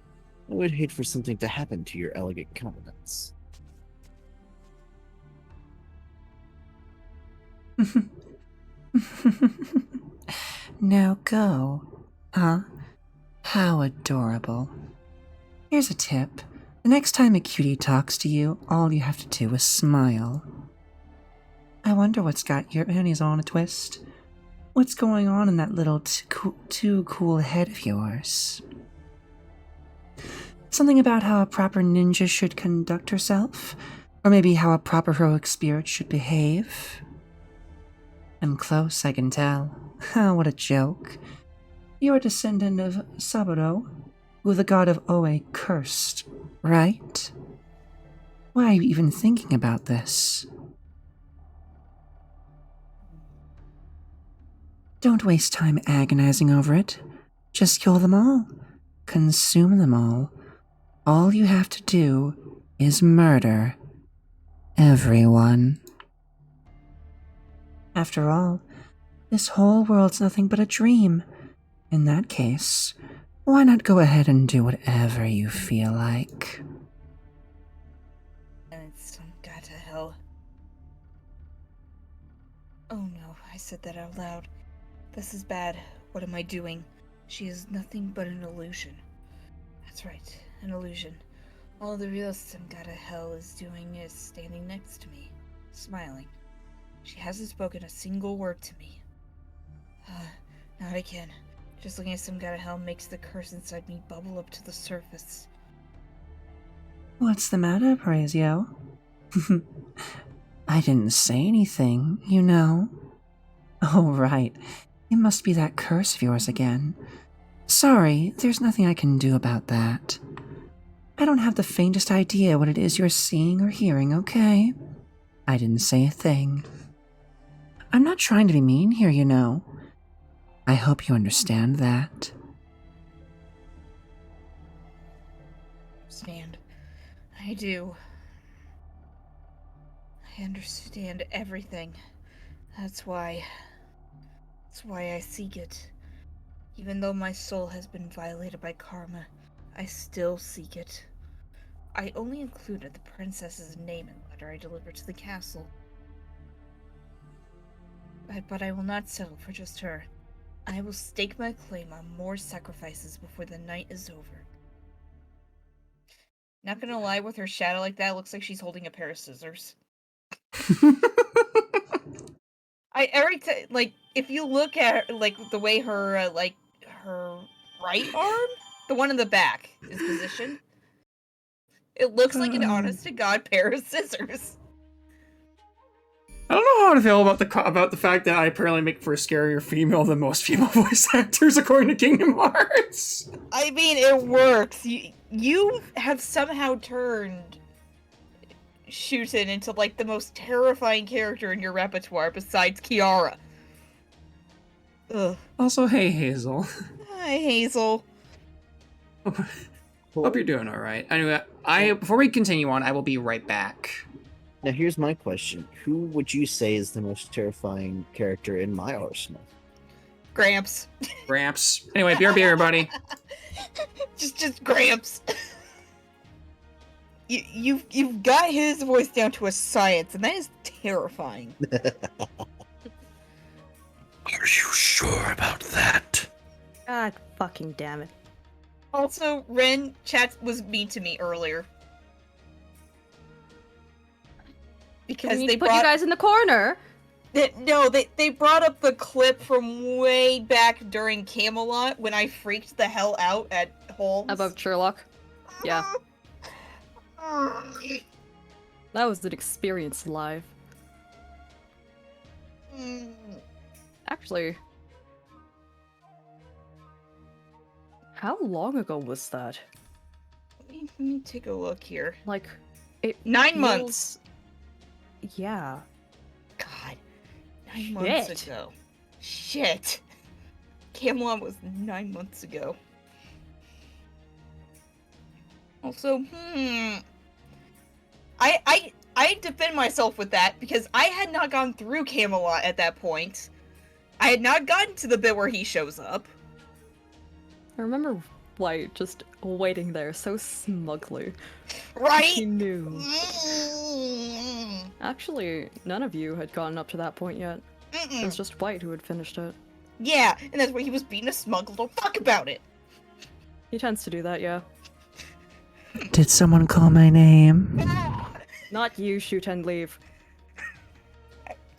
I would hate for something to happen to your elegant countenance. Now go. Huh? How adorable. Here's a tip. The next time a cutie talks to you, all you have to do is smile. I wonder what's got your panties on a twist. What's going on in that little too cool head of yours? Something about how a proper ninja should conduct herself? Or maybe how a proper heroic spirit should behave? I'm close, I can tell. Oh, what a joke. You're a descendant of Saburo, who the god of Oe cursed, right? Why are you even thinking about this? Don't waste time agonizing over it. Just kill them all. Consume them all. All you have to do is murder everyone. After all, this whole world's nothing but a dream. In that case, why not go ahead and do whatever you feel like? And it's some god to hell. Oh no, I said that out loud. This is bad. What am I doing? She is nothing but an illusion. That's right, an illusion. All the real some god of hell is doing is standing next to me, smiling. She hasn't spoken a single word to me. Not again. Just looking at some god of hell makes the curse inside me bubble up to the surface. What's the matter, Parazio? I didn't say anything, you know. Oh, right. It must be that curse of yours again. Sorry, there's nothing I can do about that. I don't have the faintest idea what it is you're seeing or hearing, okay? I didn't say a thing. I'm not trying to be mean here, you know. I hope you understand that. Understand. I do. I understand everything. That's why I seek it. Even though my soul has been violated by karma, I still seek it. I only included the princess's name in the letter I delivered to the castle. But I will not settle for just her. I will stake my claim on more sacrifices before the night is over. Not gonna lie, with her shadow like that, it looks like she's holding a pair of scissors. If you look at like the way her her right arm, the one in the back, is positioned, it looks like an honest to god pair of scissors. I don't know how to feel about the fact that I apparently make for a scarier female than most female voice actors, according to Kingdom Hearts. I mean, it works. You have somehow turned Shuten into like the most terrifying character in your repertoire besides Kiara. Ugh. Also, hey Hazel. Hi, Hazel. Hope you're doing alright. Anyway, before we continue on, I will be right back. Now, here's my question: who would you say is the most terrifying character in my arsenal? Gramps. Gramps. Anyway, BRB, everybody. just Gramps. You've got his voice down to a science, and that is terrifying. Are you sure about that? God fucking damn it. Also, Ren chat was mean to me earlier. Because we they put you guys in the corner. They brought up the clip from way back during Camelot when I freaked the hell out at Holmes. Above Sherlock. Yeah. That was an experience live. Actually, How long ago was that? Let me take a look here. Like, it 9 feels- months. Yeah. God. 9 months Shit. ago. Shit. Camelot was 9 months ago. Also, I defend myself with that because I had not gone through Camelot at that point. I had not gotten to the bit where he shows up. I remember White just waiting there so smugly. He Right? knew. Actually, none of you had gotten up to that point yet. It was just White who had finished it. Yeah, and that's why he was being a smug little fuck about it. He tends to do that, yeah. Did someone call my name? Not you, shoot and leave.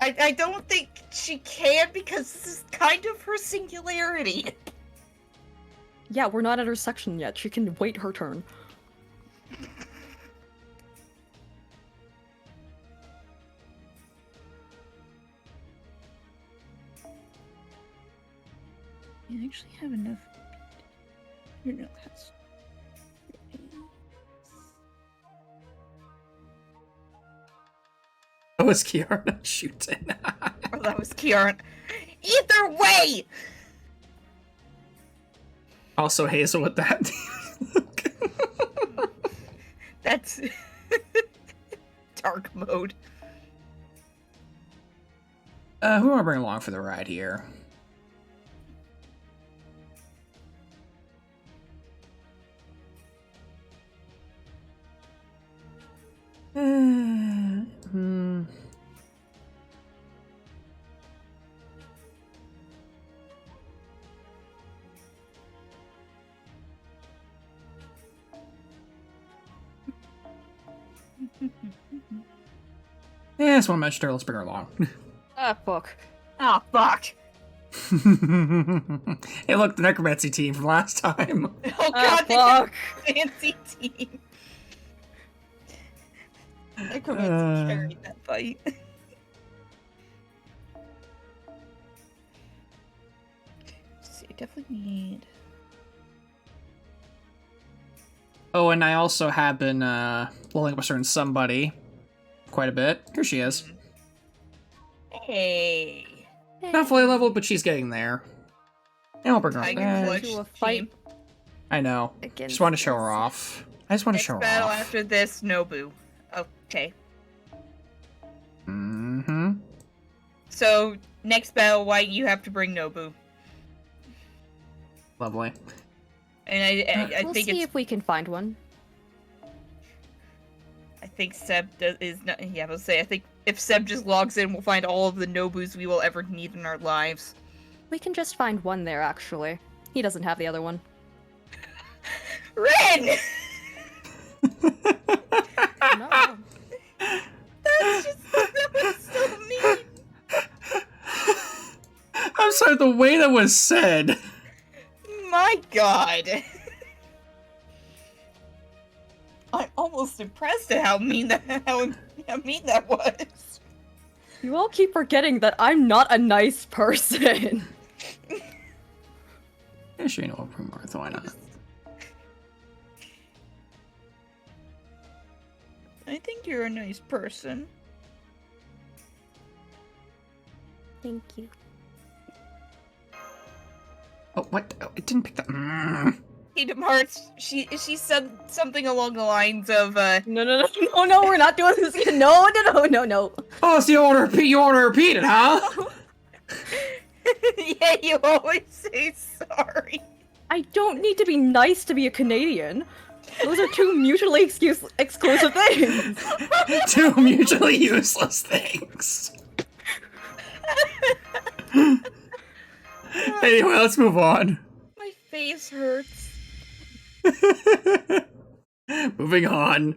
I don't think she can because this is kind of her singularity. Yeah, we're not at her section yet. She can wait her turn. I actually have enough. I don't know that's. That was Kiara shooting. Oh, that was Kiara. Either way! Also Hazel with that. That's dark mode. Who do I bring along for the ride here? Yeah, someone mentioned her. Let's bring her along. ah, fuck. Ah, fuck. Hey, look, the necromancy team from last time. Oh god, fuck. fancy team. Necromancy carried that fight. Let's see, I definitely need. Oh, and I also have been leveling up a certain somebody quite a bit. Here she is. Hey. Not fully leveled, but she's getting there. And I'll bring her Tiger back. Clutch To a fight. team. I know. Against Just want to show her us. off. I just want to Next show her battle off. after this, Nobu. Okay. Mm-hmm. So, next battle, why you have to bring Nobu. Lovely. And I We'll think see it's if we can find one. I think Seb is not. Yeah, I was say. I think if Seb just logs in, we'll find all of the Nobus we will ever need in our lives. We can just find one there, actually. He doesn't have the other one. Ren! No. That was so mean. I'm sorry, the way that was said. My God. I'm almost impressed at how mean that was. You all keep forgetting that I'm not a nice person. Yeah, sure, you know what, Martha, why not? I think you're a nice person. Thank you. Oh, what? Oh, it didn't pick that. Kingdom Hearts, she said something along the lines of, No, we're not doing this again. No. Oh, so you want to repeat it, huh? yeah, you always say sorry. I don't need to be nice to be a Canadian. Those are two mutually exclusive things. Two mutually useless things. Anyway, let's move on. My face hurts. Moving on.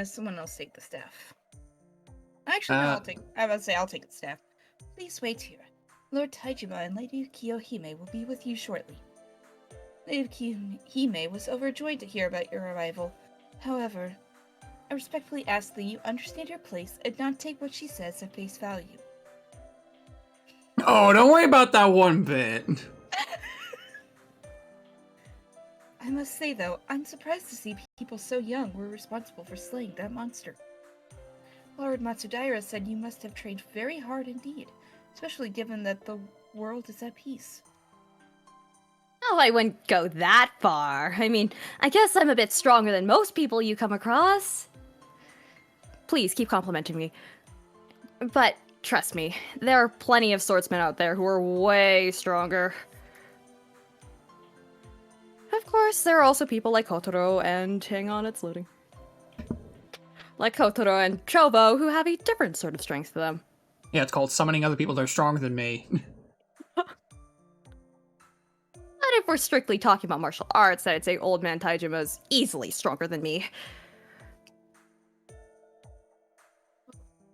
Someone else take the staff. Actually, no, I'll take the staff. Please wait here. Lord Taijima and Lady Kiyohime will be with you shortly. Lady Kiyohime was overjoyed to hear about your arrival. However, I respectfully ask that you understand your place and not take what she says at face value. Oh, don't worry about that one bit. I must say, though, I'm surprised to see people so young were responsible for slaying that monster. Lord Matsudaira said you must have trained very hard indeed, especially given that the world is at peace. Oh, I wouldn't go that far. I mean, I guess I'm a bit stronger than most people you come across. Please keep complimenting me. But trust me, there are plenty of swordsmen out there who are way stronger. Of course, there are also people like Kotaro and hang on, it's loading. Like Kotaro and Chobo who have a different sort of strength to them. Yeah, it's called summoning other people that are stronger than me. But if we're strictly talking about martial arts, then I'd say Old Man Taijima is easily stronger than me.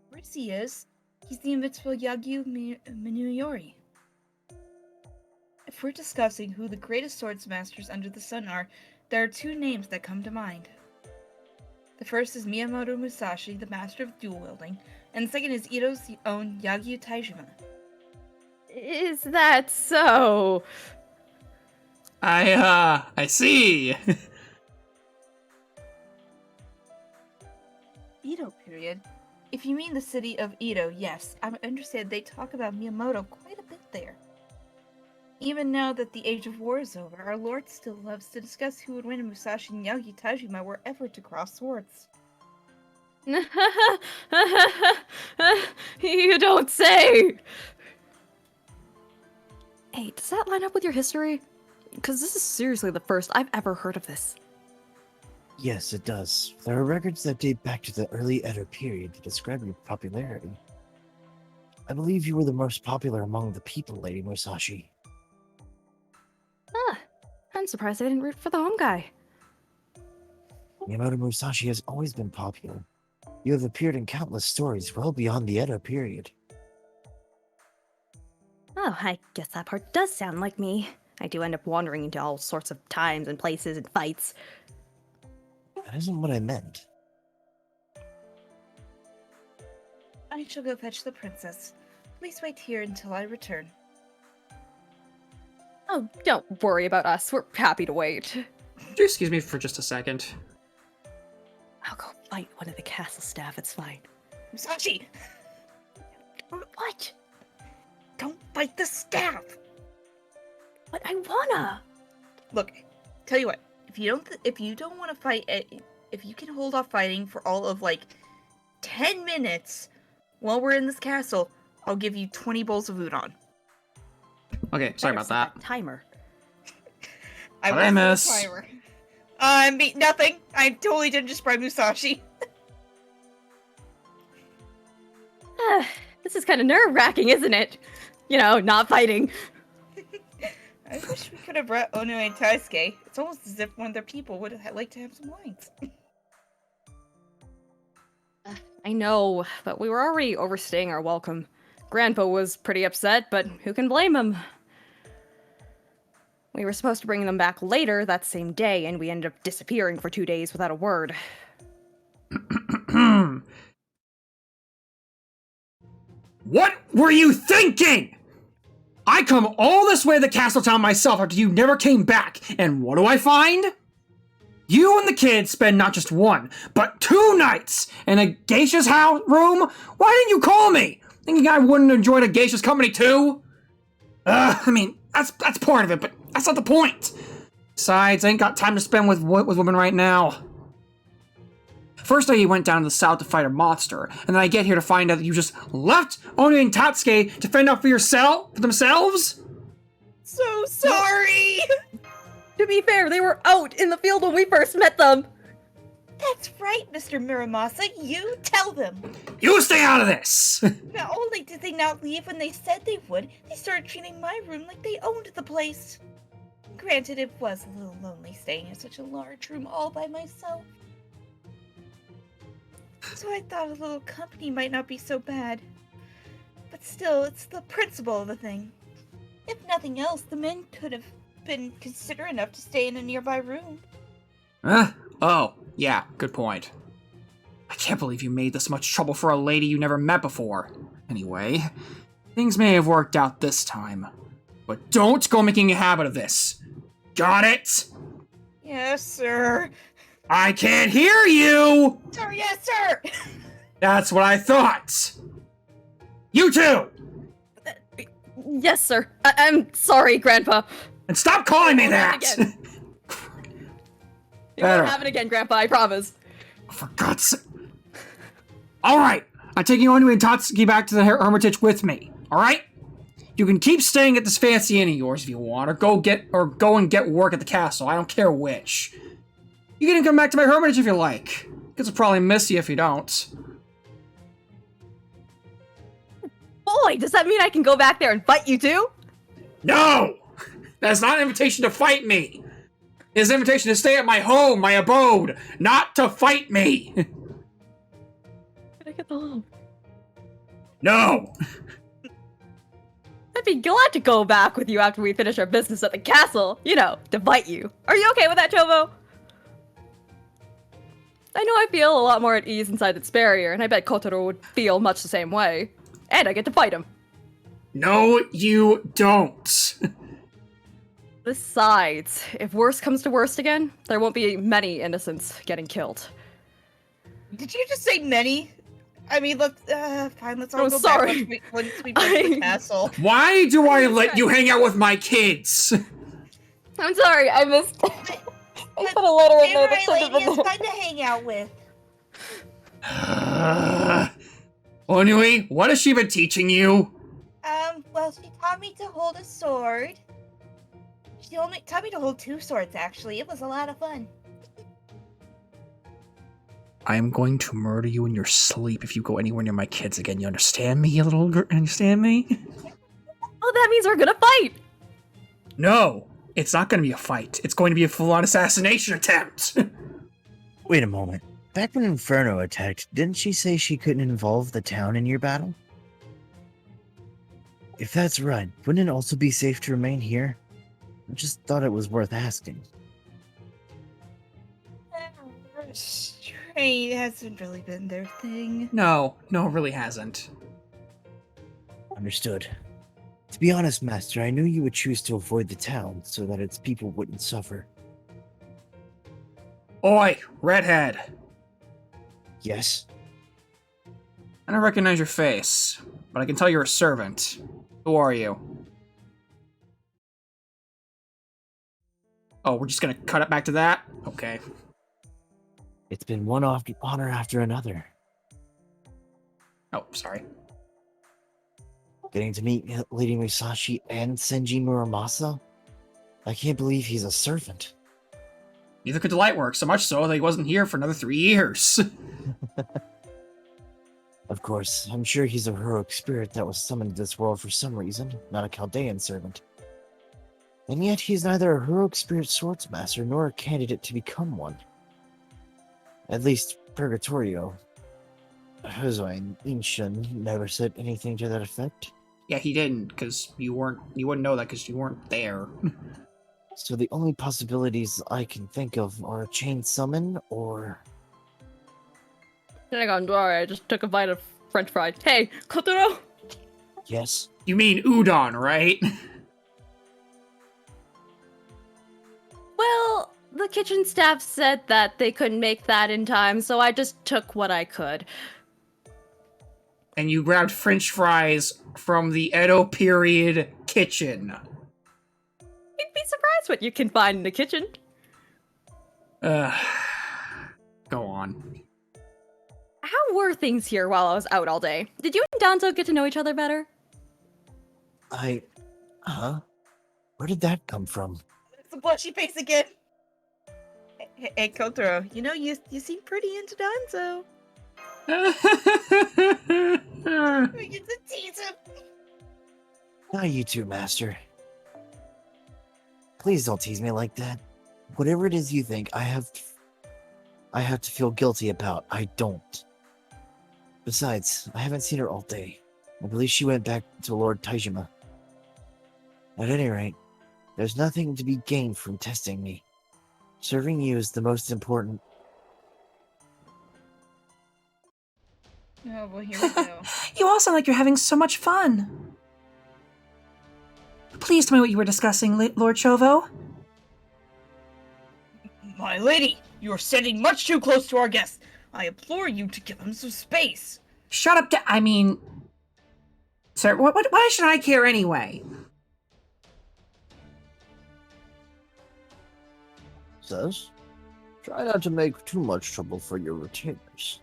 Where's he is? He's the invincible Yagyu Minuyori. If we're discussing who the greatest swordsmasters under the sun are, there are two names that come to mind. The first is Miyamoto Musashi, the master of dual wielding, and the second is Ito's own Yagyu Taijima. Is that so? I see. Ito period? If you mean the city of Ito, yes, I understand they talk about Miyamoto quite a bit there. Even now that the age of war is over, our lord still loves to discuss who would win in Musashi and Yagyu Tajima were ever to cross swords. You don't say! Hey, does that line up with your history? Because this is seriously the first I've ever heard of this. Yes, it does. There are records that date back to the early Edo period to describe your popularity. I believe you were the most popular among the people, Lady Musashi. Ah, I'm surprised I didn't root for the home guy. Miyamoto Musashi has always been popular. You have appeared in countless stories well beyond the Edo period. Oh, I guess that part does sound like me. I do end up wandering into all sorts of times and places and fights. That isn't what I meant. I shall go fetch the princess. Please wait here until I return. Oh, don't worry about us. We're happy to wait. Would you excuse me for just a second? I'll go fight one of the castle staff, it's fine. Musashi! What? Don't fight the staff! But I wanna! Look, tell you what. If you don't want to fight, if you can hold off fighting for all of like 10 minutes while we're in this castle, I'll give you 20 bowls of udon. Okay, sorry about that. Timer. I miss. Nothing. I totally didn't just bribe Musashi. This is kind of nerve-wracking, isn't it? You know, not fighting. I wish we could have brought Onu and Taisuke. It's almost as if one of their people would have liked to have some lines. I know, but we were already overstaying our welcome. Grandpa was pretty upset, but who can blame him? We were supposed to bring them back later that same day, and we ended up disappearing for 2 days without a word. What were you thinking? I come all this way to the castle town myself after you never came back, and what do I find? You and the kids spend not just 1, but 2 nights in a geisha's house room? Why didn't you call me? Thinking I wouldn't enjoy a geisha's company too? I mean, that's part of it, but that's not the point. Besides, I ain't got time to spend with women right now. First I went down to the south to fight a monster, and then I get here to find out that you just left Oni and Tatsuke to fend out for themselves? So sorry! To be fair, they were out in the field when we first met them! That's right, Mr. Muramasa. You tell them. You stay out of this! Not only did they not leave when they said they would, they started treating my room like they owned the place. Granted, it was a little lonely staying in such a large room all by myself. So I thought a little company might not be so bad. But still, it's the principle of the thing. If nothing else, the men could have been considerate enough to stay in a nearby room. Oh, yeah, good point. I can't believe you made this much trouble for a lady you never met before. Anyway, things may have worked out this time. But don't go making a habit of this. Got it? Yes, sir. I can't hear you! Sir, yes, sir! That's what I thought! You too! Yes, sir. I'm sorry, Grandpa. And stop calling me It won't that! happen It Better. won't happen again, Grandpa, I promise. For God's sake. Alright, I'm taking Onu and Tatsuki back to the Hermitage with me, alright? You can keep staying at this fancy inn of yours if you want, or go and get work at the castle. I don't care which. You can come back to my Hermitage if you like. Kids will probably miss you if you don't. Boy, does that mean I can go back there and fight you too? No! That's not an invitation to fight me! It's an invitation to stay at my home, my abode, not to fight me! Can I get the home? No! I'd be glad to go back with you after we finish our business at the castle, you know, to fight you. Are you okay with that, Chobo? I know I feel a lot more at ease inside its barrier, and I bet Kotaro would feel much the same way. And I get to fight him. No, you don't. Besides, if worst comes to worst again, there won't be many innocents getting killed. Did you just say many? I mean, let's, fine, let's all Oh, go sorry. back once we get to the castle. Why do I let you hang out with my kids? I'm sorry, I missed. I put a letter in there that should have lady, been it's there. fun to hang out with. Onui, what has she been teaching you? Well, she taught me to hold a sword. She only taught me to hold 2 swords, actually. It was a lot of fun. I am going to murder you in your sleep if you go anywhere near my kids again. You understand me, you little girl? Understand me? Oh, that means we're gonna fight! No, it's not going to be a fight. It's going to be a full-on assassination attempt. Wait a moment. Back when Inferno attacked, didn't she say she couldn't involve the town in your battle? If that's right, wouldn't it also be safe to remain here? I just thought it was worth asking. Restraint hasn't really been their thing. No, it really hasn't. Understood. To be honest, Master, I knew you would choose to avoid the town so that its people wouldn't suffer. Oi, redhead. Yes? I don't recognize your face, but I can tell you're a servant. Who are you? Oh, we're just gonna cut it back to that? Okay. It's been one honor after another. Oh, sorry. Getting to meet Lady Musashi and Senji Muramasa? I can't believe he's a servant. Neither could the Lightwork, so much so that he wasn't here for another 3 years. Of course, I'm sure he's a heroic spirit that was summoned to this world for some reason, not a Chaldean servant. And yet he's neither a heroic spirit swordsmaster nor a candidate to become one. At least, Purgatorio. Inshin never said anything to that effect. Yeah, he didn't, because you wouldn't know that because you weren't there. So the only possibilities I can think of are a chain summon or... Hang on, sorry, I just took a bite of french fry. Hey, Kotaro! Yes? You mean udon, right? Well, the kitchen staff said that they couldn't make that in time, so I just took what I could. And you grabbed french fries from the Edo period kitchen. You'd be surprised what you can find in the kitchen. Go on. How were things here while I was out all day? Did you and Danzo get to know each other better? Huh? Where did that come from? It's a blushy face again. Hey, Kotaro, you know, you seem pretty into Danzo. We get to tease him. Not you two, Master. Please don't tease me like that. Whatever it is you think I have to feel guilty about, I don't. Besides, I haven't seen her all day. I believe she went back to Lord Taijima. At any rate, there's nothing to be gained from testing me. Serving you is the most important. Oh, well, here we go. You all sound like you're having so much fun. Please tell me what you were discussing, Lord Chovo. My lady, you are sitting much too close to our guests. I implore you to give them some space. Shut up, I mean... Sir, why should I care anyway? Says, try not to make too much trouble for your retainers.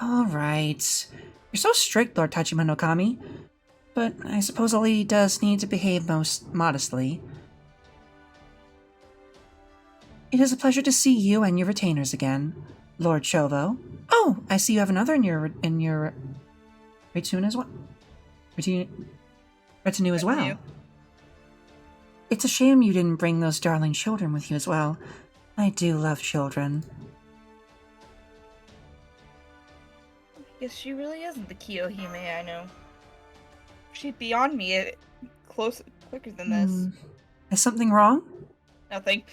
All right. You're so strict, Lord Tachima no Kami. But I suppose a lady does need to behave most modestly. It is a pleasure to see you and your retainers again, Lord Chovo. Oh, I see you have another in your retinue as well. Retinue as well. It's a shame you didn't bring those darling children with you as well. I do love children. I guess she really isn't the Kiyohime I know. She's beyond me, quicker than this. Is something wrong? Nothing.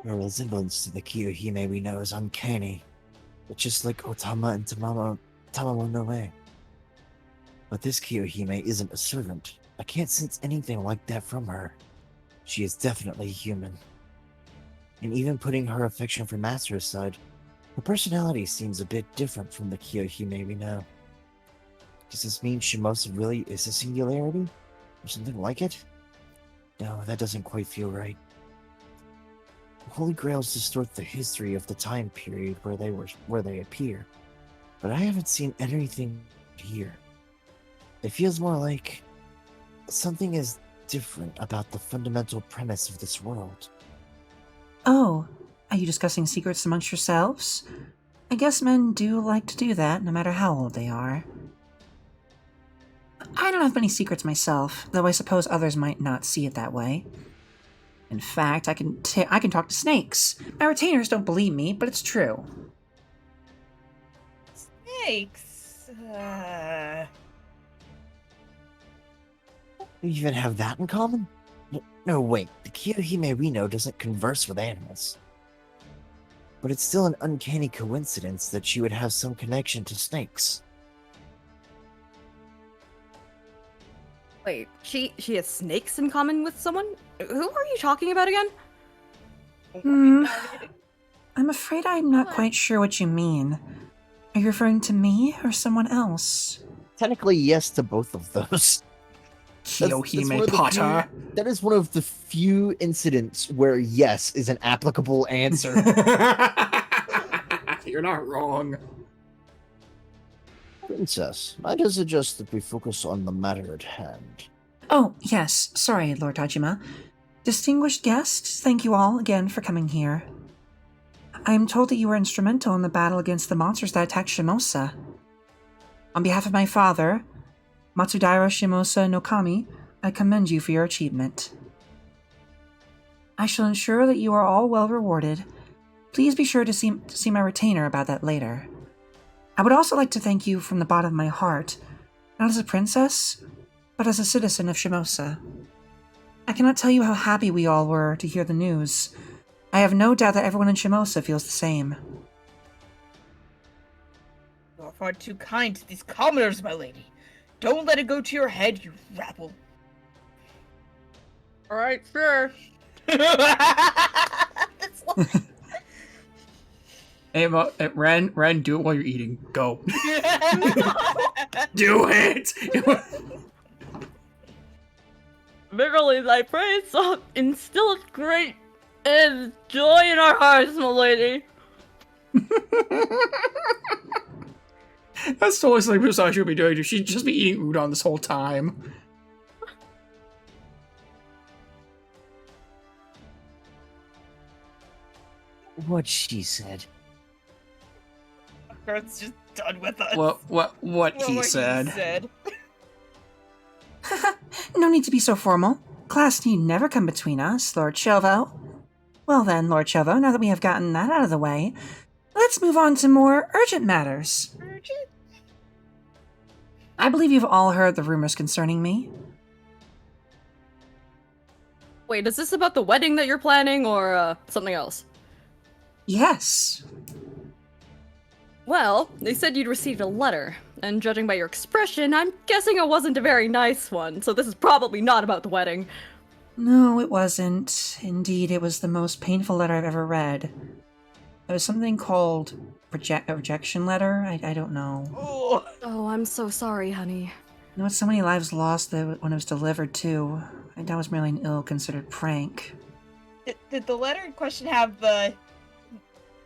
Her resemblance to the Kiyohime we know is uncanny. It's just like Otama and Tamamo no Mae. But this Kiyohime isn't a servant. I can't sense anything like that from her. She is definitely human. And even putting her affection for Master aside, her personality seems a bit different from the Kiyohime we know. Does this mean Shimosa really is a singularity? Or something like it? No, that doesn't quite feel right. The Holy Grails distort the history of the time period where they appear, but I haven't seen anything here. It feels more like something is different about the fundamental premise of this world. Oh, are you discussing secrets amongst yourselves? I guess men do like to do that, no matter how old they are. I don't have many secrets myself, though I suppose others might not see it that way. In fact, I can talk to snakes. My retainers don't believe me, but it's true. Snakes. You even have that in common? No, wait. The Kiyohime we know doesn't converse with animals. But it's still an uncanny coincidence that she would have some connection to snakes. Wait, she has snakes in common with someone? Who are you talking about again? I'm afraid I'm not quite sure what you mean. Are you referring to me or someone else? Technically, yes to both of those. Kiyohime Potter. That is one of the few incidents where yes is an applicable answer. You're not wrong. Princess, might I suggest that we focus on the matter at hand? Oh, yes. Sorry, Lord Tajima. Distinguished guests, thank you all again for coming here. I am told that you were instrumental in the battle against the monsters that attacked Shimosa. On behalf of my father, Matsudaira Shimosa no Kami, I commend you for your achievement. I shall ensure that you are all well rewarded. Please be sure to see my retainer about that later. I would also like to thank you from the bottom of my heart, not as a princess, but as a citizen of Shimosa. I cannot tell you how happy we all were to hear the news. I have no doubt that everyone in Shimosa feels the same. You are far too kind to these commoners, my lady. Don't let it go to your head, you rabble. Alright, sure. Hey, Ren, do it while you're eating. Go. Do it! Verily, thy praise shall instill great joy in our hearts, my lady. That's totally something Musashi would be doing. She'd just be eating udon this whole time. What she said. Earth's just done with us. What he said. No need to be so formal. Class need never come between us, Lord Chovo. Well then, Lord Chovo, now that we have gotten that out of the way, let's move on to more urgent matters. Urgent? I believe you've all heard the rumors concerning me. Wait, is this about the wedding that you're planning, or something else? Yes. Well, they said you'd received a letter, and judging by your expression, I'm guessing it wasn't a very nice one, so this is probably not about the wedding. No, it wasn't. Indeed, it was the most painful letter I've ever read. It was something called a rejection letter? I don't know. Oh, I'm so sorry, honey. There was so many lives lost when it was delivered, too. That was merely an ill-considered prank. Did the letter in question have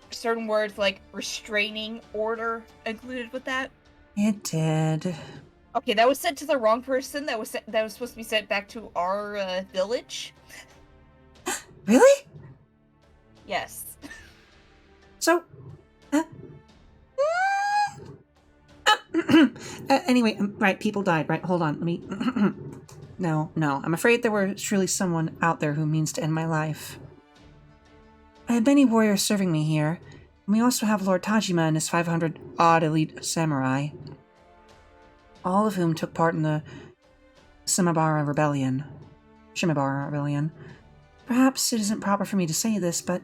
certain words like restraining order included with that? It did. Okay, that was sent to the wrong person. That was supposed to be sent back to our village. Really? Yes. So, anyway, right, people died, right? Hold on, let me... No, I'm afraid there were truly someone out there who means to end my life. I have many warriors serving me here, and we also have Lord Tajima and his 500-odd elite samurai, all of whom took part in the Shimabara Rebellion. Perhaps it isn't proper for me to say this, but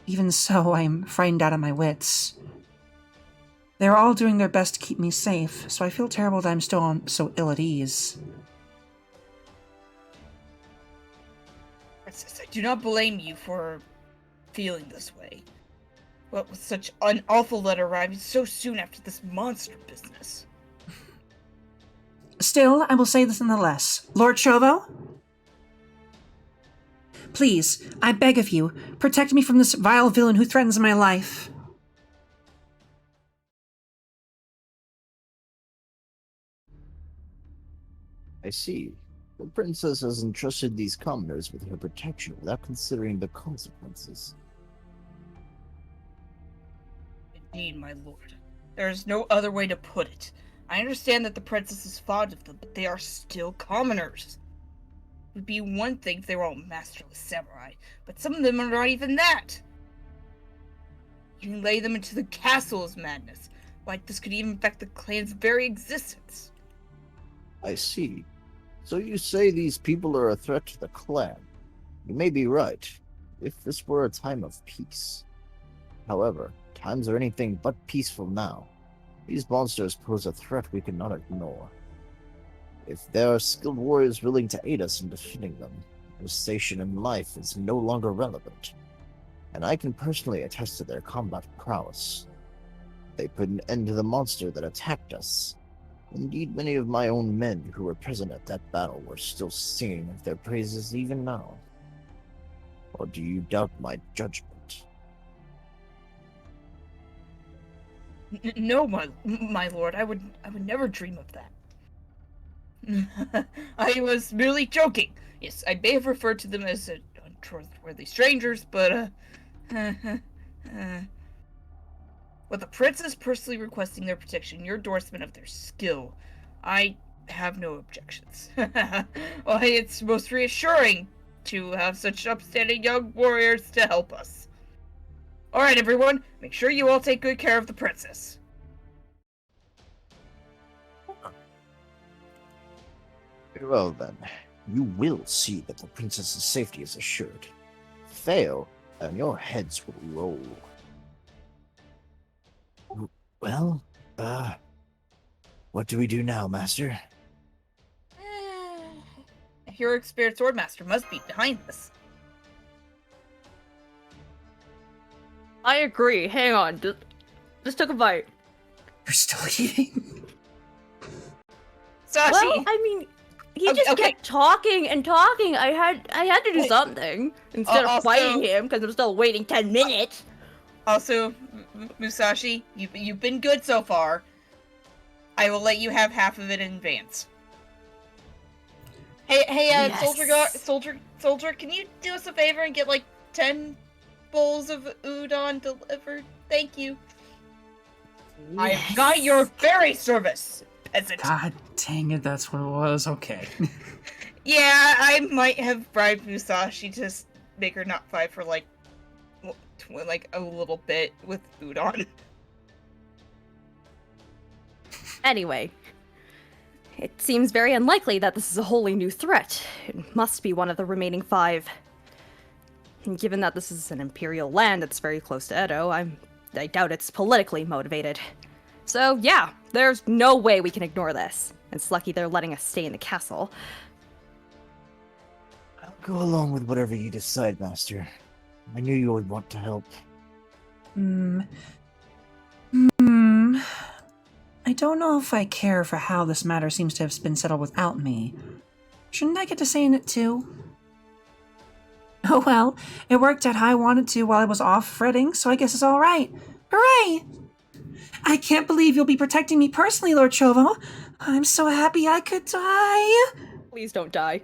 even so, I am frightened out of my wits. They are all doing their best to keep me safe, so I feel terrible that I'm still so ill at ease. Princess, I do not blame you for feeling this way. What with such an awful letter arriving so soon after this monster business? Still, I will say this nonetheless. Lord Chovo? Please, I beg of you, protect me from this vile villain who threatens my life. I see. The princess has entrusted these commoners with her protection without considering the consequences. Indeed, my lord. There is no other way to put it. I understand that the princess is fond of them, but they are still commoners. It would be one thing if they were all masterless samurai, but some of them are not even that. You can lay them into the castle as madness. Like this could even affect the clan's very existence. I see. So you say these people are a threat to the clan? You may be right, if this were a time of peace. However, times are anything but peaceful now. These monsters pose a threat we cannot ignore. If there are skilled warriors willing to aid us in defeating them, their station in life is no longer relevant. And I can personally attest to their combat prowess. They put an end to the monster that attacked us. Indeed, many of my own men who were present at that battle were still singing of their praises even now. Or do you doubt my judgment? No, my lord, I would never dream of that. I was merely joking. Yes, I may have referred to them as untrustworthy strangers, but with the princess personally requesting their protection, your endorsement of their skill, I have no objections. Why, it's most reassuring to have such upstanding young warriors to help us. Alright, everyone, make sure you all take good care of the princess. Very well then, you will see that the princess's safety is assured. Fail, and your heads will roll. Well, what do we do now, Master? A heroic spirit swordmaster must be behind this. I agree. Hang on. Just took a bite. You're still eating? Sashi! Well, I mean, he just kept talking and talking. I had to do something instead of fighting him because I'm still waiting 10 minutes. Also, Musashi, you've been good so far. I will let you have half of it in advance. Hey, Yes. soldier, can you do us a favor and get like 10 bowls of udon delivered? Thank you. I have got your very service, peasant. God dang it, that's what it was. Okay. Yeah, I might have bribed Musashi to make her not fight for like a little bit with udon. Anyway, it seems very unlikely that this is a wholly new threat. It must be one of the remaining 5. And given that this is an imperial land that's very close to Edo, I doubt it's politically motivated. So yeah, there's no way we can ignore this. It's lucky they're letting us stay in the castle. I'll go along with whatever you decide, Master. I knew you would want to help. I don't know if I care for how this matter seems to have been settled without me. Shouldn't I get to say in it too? Oh well, it worked out how I wanted to while I was off fretting, so I guess it's alright. Hooray! I can't believe you'll be protecting me personally, Lord Chovo. I'm so happy I could die. Please don't die.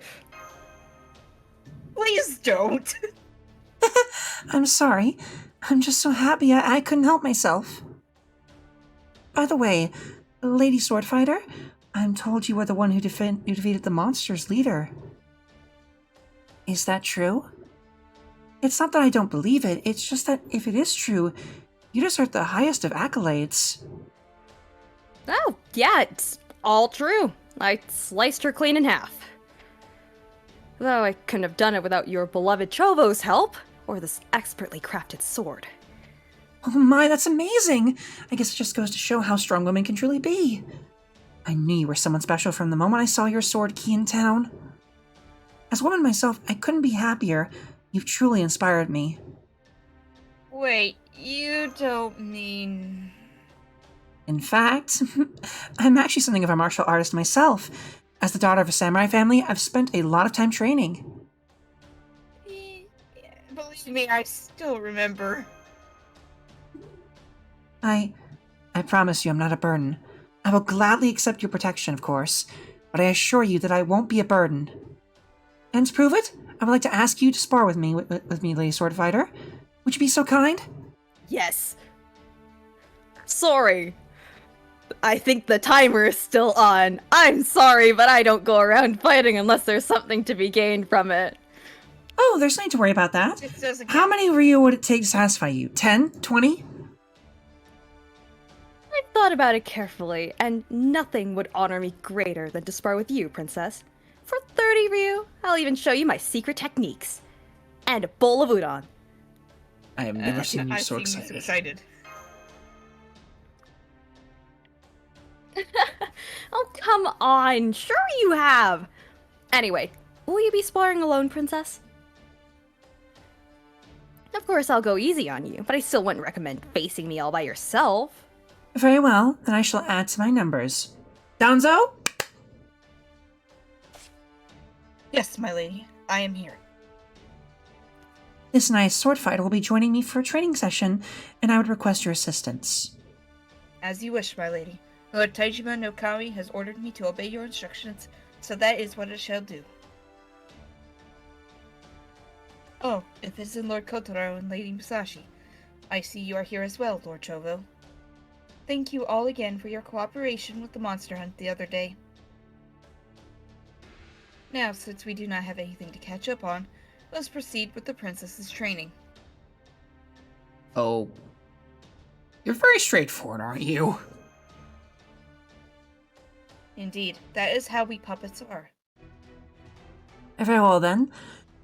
Please don't. I'm sorry. I'm just so happy I couldn't help myself. By the way, Lady Swordfighter, I'm told you were the one who defeated the monster's leader. Is that true? It's not that I don't believe it, it's just that if it is true, you deserve the highest of accolades. Oh, yeah, it's all true. I sliced her clean in half. Though I couldn't have done it without your beloved Chovo's help, or this expertly crafted sword. Oh my, that's amazing! I guess it just goes to show how strong women can truly be. I knew you were someone special from the moment I saw your sword key in town. As a woman myself, I couldn't be happier. You've truly inspired me. Wait, you don't mean... In fact, I'm actually something of a martial artist myself. As the daughter of a samurai family, I've spent a lot of time training. Believe me, I still remember. I promise you I'm not a burden. I will gladly accept your protection, of course, but I assure you that I won't be a burden. And to prove it, I would like to ask you to spar with me, Lady Swordfighter. Would you be so kind? Yes. Sorry. I think the timer is still on. I'm sorry, but I don't go around fighting unless there's something to be gained from it. Oh, there's nothing to worry about that. It doesn't How many Ryu would it take to satisfy you? 10? 20? I've thought about it carefully, and nothing would honor me greater than to spar with you, Princess. For 30 Ryu, I'll even show you my secret techniques. And a bowl of udon. I have never seen you I've so seen excited. excited. Oh, come on. Sure you have. Anyway, will you be sparring alone, princess? Of course, I'll go easy on you, but I still wouldn't recommend facing me all by yourself. Very well, then I shall add to my numbers. Danzo? Yes, my lady. I am here. This nice sword fighter will be joining me for a training session, and I would request your assistance. As you wish, my lady. Lord Taijima no Kami has ordered me to obey your instructions, so that is what I shall do. Oh, it is in Lord Kotaro and Lady Musashi. I see you are here as well, Lord Chovo. Thank you all again for your cooperation with the monster hunt the other day. Now, since we do not have anything to catch up on, let's proceed with the princess's training. Oh. You're very straightforward, aren't you? Indeed, that is how we puppets are. Very well then.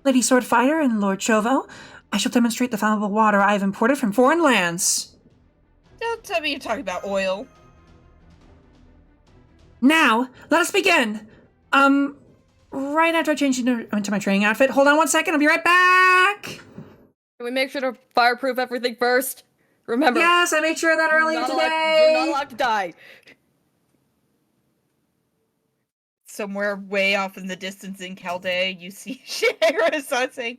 Lady Sword Fighter and Lord Chovo, I shall demonstrate the flammable water I have imported from foreign lands. Don't tell me you're talking about oil. Now, let us begin. Right after I change into my training outfit. Hold on one second, I'll be right back. Can we make sure to fireproof everything first? Remember. Yes, I made sure of that earlier today. You're not allowed to die. Somewhere way off in the distance in Chaldea, you see Shihiro-san saying,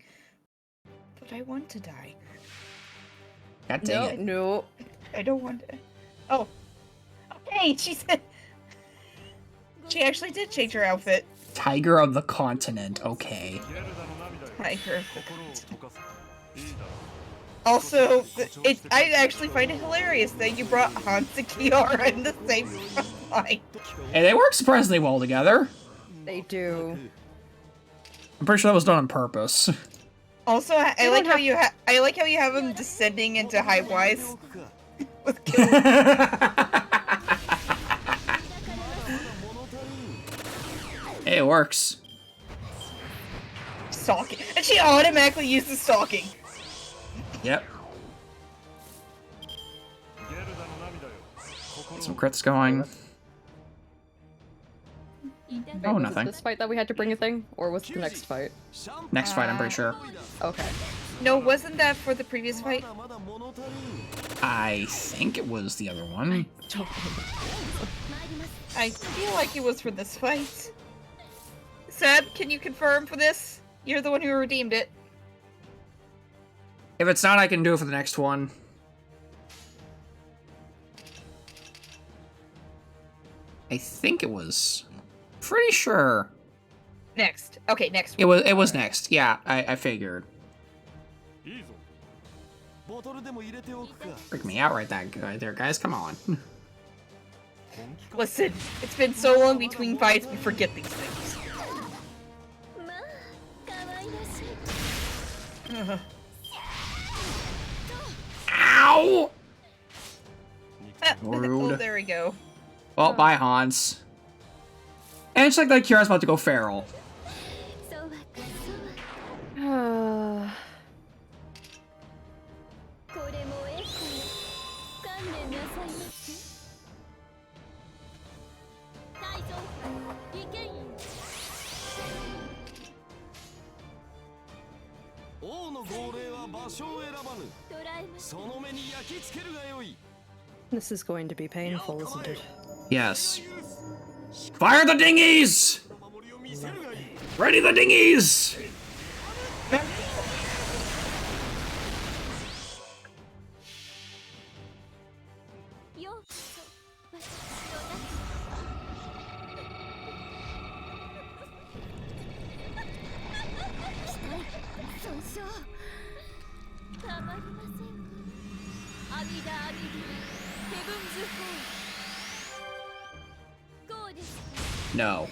"But I want to die. God dang it. No. I don't want to." Oh. Okay, she said... She actually did change her outfit. Tiger of the continent, okay. Tiger of the continent. Also, I actually find it hilarious that you brought Hans and Kiara in the same line. Hey, they work surprisingly well together. They do. I'm pretty sure that was done on purpose. Also, I like how you have him descending into high wise with kills. Hey, it works. Stalking, and she automatically uses stalking. Yep. Some crits going. Oh, Was it nothing. this fight that we had to bring a thing? Or was it the next fight? Next fight, I'm pretty sure. Okay. No, wasn't that for the previous fight? I think it was the other one. I feel like it was for this fight. Seb, can you confirm for this? You're the one who redeemed it. If it's not, I can do it for the next one. I think it was. Pretty sure. Next. Okay, next It one. was next. Yeah, I figured. Freak me out right there, guys. Come on. Listen, it's been so long between fights, we forget these things. Ow! Oh, Rude. there we go. Well, bye, Hans. And it's like Kira's about to go feral. This is going to be painful, isn't it? Yes. Fire the dinghies! Ready the dinghies! No.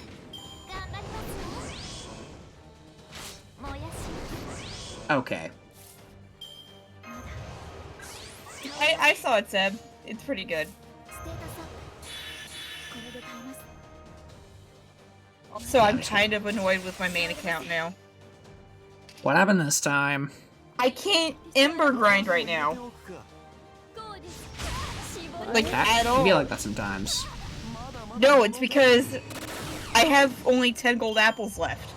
Okay. I saw it, Seb. It's pretty good. So I'm kind of annoyed with my main account now. What happened this time? I can't Ember grind right now. Like, at all. I feel like that sometimes. No, it's because I have only 10 gold apples left.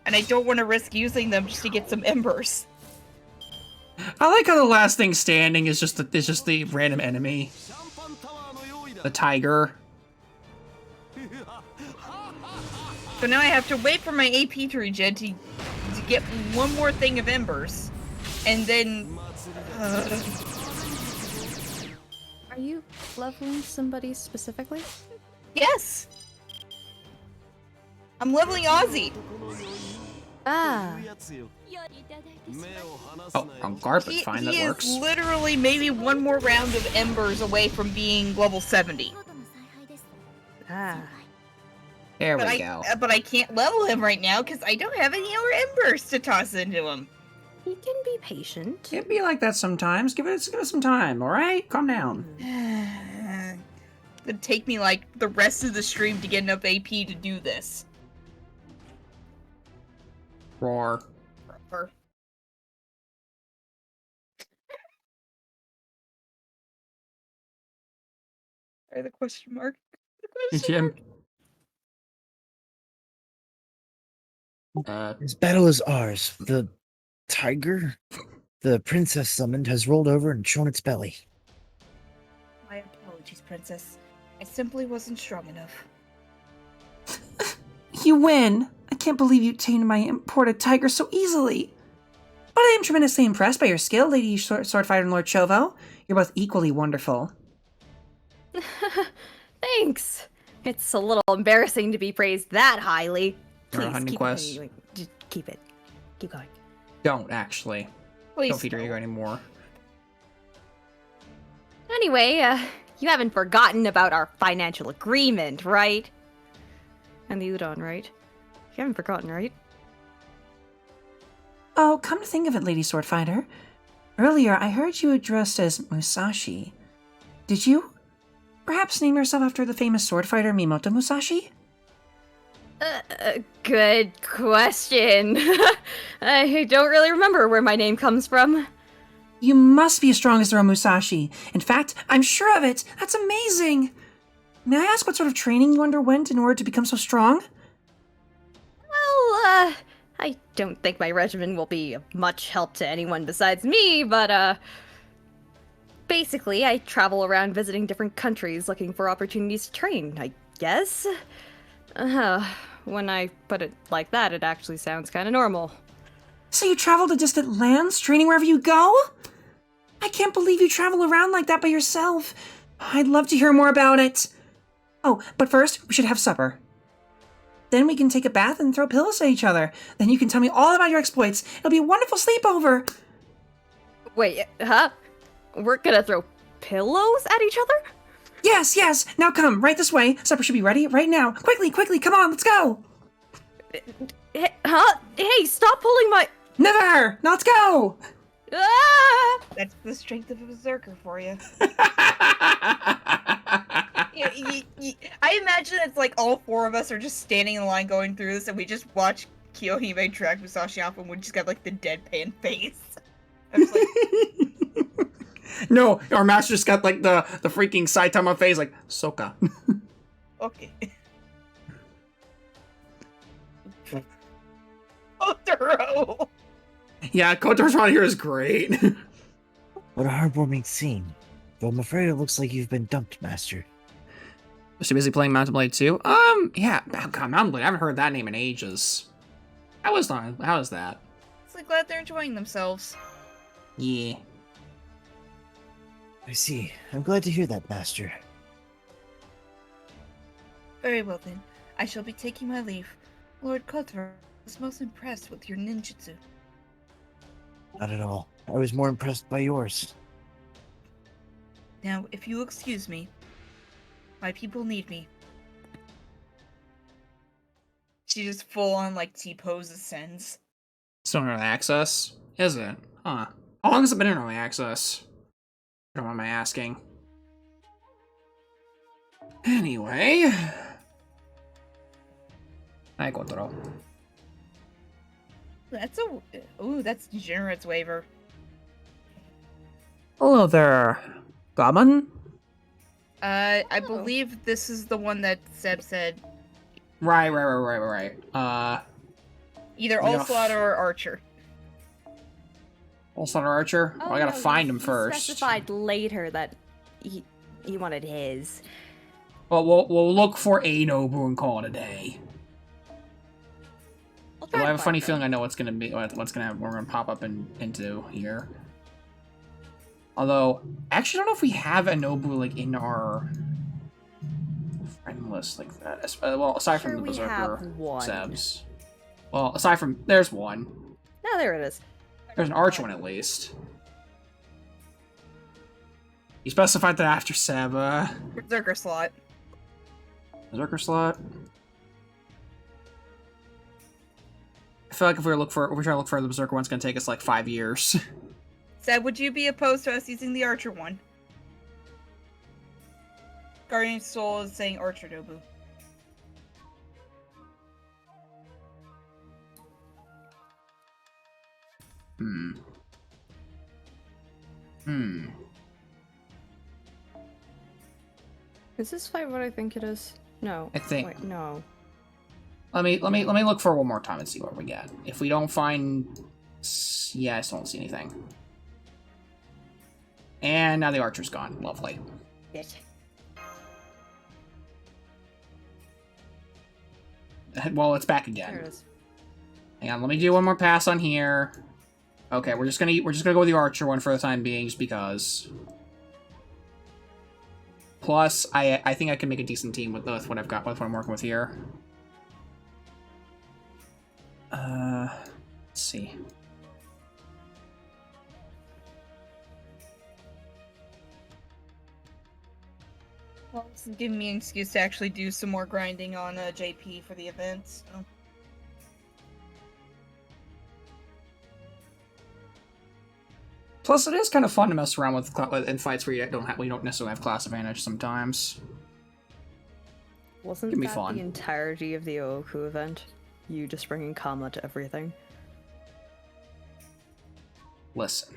And I don't want to risk using them just to get some embers. I like how the last thing standing is just the random enemy. The tiger. So now I have to wait for my AP to regen to get one more thing of embers. And then... Are you leveling somebody specifically? Yes! I'm leveling Ozzy! Ah. Oh, on guard, but fine, that works. He is literally maybe one more round of embers away from being level 70. Ah. There we go. But I can't level him right now because I don't have any more embers to toss into him. He can be patient. It'd be like that sometimes. Give it some time, alright? Calm down. It'd take me like the rest of the stream to get enough AP to do this. Roar. Or the question mark. The question Jim. mark. This battle is ours. The tiger the princess summoned has rolled over and shown its belly. My apologies, princess. I simply wasn't strong enough. You win! I can't believe you tamed my imported tiger so easily. But I am tremendously impressed by your skill, Lady Swordfighter and Lord Chovo. You're both equally wonderful. Thanks. It's a little embarrassing to be praised that highly. Please Honey keep Quest. it. Just keep it. Keep going. Don't, actually. Please Don't feed your ego anymore. Anyway, you haven't forgotten about our financial agreement, right? And the udon, right? You haven't forgotten, right? Oh, come to think of it, Lady Swordfighter. Earlier, I heard you addressed as Musashi. Did you perhaps name yourself after the famous swordfighter Mimoto Musashi? Good question. I don't really remember where my name comes from. You must be as strong as the real Musashi. In fact, I'm sure of it. That's amazing. May I ask what sort of training you underwent in order to become so strong? Well, I don't think my regimen will be of much help to anyone besides me, but, basically, I travel around visiting different countries looking for opportunities to train, I guess. When I put it like that, it actually sounds kind of normal. So you travel to distant lands, training wherever you go? I can't believe you travel around like that by yourself. I'd love to hear more about it. Oh, but first, we should have supper. Then we can take a bath and throw pillows at each other. Then you can tell me all about your exploits. It'll be a wonderful sleepover. Wait, huh? We're gonna throw pillows at each other? Yes. Now come, right this way. Supper should be ready right now. Quickly, come on, let's go. Huh? Hey, stop pulling my... Never! Now let's go! Ah! That's the strength of a berserker for you. I imagine it's like all four of us are just standing in line going through this, and we just watch Kiyohime drag Musashi off, and we just got like the deadpan face. I was like, No, our master just got like the freaking Saitama face, like Soka. okay. Kotaro! Yeah, Kotaro's around here is great. What a heartwarming scene. Though I'm afraid it looks like you've been dumped, Master. Was she busy playing Mountain Blade 2? Yeah. Oh, God, Mountain Blade. I haven't heard that name in ages. How is that? So glad they're enjoying themselves. Yeah. I see. I'm glad to hear that, Master. Very well then. I shall be taking my leave. Lord Kotaro was most impressed with your ninjutsu. Not at all. I was more impressed by yours. Now, if you'll excuse me, my people need me. She just full on like T-pose ascends. Still in early access? Is it? Huh. How long has it been in early access? I don't know what am I asking. Anyway. Hi, Kotaro. That's that's generous waiver. Hello there, Gammon. I believe this is the one that Seb said. Right. Either We Onslaught got or Archer. Onslaught or Archer? Oh, Well, I gotta no, find he- him he first. specified later that he wanted his. Well, we'll look for a Nobu and call it a day. I'll Well, try I to have a funny find feeling him. I know we're gonna pop up into here. Although, actually, I don't know if we have a Nobu like in our friend list like that. Well, aside Sure, from the we Berserker have one. Sebs. Well, aside from there's one. Oh, there it is. There's an Archer one at least. You specified that after Seb. Berserker slot. Berserker slot. I feel like if we try to look for the Berserker one, it's gonna take us like 5 years. Seb, would you be opposed to us using the Archer one? Guardian Soul is saying Archer Nobu. Is this fight what I think it is? No. I think. Wait, no. Let me look for it one more time and see what we get. If we don't find, yeah, I still don't see anything. And now the Archer's gone. Lovely. Yes. Well, it's back There again. it is. Hang on, let me do one more pass on here. Okay, we're just gonna go with the Archer one for the time being, just because. Plus, I think I can make a decent team with what I've got, with what I'm working with here. Let's see. Well, this is giving me an excuse to actually do some more grinding on JP for the event. So. Plus, it is kind of fun to mess around with in fights where you don't necessarily have class advantage sometimes. Wasn't Can be that fun. the entirety of the Ooku event? You just bringing Kama to everything? Listen.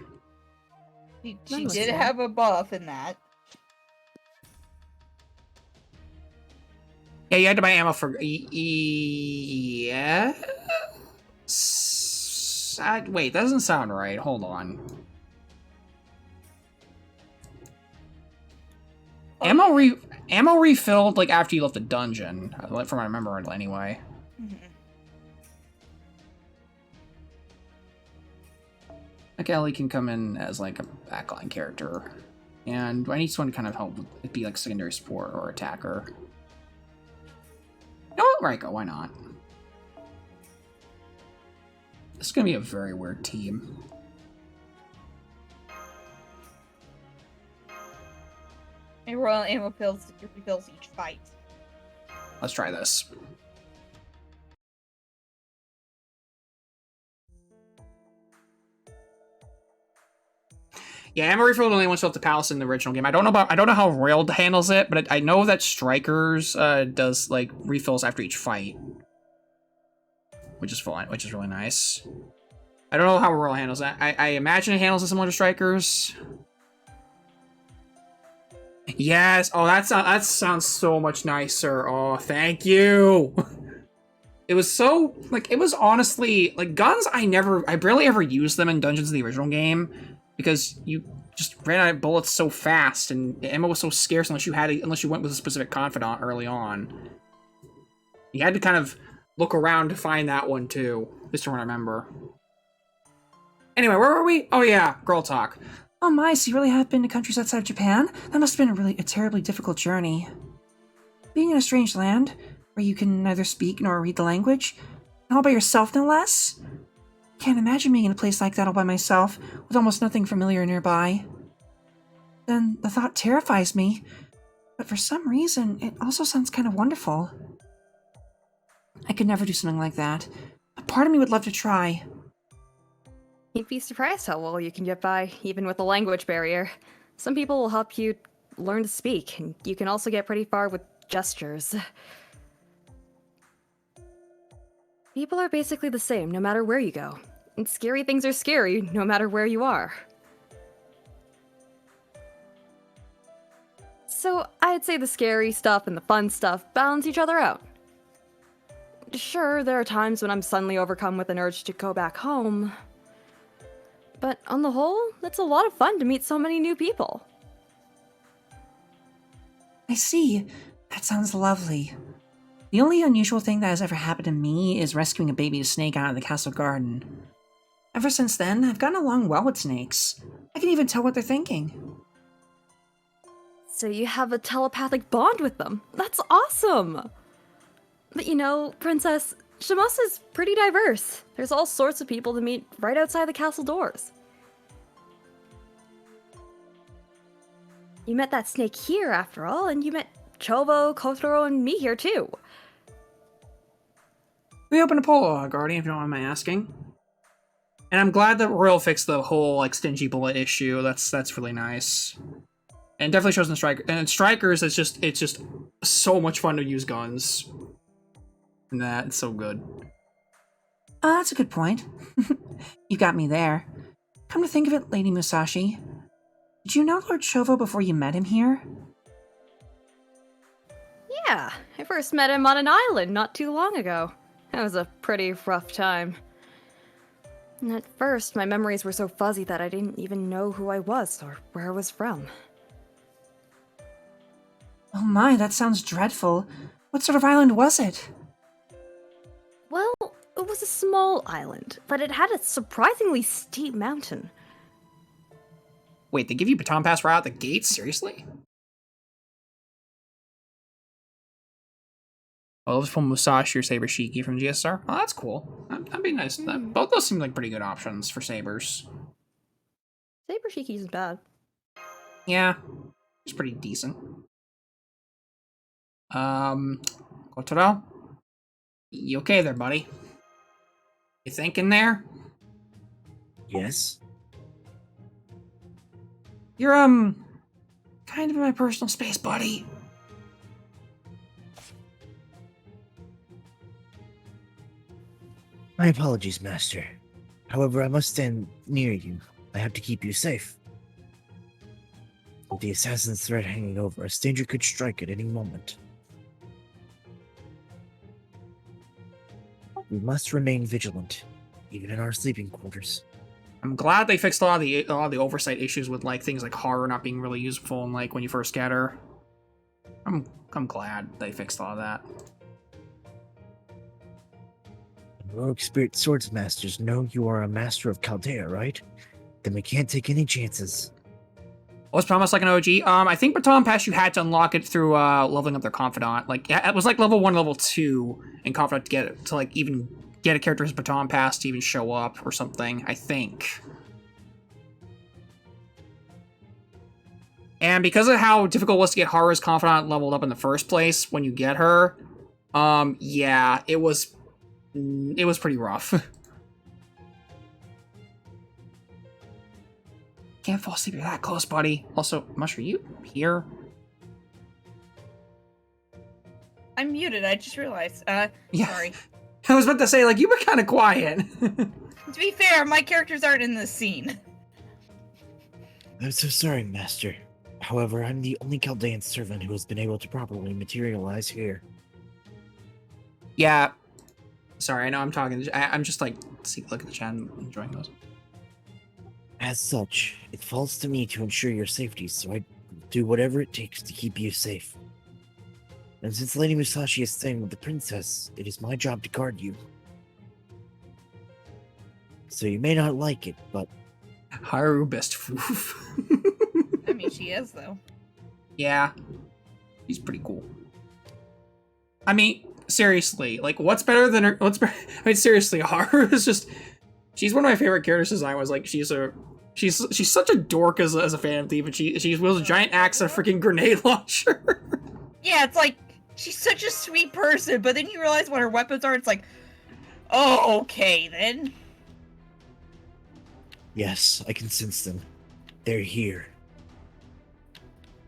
She was did fun. have a buff in that. Yeah, you had to buy ammo for. Yeah. Wait, that doesn't sound right. Hold on. Ammo refilled like after you left the dungeon, from what I remember anyway. Mm-hmm. Like Ellie can come in as like a backline character, and I need someone to kind of help it be like secondary support or attacker. You know what, Raiko? Why not? This is gonna be a very weird team. A royal ammo refills each fight. Let's try this. Yeah, ammo refill only once you left the palace in the original game. I don't know how Royal handles it, but I know that Strikers does like refills after each fight, which is fun, which is really nice. I don't know how Royal handles that. I imagine it handles it similar to Strikers. Yes. Oh, that sounds so much nicer. Oh, thank you. It was so like it was honestly like guns. I barely ever used them in dungeons in the original game because you just ran out of bullets so fast and ammo was so scarce unless you went with a specific confidant early on. You had to kind of look around to find that one too. This one I remember. Anyway, where were we? Oh yeah, girl talk. Oh my, so you really have been to countries outside of Japan? That must have been a terribly difficult journey. Being in a strange land, where you can neither speak nor read the language, and all by yourself no less? Can't imagine being in a place like that all by myself, with almost nothing familiar nearby. Then the thought terrifies me, but for some reason, it also sounds kind of wonderful. I could never do something like that, but part of me would love to try. You'd be surprised how well you can get by, even with the language barrier. Some people will help you learn to speak, and you can also get pretty far with gestures. People are basically the same no matter where you go. And scary things are scary no matter where you are. So I'd say the scary stuff and the fun stuff balance each other out. Sure, there are times when I'm suddenly overcome with an urge to go back home. But on the whole, it's a lot of fun to meet so many new people. I see. That sounds lovely. The only unusual thing that has ever happened to me is rescuing a baby snake out of the castle garden. Ever since then, I've gotten along well with snakes. I can even tell what they're thinking. So you have a telepathic bond with them. That's awesome! But you know, Princess, Shimosa's pretty diverse. There's all sorts of people to meet right outside the castle doors. You met that snake here, after all, and you met Chovo, Kotaro, and me here too. We opened a poll, Guardian, if you don't mind my asking. And I'm glad that Royal fixed the whole like stingy bullet issue. That's really nice. And it definitely shows in Striker. And in Strikers, it's just so much fun to use guns. And that's so good. That's a good point. You got me there. Come to think of it, Lady Musashi, did you know Lord Chovo before you met him here? Yeah, I first met him on an island not too long ago. That was a pretty rough time. And at first, my memories were so fuzzy that I didn't even know who I was or where I was from. Oh my, that sounds dreadful. What sort of island was it? Well, it was a small island, but it had a surprisingly steep mountain. Wait, they give you baton pass right out the gate? Seriously? Oh, it was from Musashi or Saber Shiki from GSR. Oh, that's cool. That'd be nice. Both those seem like pretty good options for sabers. Saber Shiki isn't bad. Yeah, it's pretty decent. Kotaro? You okay there, buddy? You thinking there? Yes? You're, kind of in my personal space, buddy. My apologies, Master. However, I must stand near you. I have to keep you safe. With the assassin's threat hanging over us, danger could strike at any moment. We must remain vigilant, even in our sleeping quarters. I'm glad they fixed a lot of the oversight issues with like things like horror not being really useful and like when you first get her. I'm glad they fixed a lot of that. Heroic Spirit Swords Masters know you are a master of Chaldea, right? Then we can't take any chances. Was promised like an OG. I think Baton Pass you had to unlock it through leveling up their Confidant. Like it was like level 1, level 2 in Confidant to get it to like even get a character's Baton Pass to even show up or something, I think. And because of how difficult it was to get Haru's Confidant leveled up in the first place when you get her, yeah, it was pretty rough. Can't fall asleep, you're that close, buddy. Also, Mush, are you here? I'm muted, I just realized. Yeah. Sorry. I was about to say, like, you were kind of quiet. To be fair, my characters aren't in this scene. I'm so sorry, Master. However, I'm the only Chaldean servant who has been able to properly materialize here. Yeah. Sorry, I know I'm talking. I'm just like, look at the chat and enjoying those. As such, it falls to me to ensure your safety, so I do whatever it takes to keep you safe. And since Lady Musashi is staying with the princess, it is my job to guard you. So you may not like it, but... Haru best foof. I mean, she is, though. Yeah. She's pretty cool. I mean, seriously, like, what's better than her? I mean, seriously, Haru is just... She's one of my favorite characters design. Was like, she's such a dork as a fan thief, and she wields a giant axe and a freaking grenade launcher. Yeah, it's like, she's such a sweet person, but then you realize what her weapons are, it's like, oh, okay, then. Yes, I can sense them. They're here.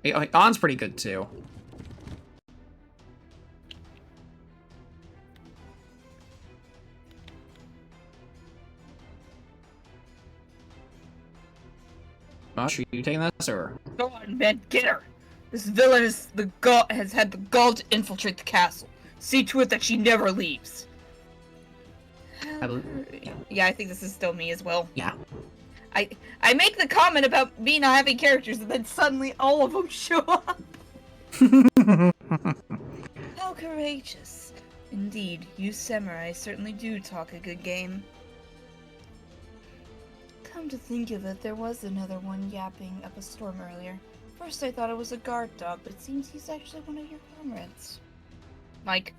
Hey, like, On's pretty good, too. Are you taking this, or? Go on, man, get her! This villain has had the gall to infiltrate the castle. See to it that she never leaves. Yeah, I think this is still me as well. Yeah. I make the comment about me not having characters, and then suddenly all of them show up. How courageous. Indeed, you samurai certainly do talk a good game. Come to think of it, there was another one yapping up a storm earlier. First I thought it was a guard dog, but it seems he's actually one of your comrades. Mike.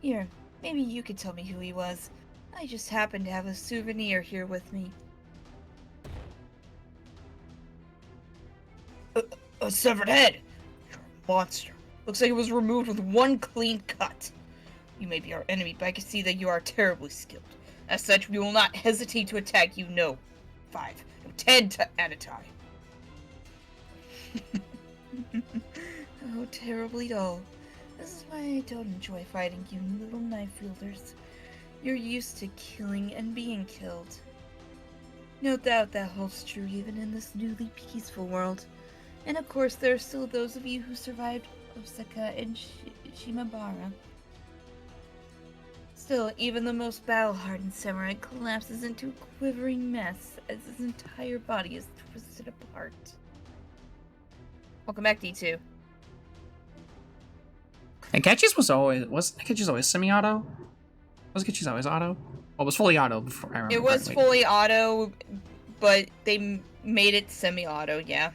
Here, maybe you could tell me who he was. I just happen to have a souvenir here with me. A severed head! You're a monster. Looks like it was removed with one clean cut. You may be our enemy, but I can see that you are terribly skilled. As such, we will not hesitate to attack you, no. 5, no 10 at a time. Oh, terribly dull. This is why I don't enjoy fighting you little knife wielders. You're used to killing and being killed. No doubt that holds true even in this newly peaceful world. And of course, there are still those of you who survived Osaka and Shimabara. Still, even the most battle-hardened samurai collapses into a quivering mess as his entire body is twisted apart. Welcome back, D2. And Ketchi's always semi-auto? Was Ketchi's always auto? Well, it was fully auto before I remember. It was fully auto, but they made it semi-auto, yeah.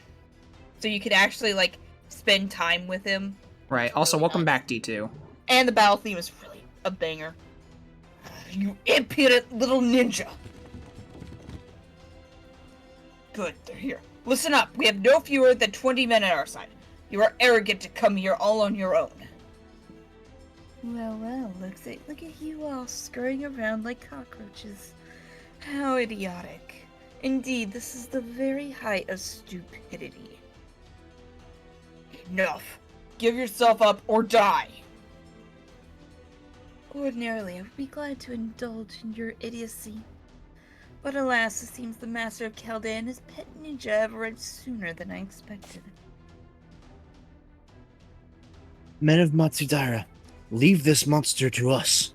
So you could actually, like, spend time with him. Right. Also, welcome back, D2. And the battle theme is really a banger. You impudent little ninja! Good, they're here. Listen up, we have no fewer than 20 men at our side. You are arrogant to come here all on your own. Well, look at you all scurrying around like cockroaches. How idiotic. Indeed, this is the very height of stupidity. Enough! Give yourself up or die! Ordinarily, I would be glad to indulge in your idiocy. But alas, it seems the master of Chaldea and his pet ninja have arrived sooner than I expected. Men of Matsudaira, leave this monster to us.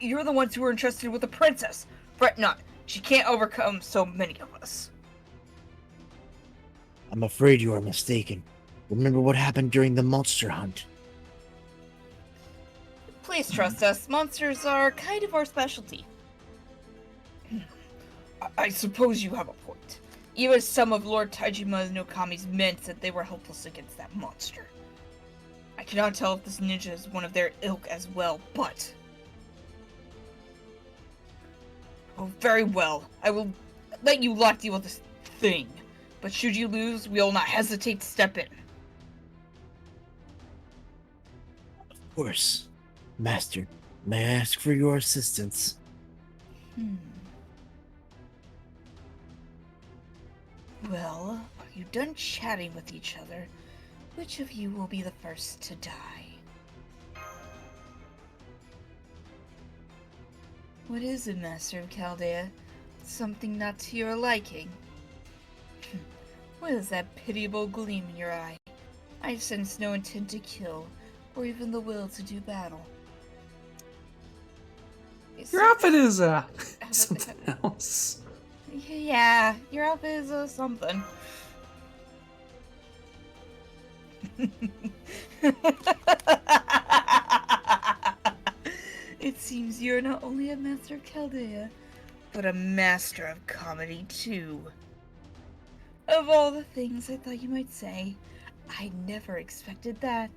You're the ones who are entrusted with the princess. Fret not, she can't overcome so many of us. I'm afraid you are mistaken. Remember what happened during the monster hunt. Please trust us, monsters are kind of our specialty. I suppose you have a point. Even some of Lord Taijima no Kami's men said they were helpless against that monster. I cannot tell if this ninja is one of their ilk as well, but... Oh, very well. I will let you lot deal with this thing. But should you lose, we will not hesitate to step in. Of course. Master, may I ask for your assistance? Well, are you done chatting with each other? Which of you will be the first to die? What is it, Master of Chaldea? Something not to your liking? What is that pitiable gleam in your eye? I sense no intent to kill, or even the will to do battle. Your outfit is, something else. Yeah, your outfit is, something. It seems you're not only a master of Chaldea, but a master of comedy, too. Of all the things I thought you might say, I never expected that.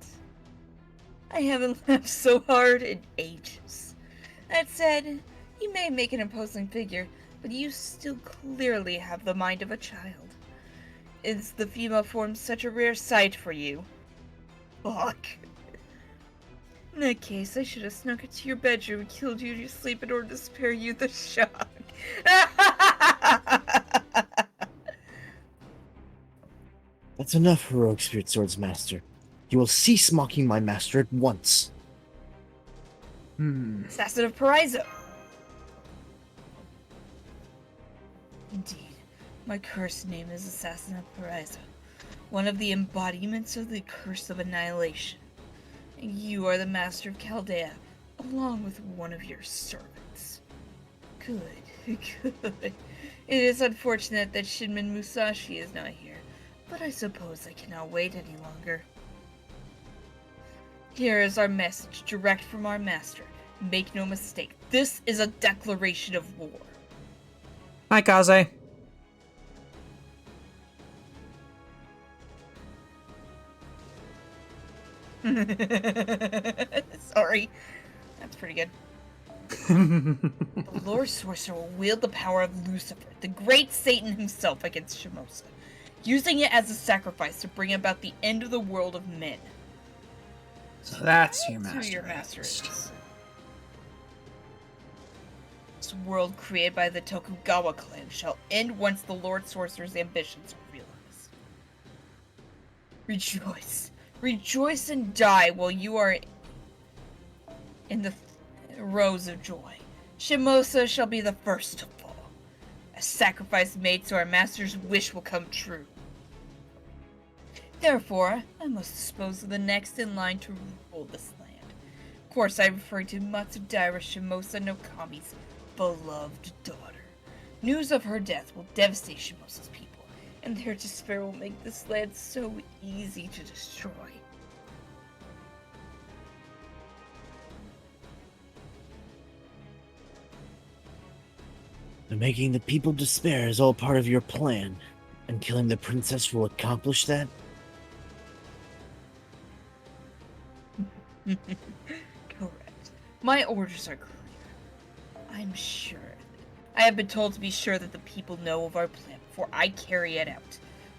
I haven't laughed so hard in ages. That said, you may make an imposing figure, but you still clearly have the mind of a child. Is the female form such a rare sight for you? Fuck. In that case, I should have snuck into your bedroom and killed you in your sleep in order to spare you the shock. That's enough, heroic spirit swords master. You will cease mocking my master at once. Assassin of Paraiso. Indeed, my cursed name is Assassin of Paraiso, one of the embodiments of the curse of annihilation. And you are the master of Chaldea, along with one of your servants. Good, good. It is unfortunate that Shinman Musashi is not here, but I suppose I cannot wait any longer. Here is our message, direct from our master. Make no mistake, this is a declaration of war. Hi, Kaze. Sorry. That's pretty good. The Lord Sorcerer will wield the power of Lucifer, the great Satan himself, against Shimosa, using it as a sacrifice to bring about the end of the world of men. So that's your Who master. your master is. This world created by the Tokugawa clan shall end once the Lord Sorcerer's ambitions are realized. Rejoice. Rejoice and die while you are in the rows of joy. Shimosa shall be the first to fall. A sacrifice made so our master's wish will come true. Therefore, I must dispose of the next in line to rule this land. Of course, I refer to Matsudaira Shimosa no Kami's beloved daughter. News of her death will devastate Shimosa's people, and their despair will make this land so easy to destroy. And making the people despair is all part of your plan, and killing the princess will accomplish that? Correct. My orders are clear. I'm sure. I have been told to be sure that the people know of our plan before I carry it out.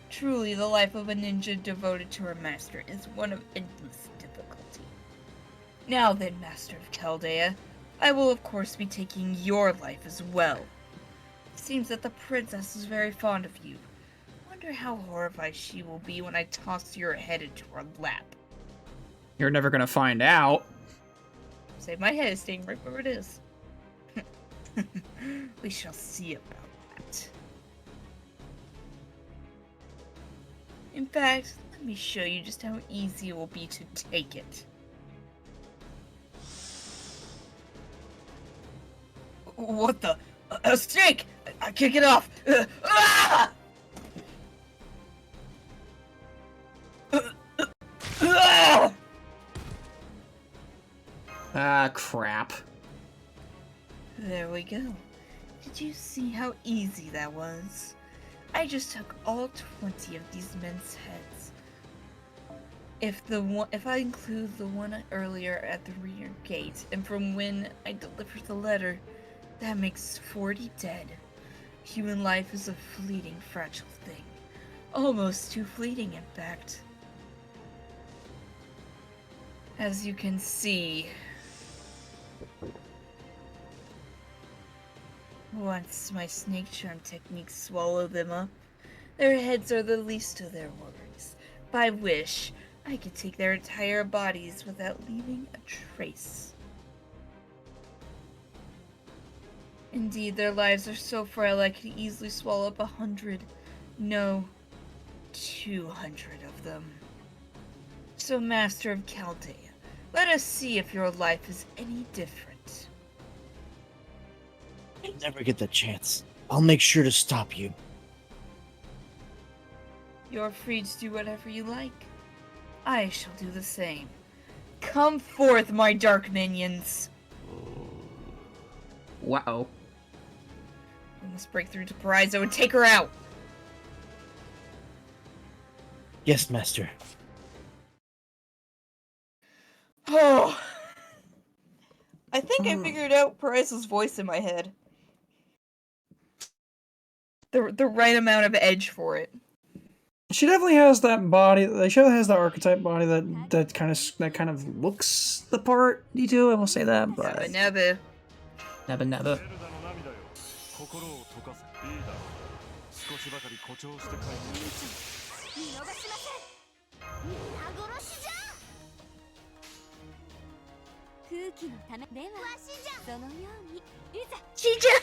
Truly, the life of a ninja devoted to her master is one of endless difficulty. Now then, Master of Chaldea, I will of course be taking your life as well. It seems that the princess is very fond of you. Wonder how horrified she will be when I toss your head into her lap. You're never gonna find out. Say, my head is staying right where it is. We shall see about that. In fact, let me show you just how easy it will be to take it. What the? A snake! I can't get off! Ah! Ah, crap. There we go. Did you see how easy that was? I just took all 20 of these men's heads. If I include the one earlier at the rear gate, and from when I delivered the letter, that makes 40 dead. Human life is a fleeting, fragile thing. Almost too fleeting, in fact. As you can see, once my snake charm techniques swallow them up, their heads are the least of their worries. If I wish, I could take their entire bodies without leaving a trace. Indeed, their lives are so frail I could easily swallow up 100, no, 200 of them. So, Master of Chaldea, let us see if your life is any different. You'll never get the chance. I'll make sure to stop you. You're free to do whatever you like. I shall do the same. Come forth, my dark minions! Wow. We must break through to Paraiso and take her out! Yes, Master. Oh! I think I figured out Paraiso's voice in my head. The right amount of edge for it. She definitely has that body. She definitely has the archetype body that kind of looks the part. You do, I will say that, but Never. never. 見逃しません。皆殺しじゃ。空気のためではそのようにいざ。死んじゃう。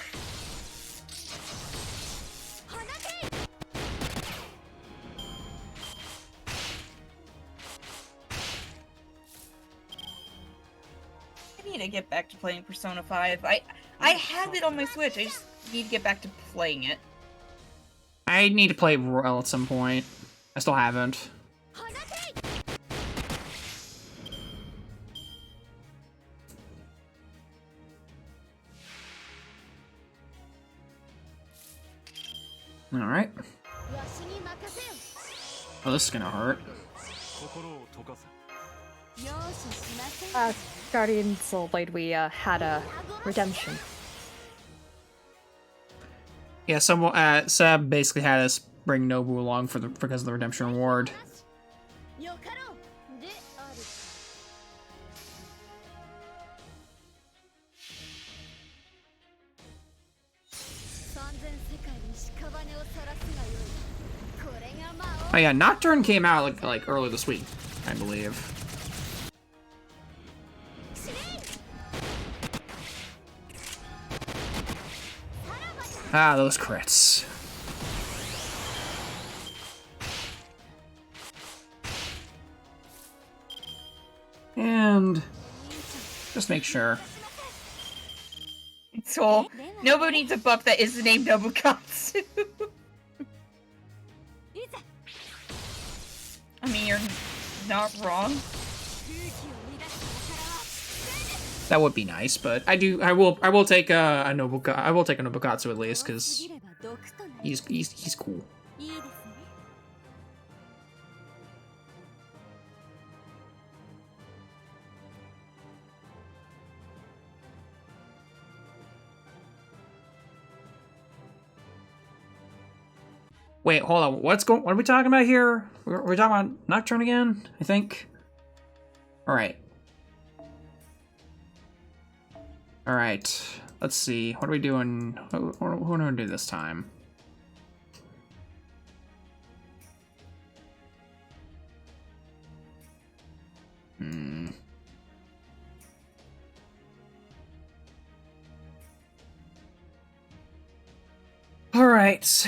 to get back to playing Persona 5. I have it on my Switch. I just need to get back to playing it. I need to play Royal at some point. I still haven't. Alright. Oh, this is gonna hurt. Guardian Soul Blade, we had a redemption. Yeah, Seb basically had us bring Nobu along because of the redemption reward. Oh yeah, Nocturne came out like earlier this week, I believe. Ah, those crits. And just make sure. So, Nobu needs a buff that is named Nobukatsu. I mean, you're not wrong. That would be nice, but I will take a Nobukatsu at least, because he's cool. Wait, hold on. What are we talking about here? We're talking about Nocturne again, I think. All right. All right. Let's see. What are we doing? What do we do this time? All right.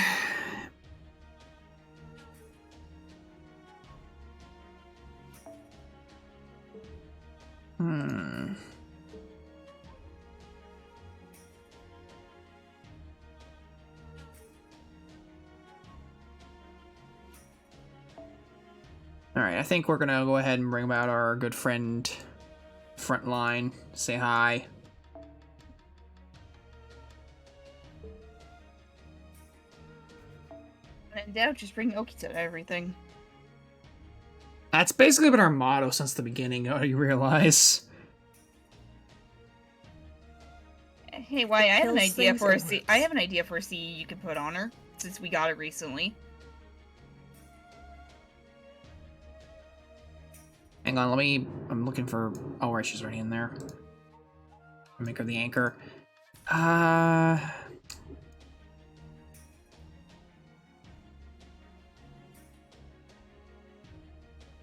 Alright, I think we're gonna go ahead and bring about our good friend Frontline. Say hi. And in doubt, just bring Okita to everything. That's basically been our motto since the beginning, you realize. Hey, why? I have an idea for a C. I have an idea for a CE you can put on her, since we got it recently. Hang on, I'm looking for... Oh, right, she's already in there. I'll make her the anchor.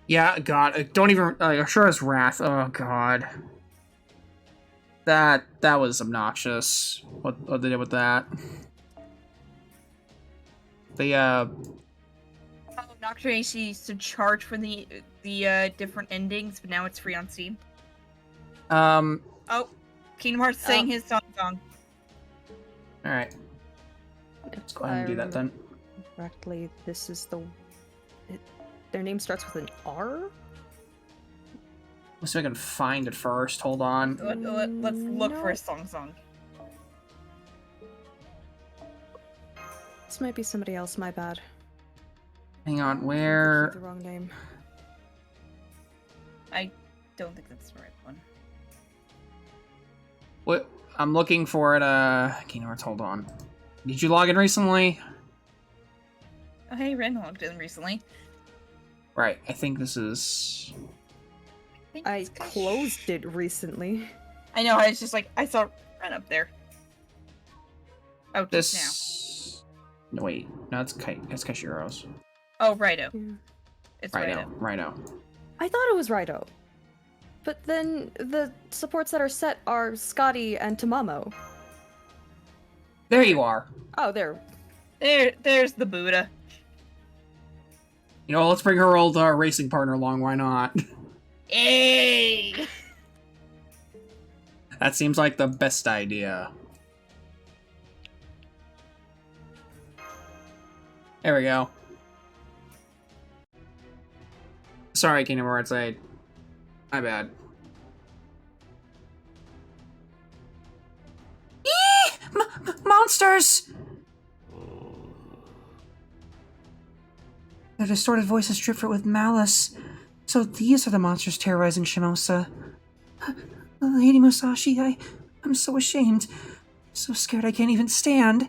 Yeah, God, don't even... Ashura's Wrath, oh, God. That was obnoxious, what they did with that. Oh, Nocturne AC used to charge for the different endings, but now it's free on Steam. Oh, Kingdom Hearts sang his song. Alright. Let's go ahead and do that then. Correctly, this is their name starts with an R? Let's see if I can find it first. Hold on. Let's look for a song. This might be somebody else, my bad. Hang on, where... The wrong name. I don't think that's the right one. What? I'm looking for it, Kingdom Hearts, hold on. Did you log in recently? Oh, hey, Ren logged in recently. Right, I think this is... I closed it recently. I know, I was just like, I saw Ren up there. Oh, just now. No, wait. No, it's Kashiro's. Oh, Righto. Yeah. It's Righto. I thought it was Righto. But then the supports that are set are Scotty and Tamamo. There you are. Oh, there. There's the Buddha. You know, let's bring her old racing partner along, why not? Hey! That seems like the best idea. There we go. Sorry, Kingdom Hearts, my bad. Monsters! Their distorted voices drip with malice. So these are the monsters terrorizing Shimosa. Lady Musashi, I'm so ashamed. So scared I can't even stand.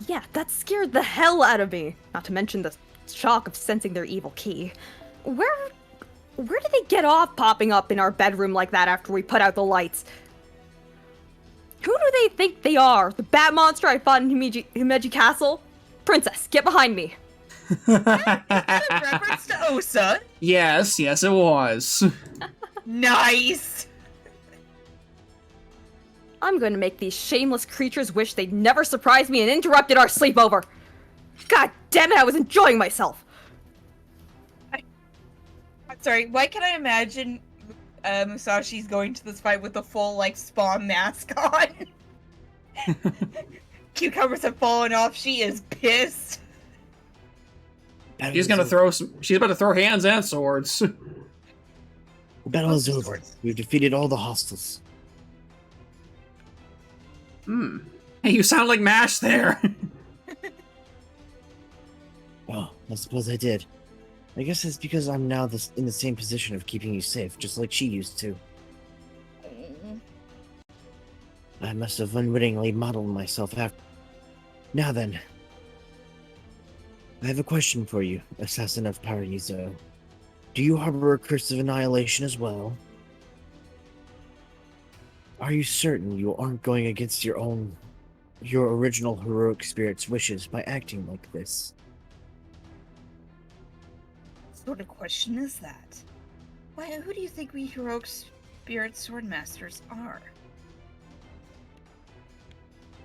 Yeah, that scared the hell out of me. Not to mention the shock of sensing their evil key. Where did they get off popping up in our bedroom like that after we put out the lights? Who do they think they are? The bat monster I fought in Himeji Castle? Princess, get behind me. Reference to Osa. Yes, it was. Nice. I'm going to make these shameless creatures wish they'd never surprised me and interrupted our sleepover. God damn it, I was enjoying myself. I'm sorry, why can I imagine Musashi's going to this fight with a full, like, Spawn mask on? Cucumbers have fallen off, she is pissed. She's about to throw hands and swords. The battle is over. We've defeated all the hostiles. Hey, you sound like MASH there. Oh, I suppose I did. I guess it's because I'm now in the same position of keeping you safe, just like she used to. I must have unwittingly modeled myself after. Now then. I have a question for you, Assassin of Paraiso. Do you harbor a curse of annihilation as well? Are you certain you aren't going against your original heroic spirit's wishes by acting like this? What sort of question is that? Why, who do you think we heroic spirit swordmasters are?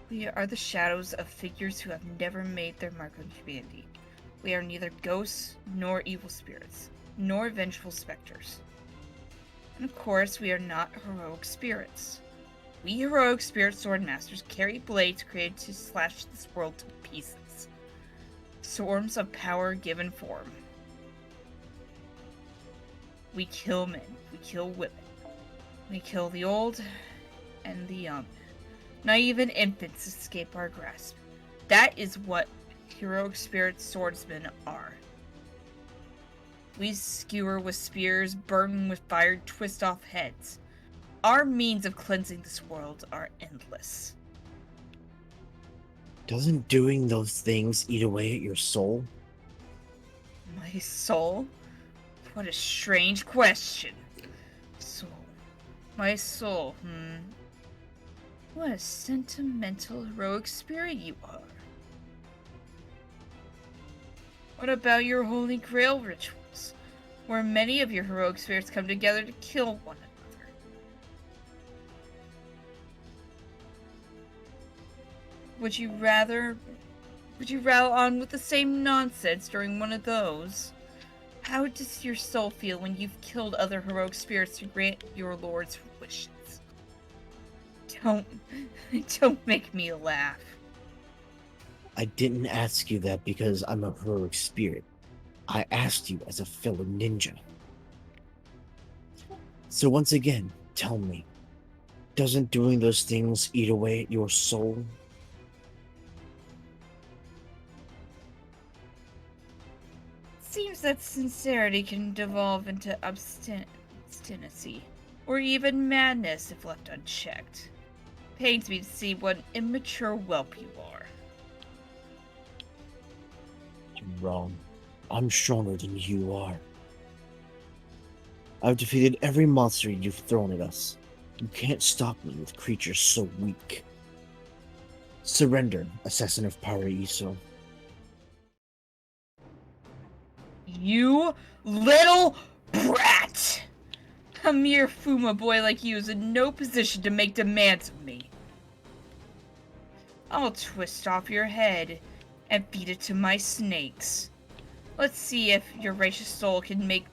We are the shadows of figures who have never made their mark on humanity. We are neither ghosts, nor evil spirits, nor vengeful specters. And of course, we are not heroic spirits. We heroic spirit swordmasters carry blades created to slash this world to pieces. Swords of power given form. We kill men, we kill women. We kill the old and the young. Not even infants escape our grasp. That is what heroic spirit swordsmen are. We skewer with spears, burn with fire, twist off heads. Our means of cleansing this world are endless. Doesn't doing those things eat away at your soul? My soul? What a strange question. Soul. My soul, What a sentimental, heroic spirit you are. What about your Holy Grail rituals, where many of your heroic spirits come together to kill one another? Would you rather on with the same nonsense during one of those? How does your soul feel when you've killed other heroic spirits to grant your lord's wishes? Don't make me laugh. I didn't ask you that because I'm a heroic spirit. I asked you as a fellow ninja. So once again, tell me, doesn't doing those things eat away at your soul? Seems that sincerity can devolve into obstinacy, or even madness if left unchecked. Pains me to see what an immature whelp you are. You're wrong. I'm stronger than you are. I've defeated every monster you've thrown at us. You can't stop me with creatures so weak. Surrender, Assassin of Paraiso. You little brat! A mere Fuma boy like you is in no position to make demands of me. I'll twist off your head and feed it to my snakes. Let's see if your righteous soul can make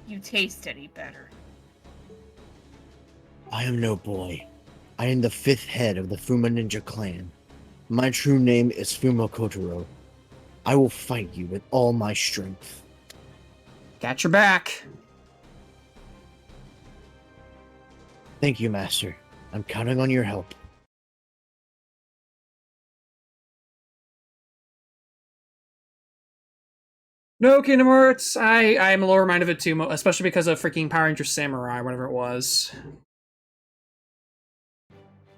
you taste any better. I am no boy. I am the 5th head of the Fuma Ninja clan. My true name is Fuma Kotaro. I will fight you with all my strength. Got your back. Thank you, Master. I'm counting on your help. No, Kingdom Hearts. I'm a little reminded of it too, especially because of freaking Power Ranger Samurai, whatever it was.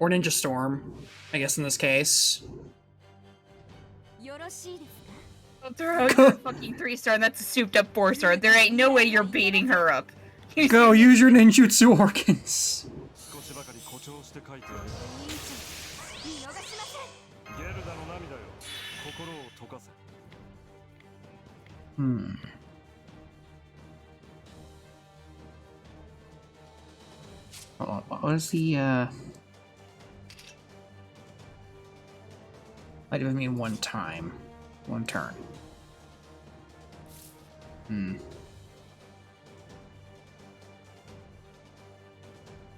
Or Ninja Storm, I guess in this case. Don't throw out your fucking 3-star, and that's a souped up 4-star. There ain't no way you're beating her up. Go, use your ninjutsu organs. What is the, might have mean one time. One turn.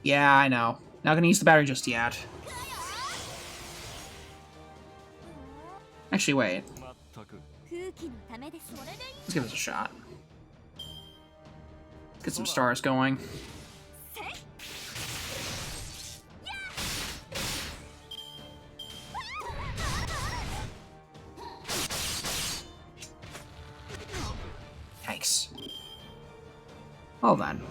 Yeah, I know. Not gonna use the battery just yet. Actually, wait. Let's give this a shot. Get some stars going. Yikes. Well then.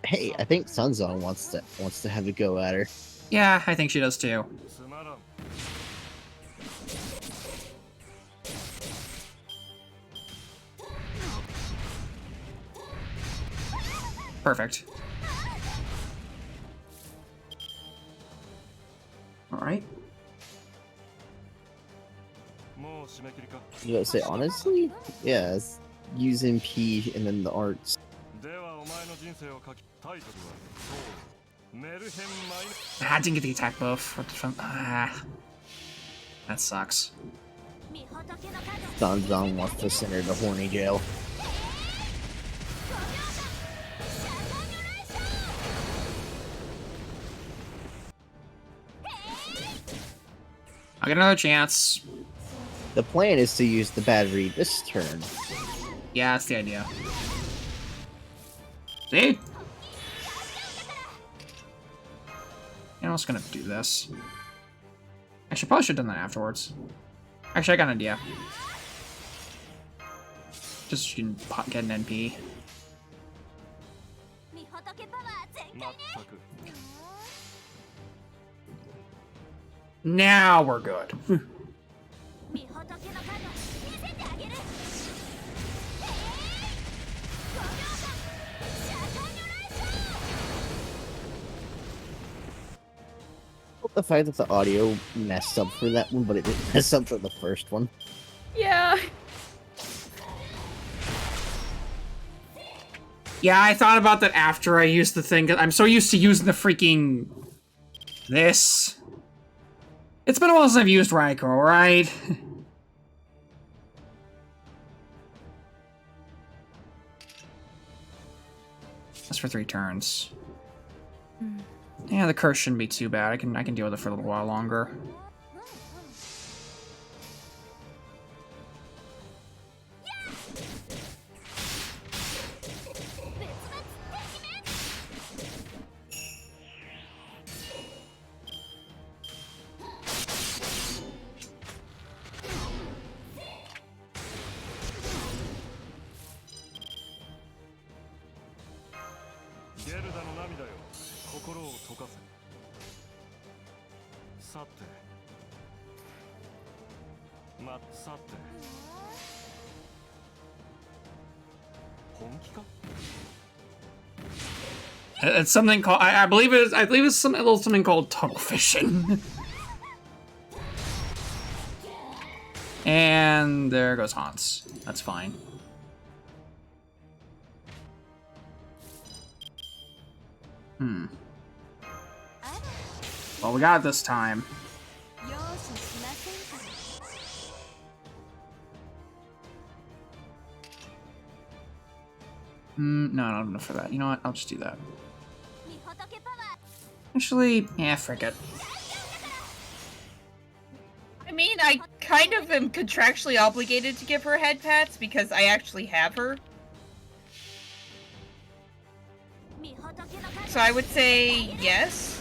Hey, I think Sunzone wants to have a go at her. Yeah, I think she does too. Perfect. Alright. You gotta say honestly? Yeah, it's use MP and then the arts. I didn't get the attack buff. That sucks. Sunzone wants to send her to horny jail. I'll get another chance. The plan is to use the battery this turn. Yeah, that's the idea. See? I was gonna do this. Actually, probably should have done that afterwards. Actually, I got an idea. Just so you can get an NP. Now we're good. The fact that the audio messed up for that one, but it didn't mess up for the first one. Yeah. Yeah, I thought about that after I used the thing. I'm so used to using the freaking... this. It's been a while since I've used Raikou, right? That's for 3 turns. Yeah, the curse shouldn't be too bad. I can deal with it for a little while longer. It's something called I believe it's something called tunnel fishing. And there goes Hans. That's fine. Well, we got it this time. No, not enough for that. You know what? I'll just do that. Actually, yeah, frick it. I mean, I kind of am contractually obligated to give her head pats because I actually have her. So I would say yes.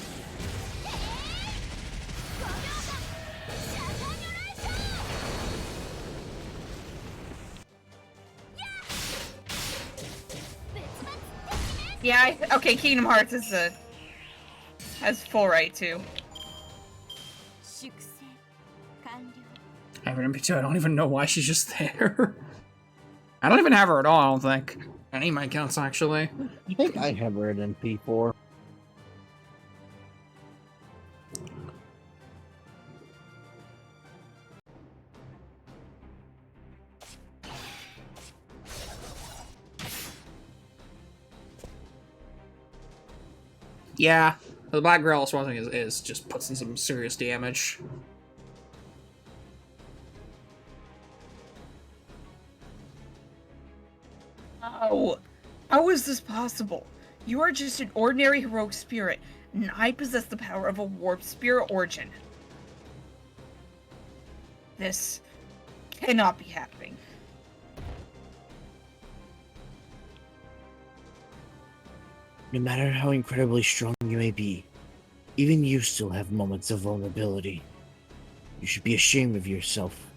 Yeah, okay, Kingdom Hearts is has full right too. I have an MP2, I don't even know why she's just there. I don't even have her at all, I don't think. Any of my accounts, actually. I think I have her at MP4. Yeah, the Black Girl Swanswing is just puts in some serious damage. Oh, how is this possible? You are just an ordinary heroic spirit, and I possess the power of a warped spirit origin. This cannot be happening. No matter how incredibly strong you may be, even you still have moments of vulnerability. You should be ashamed of yourself,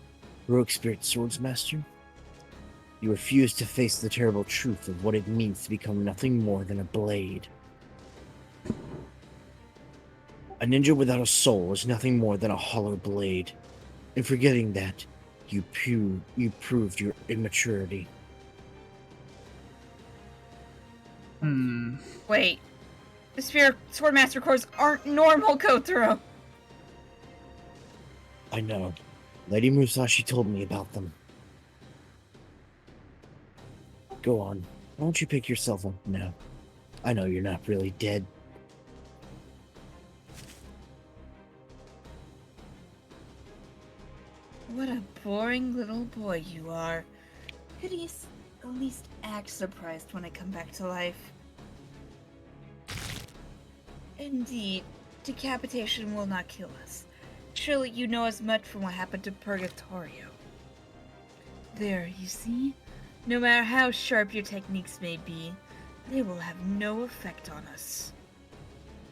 Heroic Spirit Swordsmaster. You refuse to face the terrible truth of what it means to become nothing more than a blade. A ninja without a soul is nothing more than a hollow blade. In forgetting that, you proved your immaturity. Wait. The Spirit Swordmaster cores aren't normal, Kotaro! I know. Lady Musashi told me about them. Go on. Why don't you pick yourself up now? I know you're not really dead. What a boring little boy you are. Could you at least act surprised when I come back to life? Indeed, decapitation will not kill us. Surely you know as much from what happened to Purgatorio. There, you see? No matter how sharp your techniques may be, they will have no effect on us.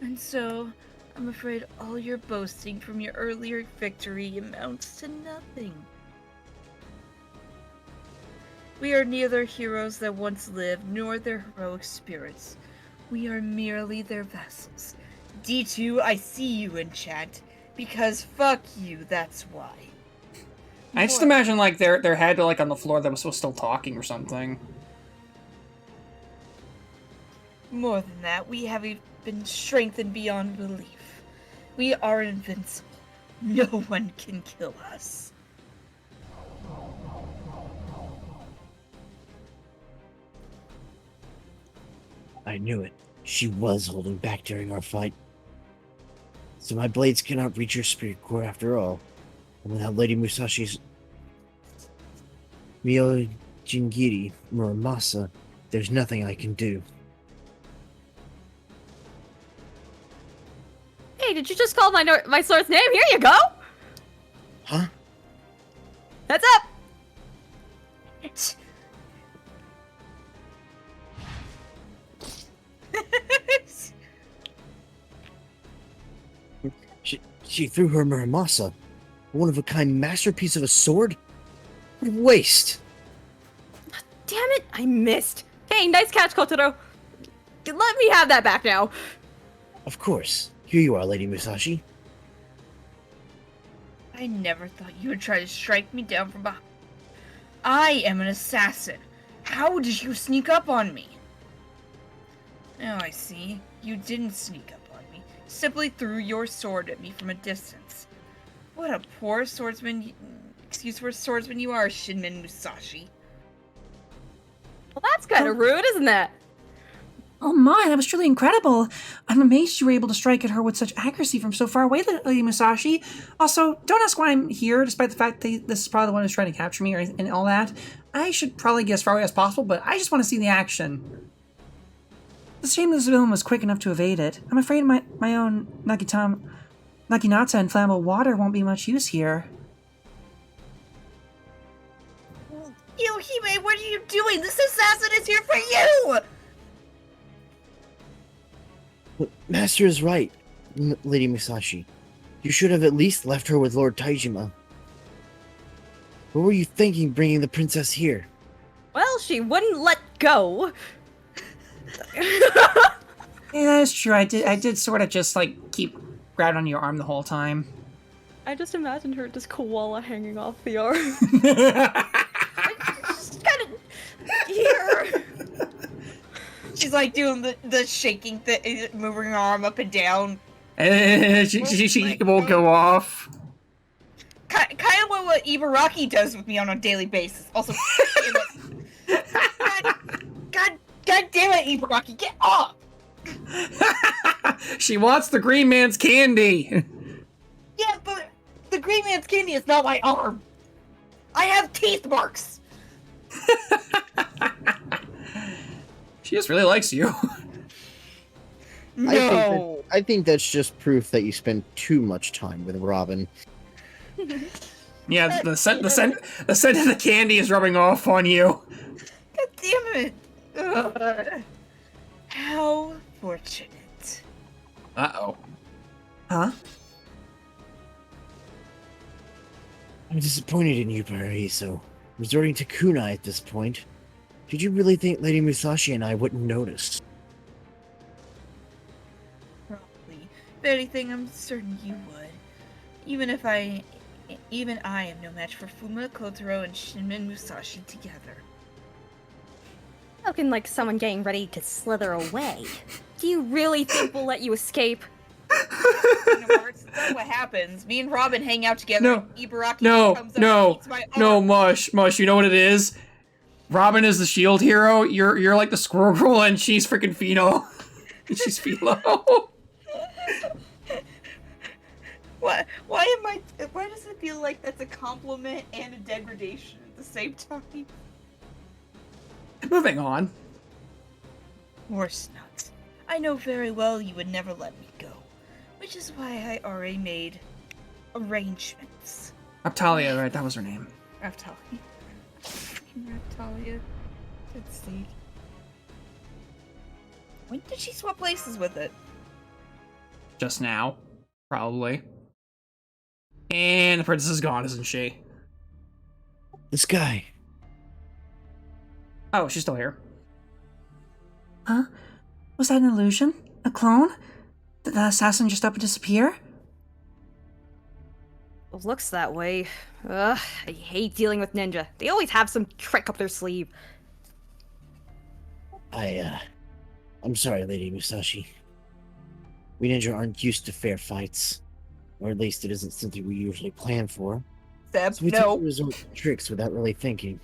And so, I'm afraid all your boasting from your earlier victory amounts to nothing. We are neither heroes that once lived, nor their heroic spirits. We are merely their vessels. D2, I see you in chat, because fuck you, that's why. I just imagine, like, their head, like, on the floor that was still talking or something. More than that, we have been strengthened beyond belief. We are invincible. No one can kill us. I knew it. She was holding back during our fight. So my blades cannot reach your spirit core after all. And without Lady Musashi's Mio Jingiri Muramasa, there's nothing I can do. Hey, did you just call my sword's name? Here you go! Huh? Heads up! She threw her Muramasa, a one-of-a-kind masterpiece of a sword? What a waste! Damn it, I missed. Hey, nice catch, Kotaro. Let me have that back now. Of course. Here you are, Lady Musashi. I never thought you would try to strike me down from behind. I am an assassin. How did you sneak up on me? Oh, I see. You didn't sneak up on me. Simply threw your sword at me from a distance. What a poor swordsman, excuse for a swordsman you are, Shinmin Musashi. Well, that's kind of rude, isn't that? Oh my, that was truly incredible. I'm amazed you were able to strike at her with such accuracy from so far away, Lady Musashi. Also, don't ask why I'm here, despite the fact that this is probably the one who's trying to capture me and all that. I should probably get as far away as possible, but I just want to see the action. It's a shame this villain was quick enough to evade it. I'm afraid my own Naginata and flammable water won't be much use here. Hime, what are you doing? This assassin is here for you! But Master is right, Lady Musashi. You should have at least left her with Lord Taijima. What were you thinking bringing the princess here? Well, she wouldn't let go. Yeah, that's true. I did sort of just, like, keep grabbing on your arm the whole time. I just imagined her just koala hanging off the arm. Just kind of here. She's like doing the shaking thing, moving her arm up and down. She won't go off. Kind of what Ibaraki does with me on a daily basis. Also, God damn it, Ibaraki, get off! She wants the green man's candy. Yeah, but the green man's candy is not my arm. I have teeth marks. She just really likes you. No. I think that's just proof that you spend too much time with Robin. Yeah, the scent of the candy is rubbing off on you. God damn it. How fortunate. Uh-oh. Huh? I'm disappointed in you, Paraiso. Resorting to kunai at this point. Did you really think Lady Musashi and I wouldn't notice? Probably. If anything, I'm certain you would. Even I am no match for Fuma, Kotaro, and Shinmen Musashi together. How can, like, someone getting ready to slither away? Do you really think we'll let you escape? That's what happens. Me and Robin hang out together. No. And Ibaraki comes up and No. eats my No, arm. Mush. You know what it is? Robin is the shield hero. You're like the squirrel girl, and she's freaking Philo. She's Philo. What? Why does it feel like that's a compliment and a degradation at the same time? Moving on. Horse nuts. I know very well you would never let me go, which is why I already made arrangements. Raptalia, right? That was her name. Raptalia. Raptalia. Let's see. When did she swap places with it? Just now, probably. And the princess is gone, isn't she? This guy. Oh, she's still here. Huh? Was that an illusion? A clone? Did the assassin just up and disappear? Looks that way. Ugh, I hate dealing with ninja. They always have some trick up their sleeve. I'm sorry, Lady Musashi. We ninja aren't used to fair fights. Or at least it isn't something we usually plan for. Seb, So we no. tend to resort to tricks without really thinking.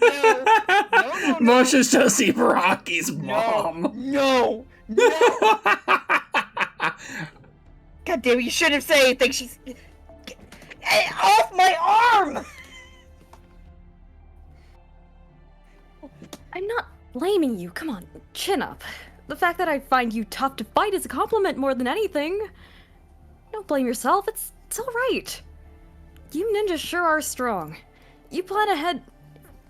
No. Mush is just Ibaraki's mom. No. God damn it, you shouldn't have said anything. She's... Get off my arm! I'm not blaming you. Come on, chin up. The fact that I find you tough to fight is a compliment more than anything. Don't blame yourself. It's alright. You ninjas sure are strong. You plan ahead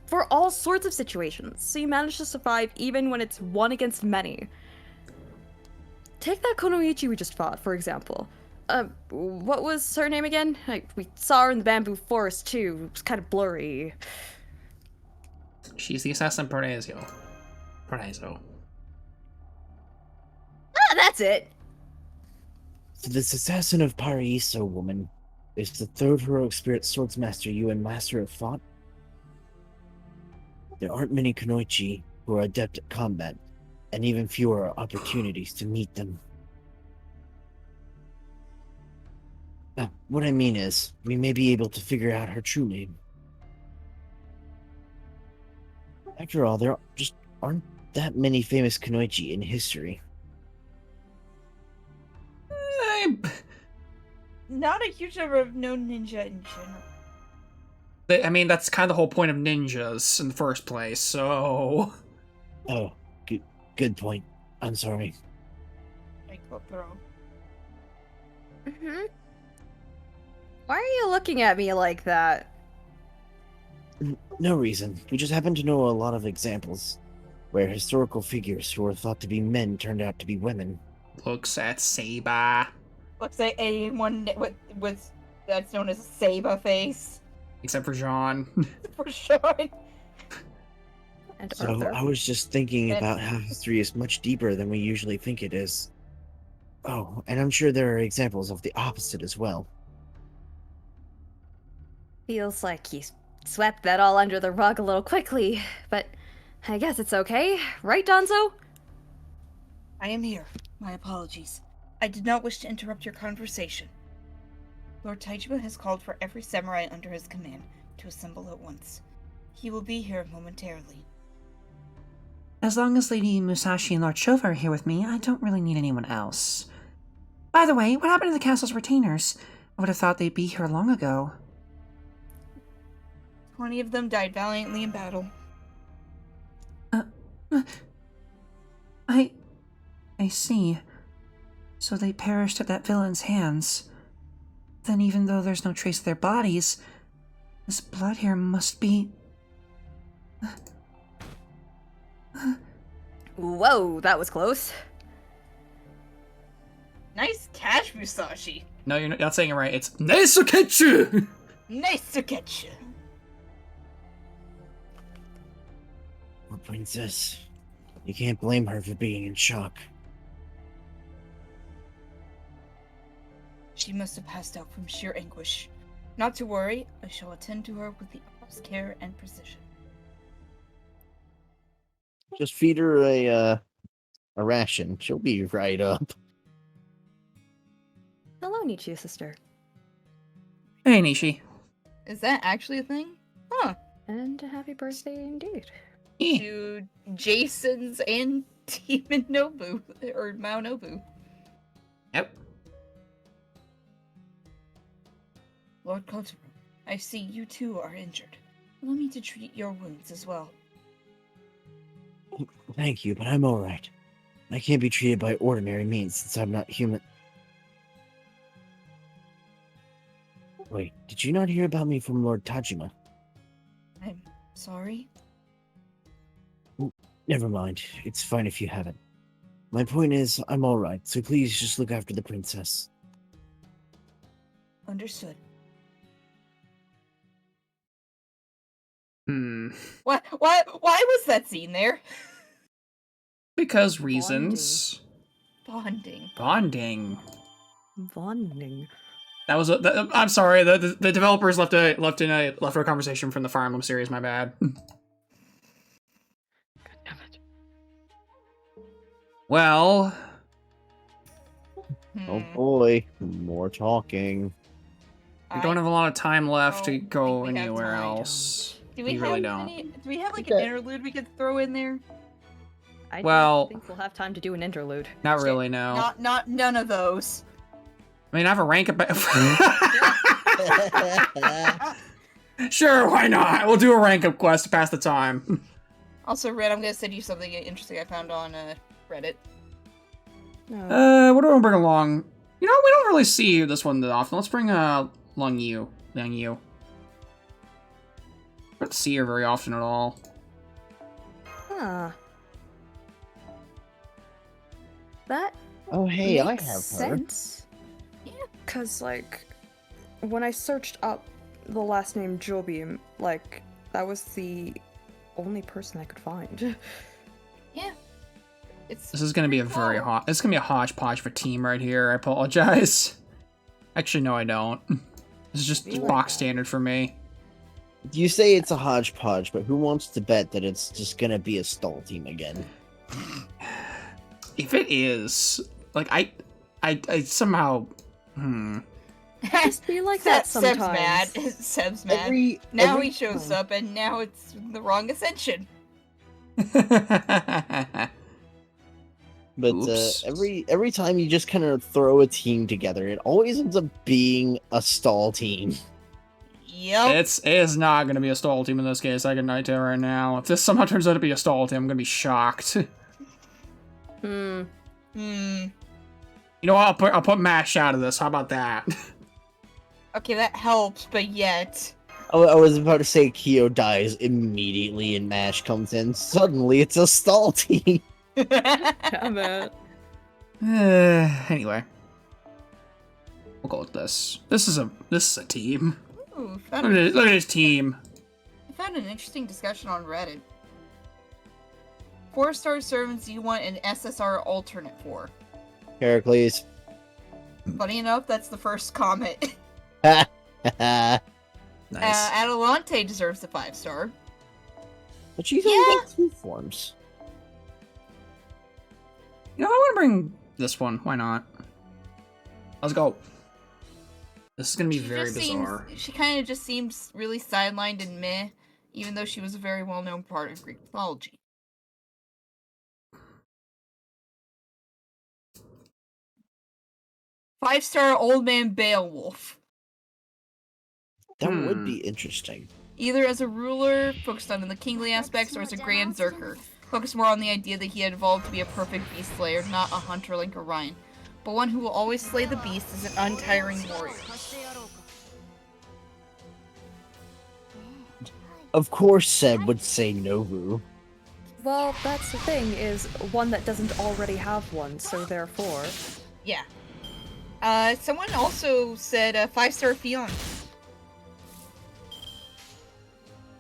for all sorts of situations, so you manage to survive even when it's one against many. Take that Konoichi we just fought, for example. What was her name again? We saw her in the bamboo forest, too. It was kind of blurry. She's the assassin Paraiso. Ah, that's it! So this assassin of Paraiso woman is the third heroic spirit swordsmaster you and Master have fought? There aren't many Kunoichi who are adept at combat, and even fewer opportunities to meet them. What I mean is, we may be able to figure out her true name. After all, there just aren't that many famous kunoichi in history. Not a huge number of known ninja in general. I mean, that's kind of the whole point of ninjas in the first place, so... Oh, good point. I'm sorry. I go throw. Mm-hmm. Why are you looking at me like that? No reason. We just happen to know a lot of examples where historical figures who were thought to be men turned out to be women. Looks at Saba. Looks like anyone with that's known as a Saba face. Except for Jean. For sure. And So Arthur. I was just thinking And- about how history is much deeper than we usually think it is. Oh, and I'm sure there are examples of the opposite as well. Feels like you swept that all under the rug a little quickly, but I guess it's okay. Right, Danzo? I am here. My apologies. I did not wish to interrupt your conversation. Lord Taijima has called for every samurai under his command to assemble at once. He will be here momentarily. As long as Lady Musashi and Lord Shova are here with me, I don't really need anyone else. By the way, what happened to the castle's retainers? I would have thought they'd be here long ago. 20 of them died valiantly in battle. I see. So they perished at that villain's hands. Then even though there's no trace of their bodies, this blood here must be... Whoa, that was close. Nice catch, Musashi. No, you're not saying it right. It's Neisuketsu! Nice to catch you. Poor princess. You can't blame her for being in shock. She must have passed out from sheer anguish. Not to worry, I shall attend to her with the utmost care and precision. Just feed her a ration. She'll be right up. Hello, Nichio sister. Hey, Nishi. Is that actually a thing? Huh. And a happy birthday indeed. Eh. To Jason's and Demon Nobu, or Mao Nobu. Yep. Lord Kotaro, I see you too are injured. Allow me to treat your wounds as well. Thank you, but I'm alright. I can't be treated by ordinary means since I'm not human. Wait, did you not hear about me from Lord Tajima? I'm sorry. Never mind. It's fine if you haven't. My point is, I'm alright, so please just look after the princess. Understood. Why was that scene there? Because reasons. Bonding. Bonding. Bonding. That was I'm sorry, the developers left a conversation from the Fire Emblem series, my bad. Well, Oh boy, more talking. we don't have a lot of time left to don't go think we have anywhere time. else. Do we really have don't. do we have like Okay. an interlude we could throw in there? I Well- don't think we'll have time to do an interlude. Not really, no. Not none of those. I mean, I have a rank up. Sure, why not? We'll do a rank up quest to pass the time. Also, Red, I'm gonna send you something interesting I found on Reddit. No. What do I want to bring along? You know, we don't really see this one that often. Let's bring Long Yu. We don't see her very often at all. Huh. That Oh hey, I Makes have her. sense. Yeah, cause like when I searched up the last name Jobium, like that was the only person I could find. Yeah. It's This is gonna be a pretty very cool. hot. This is gonna be a hodgepodge for team right here. I apologize. Actually, no, I don't. This is just Really? box standard for me. You say it's a hodgepodge, but who wants to bet that it's just gonna be a stall team again? If it is, like, I somehow, Just be like that sometimes. Seb's mad. Seb's mad. Every Now every he shows time- up, and now it's the wrong ascension. But Oops. every time you just kind of throw a team together, it always ends up being a stall team. Yep. It is not going to be a stall team in this case, I can tell you right now. If this somehow turns out to be a stall team, I'm going to be shocked. Hmm. You know what, I'll put MASH out of this, how about that? Okay, that helps, but yet... I was about to say Kyo dies immediately and MASH comes in. Suddenly, it's a stall team. Damn it. Anyway. We'll go with this. This is a team. Ooh, Look at his team. I found an interesting discussion on Reddit. 4-star servants you want an SSR alternate for. Heracles. Funny enough, that's the first comment. Nice. Adelante deserves a 5-star. But she's only got 2 forms. You know, I want to bring this one. Why not? Let's go. This is going to be very bizarre. She kind of just seems really sidelined and meh, even though she was a very well-known part of Greek mythology. Five-star old man Beowulf. That would be interesting. Either as a ruler, focused on the kingly aspects, or as a grand Zerker, focused more on the idea that he had evolved to be a perfect beast slayer, not a hunter like Orion, but one who will always slay the beast as an untiring warrior. Of course Seb would say Nobu. Well, that's the thing, is one that doesn't already have one, so therefore... Yeah. Someone also said 5-star Fionn.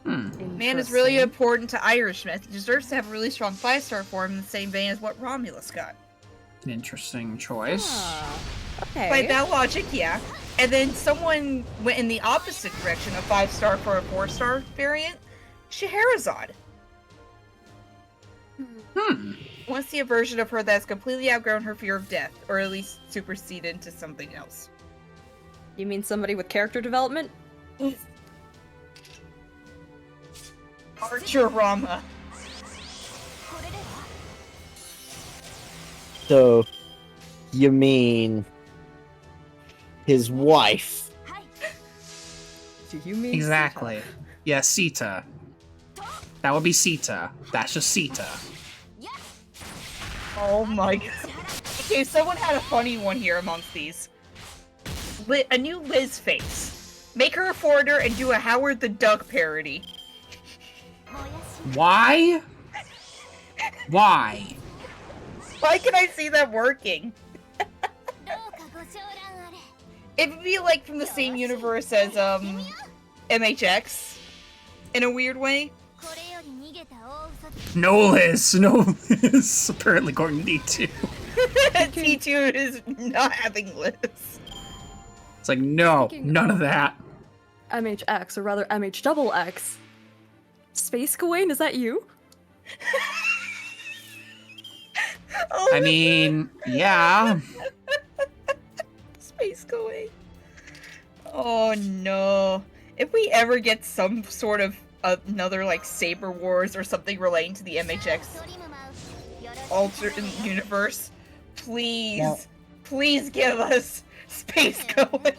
Man is really important to Irishmen. He deserves to have a really strong 5-star form in the same vein as what Romulus got. An interesting choice. Okay. By that logic, yeah. And then someone went in the opposite direction, a 5-star for a 4-star variant. Scheherazade. Want to see a version of her that's completely outgrown her fear of death, or at least superseded into something else. You mean somebody with character development? Archer Rama. So, you mean his wife? Do you mean Exactly. Yeah, Sita. That would be Sita. That's just Sita. Oh my god. Okay, someone had a funny one here amongst these. A new Liz face. Make her a foreigner and do a Howard the Duck parody. Why? Why? Why can I see that working? It would be like from the same universe as MHX in a weird way. No Liz, no Liz. Apparently according to D2. T2 is not having Liz. It's like, no, none of that. MHX, or rather MH XX. Space Gawain, is that you? Oh, I mean, yeah. Space Gawain. Oh no. If we ever get some sort of another like Saber Wars or something relating to the MHX alternate universe, please, please give us Space Gawain.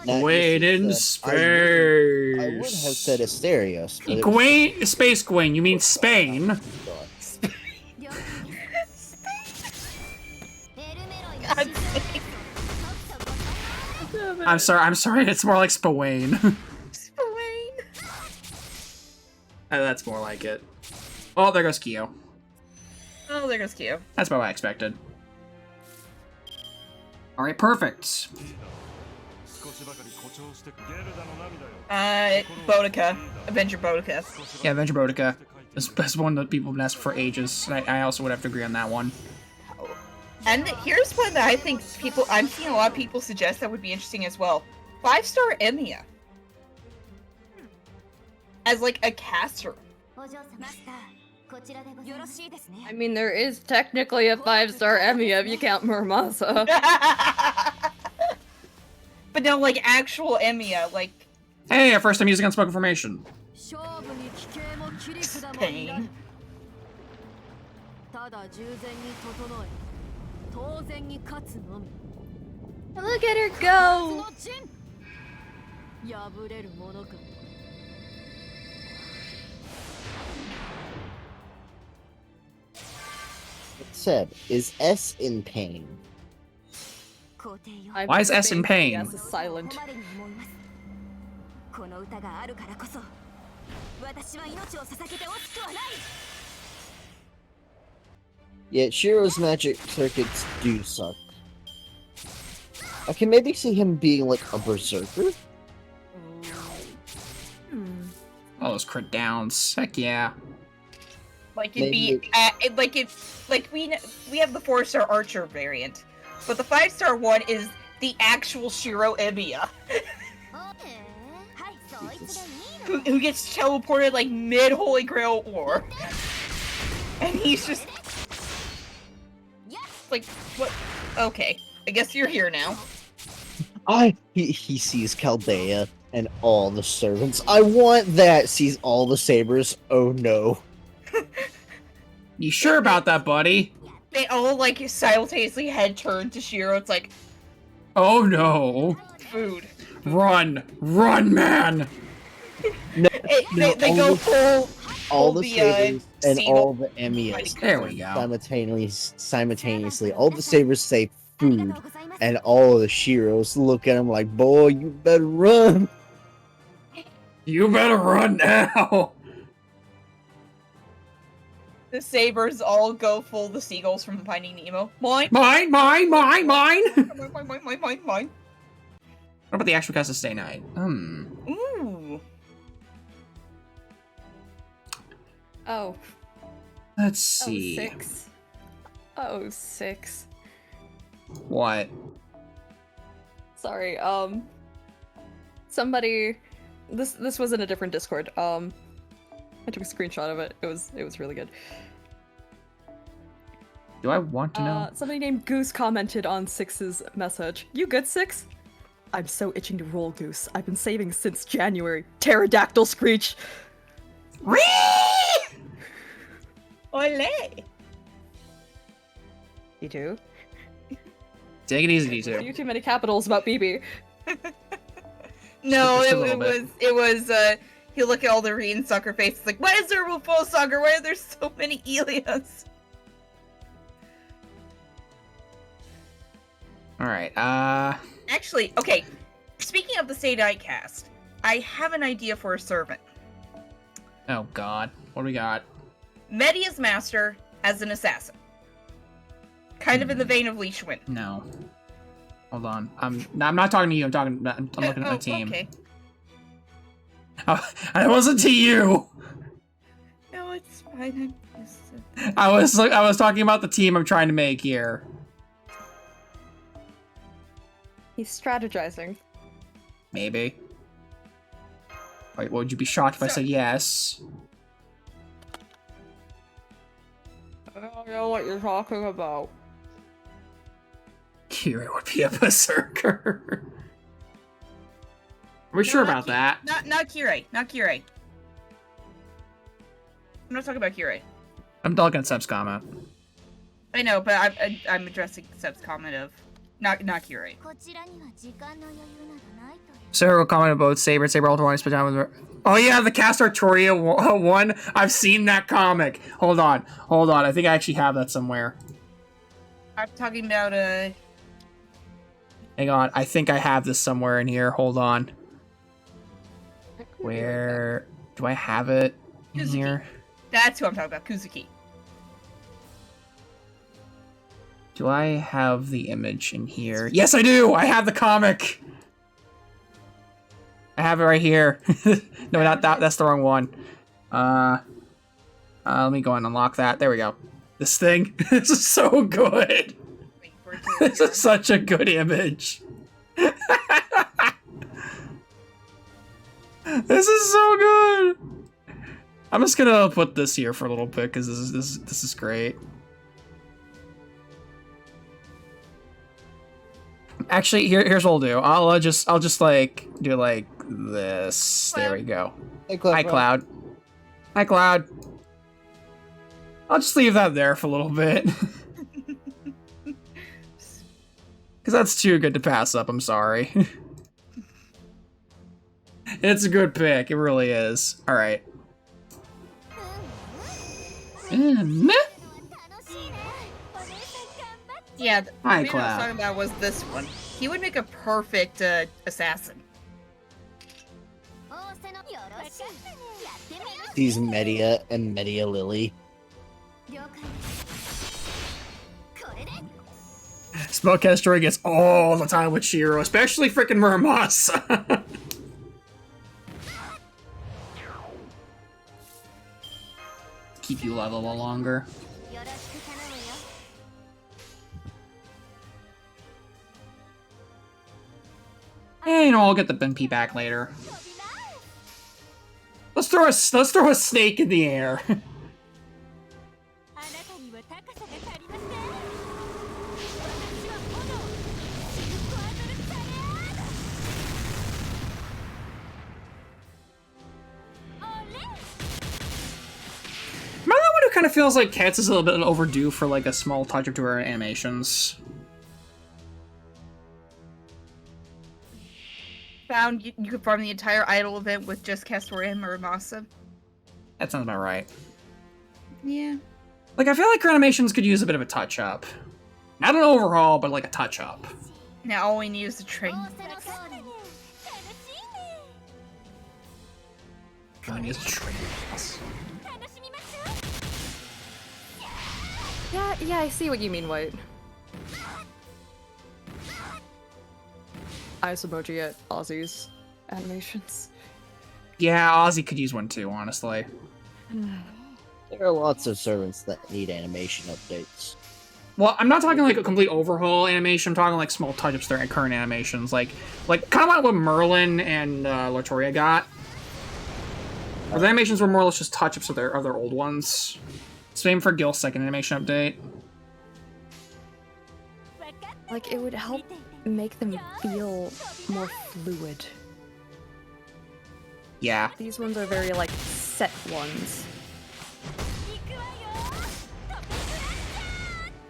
Wait in space. I would have said Asterios. But Gawain, Space Gawain, you mean Spain? I'm sorry, it's more like Spawain. Spawain. That's more like it. Oh, there goes Kyo. Oh, there goes Kyo. That's about what I expected. Alright, perfect. Boudica. Avenger Boudica. Yeah, Avenger Boudica. That's one that people have been asking for ages. I also would have to agree on that one. And here's one that I think I'm seeing a lot of people suggest that would be interesting as well. 5-star Emiya. As like a caster. I mean, there is technically a 5-star Emmy if you count Murmasa. But no, like actual Emiya, like... Hey, our first time using unspoken formation. Pain. Look at her go! Said, is S in pain? Why is S in pain? S is silent. Yeah, Shiro's magic circuits do suck. I can maybe see him being like a berserker. All those crit downs. Heck yeah. Like it'd be we have the 4-star archer variant, but the 5-star one is the actual Shiro Emiya, who gets teleported like mid Holy Grail War, and he's just like, what? Okay, I guess you're here now. He sees Chaldea and all the servants. I want that. Sees all the sabers. Oh no. You sure about that, buddy? They all like simultaneously head turn to Shiro. It's like, oh no. food. Run, man. They go full. All the sabers and seagull. all the Emiyas. There we go. Simultaneously, all the sabers say food, and all of the Shiros look at him like, "Boy, you better run." You better run now. The sabers all go full the seagulls from Finding Nemo. Mine. Mine. Mine. What about the actual cast of Stay Night? Ooh. Oh. Let's see. 06. Oh, 06. What? Sorry, somebody, this was in a different Discord. I took a screenshot of it. It was really good. Do I want to know? Somebody named Goose commented on Six's message. You good, Six? I'm so itching to roll, Goose. I've been saving since January. Pterodactyl screech. Ole. You do? Take it easy, You D2. too many capitals about BB. No, Just a little it was he look at all the Reen sucker faces like, why is there a full sucker? Why are there so many Elias? Alright, Actually, okay. Speaking of the Stay Night cast, I have an idea for a servant. oh god. What do we got? Media's master as an assassin. Kind of in the vein of Lee Schwinn. No. Hold on. I'm not talking to you. I'm looking at my team. Okay. Oh, it wasn't to you. No, it's fine. I was talking about the team I'm trying to make here. He's strategizing. Maybe. Wait, would you be shocked if I said yes? I don't know what you're talking about. Kira would be a berserker. Are we sure about that? Not Kirei. Not Kirei. I'm not talking about Kirei. I'm talking at Seb's comment. I know, but I'm addressing Seb's comment of not Kirei. Sarah will comment about Saber Ultra One split down with. Oh yeah, the Cast Arturia one. I've seen that comic. Hold on. I think I actually have that somewhere. I'm talking about Hang on, I think I have this somewhere in here. Hold on. Where do I have it in Kuzuki. here? That's who I'm talking about, Kuzuki. Do I have the image in here? Yes, I do. I have the comic. I have it right here. No, not that. That's the wrong one. Let me go and unlock that. There we go. This thing. This is so good. This is such a good image. This is so good. I'm just gonna put this here for a little bit because this is great. Actually, here's what we'll do. I'll just like do like this. There we go. Hey, Cloud. Hi, Cloud. Hi, Cloud. I'll just leave that there for a little bit. Because that's too good to pass up, I'm sorry. It's a good pick, it really is. Alright. Yeah, the Hi, reason I was Cloud. talking about was this one. He would make a perfect assassin. These Media and Media Lily. Spellcaster gets all the time with Shiro, especially freaking Muramasa. Keep you level a little longer. Eh, you know, I'll get the BP back later. Let's throw a snake in the air. Am I the one who kind of feels like Cats is a little bit overdue for like a small touch-up to her animations? Found you could farm the entire idol event with just Castor and Muramasa. That sounds about right. Yeah. Like, I feel like her animations could use a bit of a touch-up. Not an overhaul, but like a touch-up. Now all we need is the train. God, it's train. Yeah, I see what you mean, White. Ice emoji at Ozzy's animations. Yeah, Ozzy could use one too, honestly. There are lots of servants that need animation updates. Well, I'm not talking like a complete overhaul animation. I'm talking like small touch-ups to their current animations, like kind of like what Merlin and Latoria got. Where the animations were more or less just touch-ups of their old ones. Same for Gil's second animation update. Like, it would help make them feel more fluid. Yeah. These ones are very, like, set ones.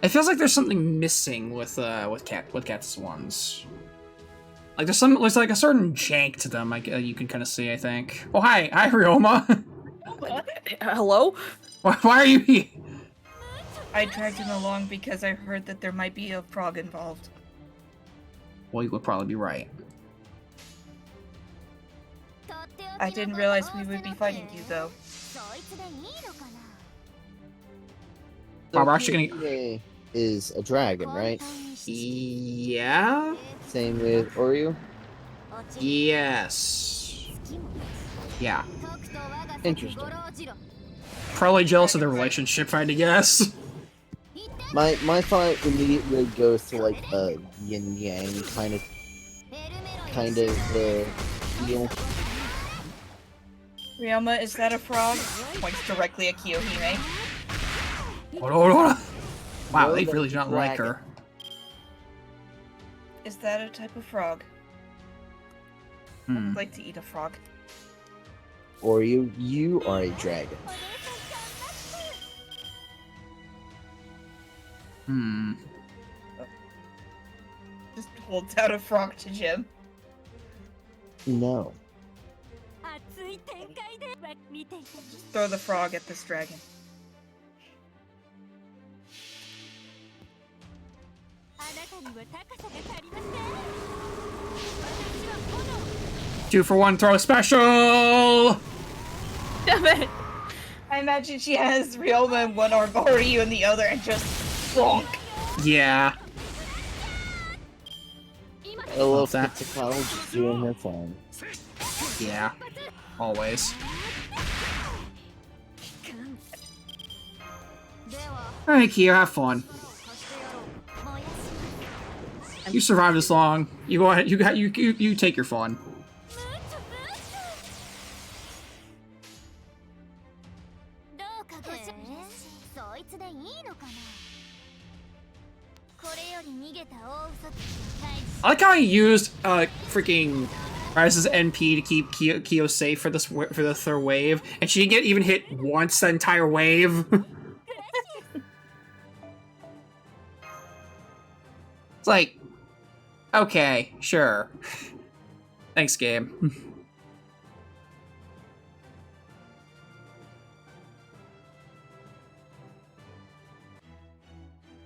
It feels like there's something missing with Cat's ones. Like there's like a certain jank to them. Like you can kind of see. I think. Oh hi Ryoma. Hello? Why are you here? I dragged him along because I heard that there might be a frog involved. Well, you would probably be right. I didn't realize we would be fighting you though. Wow, we're actually gonna. PA is a dragon, right? Yeah. Same with Oryu? Yes. Yeah. Interesting. Probably jealous of their relationship, I'd guess. My thought immediately goes to like a yin yang kind of feel. Ryoma, is that a frog? Points directly at Kiyohime. Hold on. Wow, they really do not like her. Is that a type of frog? I'd like to eat a frog. Oryu, you are a dragon. Just holds out a frog to Jim. No. Just throw the frog at this dragon. Two for one throw special! Damn it! I imagine she has Ryoma in one arm, Oryu in the other, and just bonk. Yeah. I love that. Takao just doing her thing. Yeah. Always. Alright, Kiyo, have fun. You survived this long. You go ahead. You take your fun. I like how he used freaking Rise's NP to keep Kiyo safe for the third wave, and she didn't get even hit once that entire wave. It's like, okay, sure. Thanks, Gabe.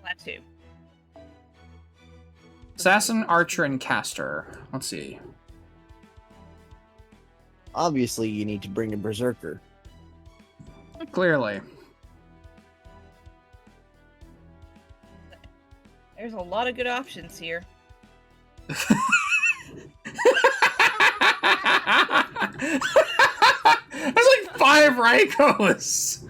That too. Assassin, Archer, and Caster. Let's see. Obviously, you need to bring a Berserker. Clearly. There's a lot of good options here. There's like 5 Raikos!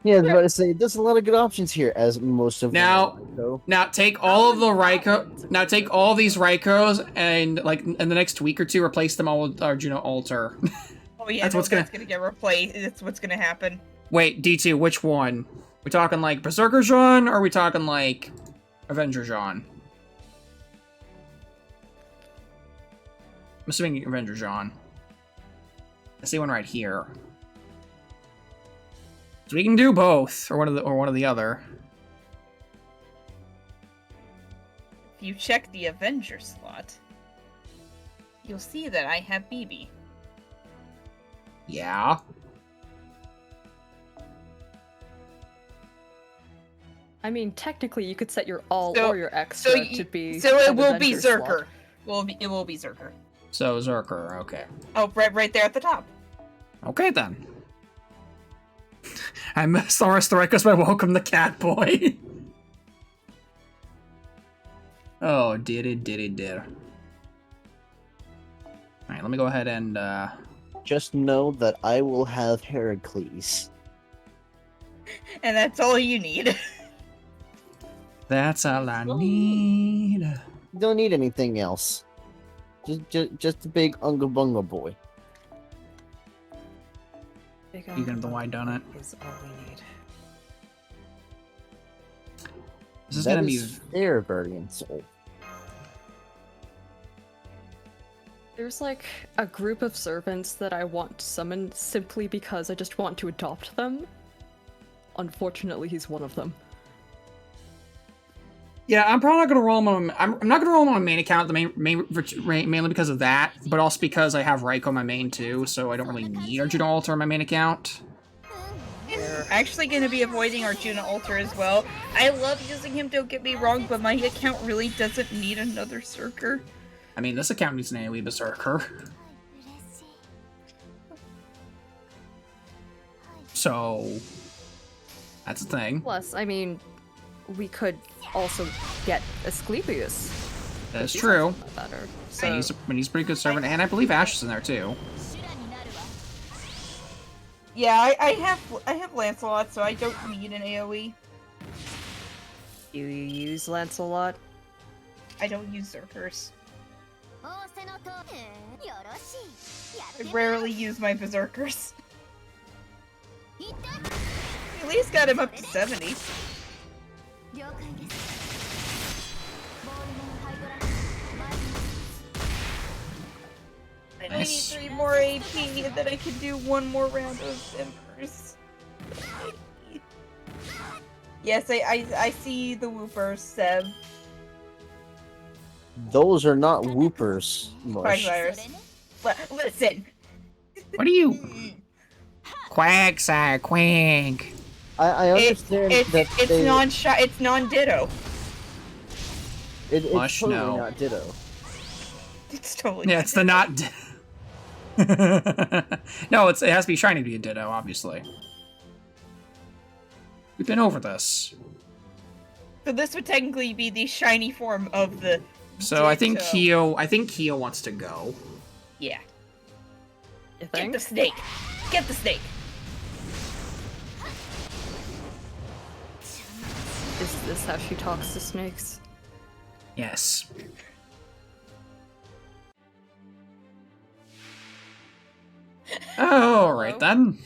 Yeah, I was about to say, there's a lot of good options here, as most of them are, so. Now take all of the Raiko. Now take all these Raikos and like in the next week or two, replace them all with Arjuna Altar. Oh yeah, That's what's gonna get replaced. That's what's gonna happen. Wait, D2, which one? We talking like Berserker Jean, or are we talking like Avenger Jean? I'm assuming Avenger Jean. I see one right here. So we can do both, or one of the other. If you check the Avenger slot, you'll see that I have BB. Yeah. I mean, technically, you could set your all or your extra to be. So it an will be Avenger slot. Zerker. It will be Zerker. So Zerker, okay. Oh, right there at the top. Okay then. I missed the rest of the Raikos, but welcome the cat boy. Oh, did it. Alright, let me go ahead and, Just know that I will have Heracles. And that's all you need. That's all I need. Don't need anything else. Just a big Unga Bunga boy. You gonna have the wide donut? Is all we need. This is gonna be their Guardian Soul. There's like a group of servants that I want to summon simply because I just want to adopt them. Unfortunately, he's one of them. Yeah, I'm probably not gonna roll him on. I'm not gonna roll him on a main account. Mainly because of that, but also because I have Raiko on my main too, so I don't really need Arjuna Altar on my main account. We're actually going to be avoiding Arjuna Altar as well. I love using him, don't get me wrong, but my account really doesn't need another Zerker. I mean, this account needs an AoE Berserker. So that's the thing. Plus, I mean, we could also get Asclepius. That's true. Better. So he's a pretty good servant, and I believe Ash is in there too. Yeah, I have Lancelot, so I don't need an AoE. Do you use Lancelot? I don't use Zerkers. I rarely use my Berserkers. At least got him up to 70. I need 3 more AP, and then I can do 1 more round of Embers. Yes, I see the Whoopers, Seb. Those are not Whoopers, Mush. Quagmires. Listen. What are you? Quagsire, Quag. I understand that it's non-ditto. It's Mush, totally no. not Ditto. It's totally Yeah, it's the not. No, it has to be shiny to be a Ditto, obviously. We've been over this. So this would technically be the shiny form of the. So I think Kyo wants to go. Yeah. You Get think? the snake. Get the snake. Is this how she talks to snakes? Yes. Oh, all right then.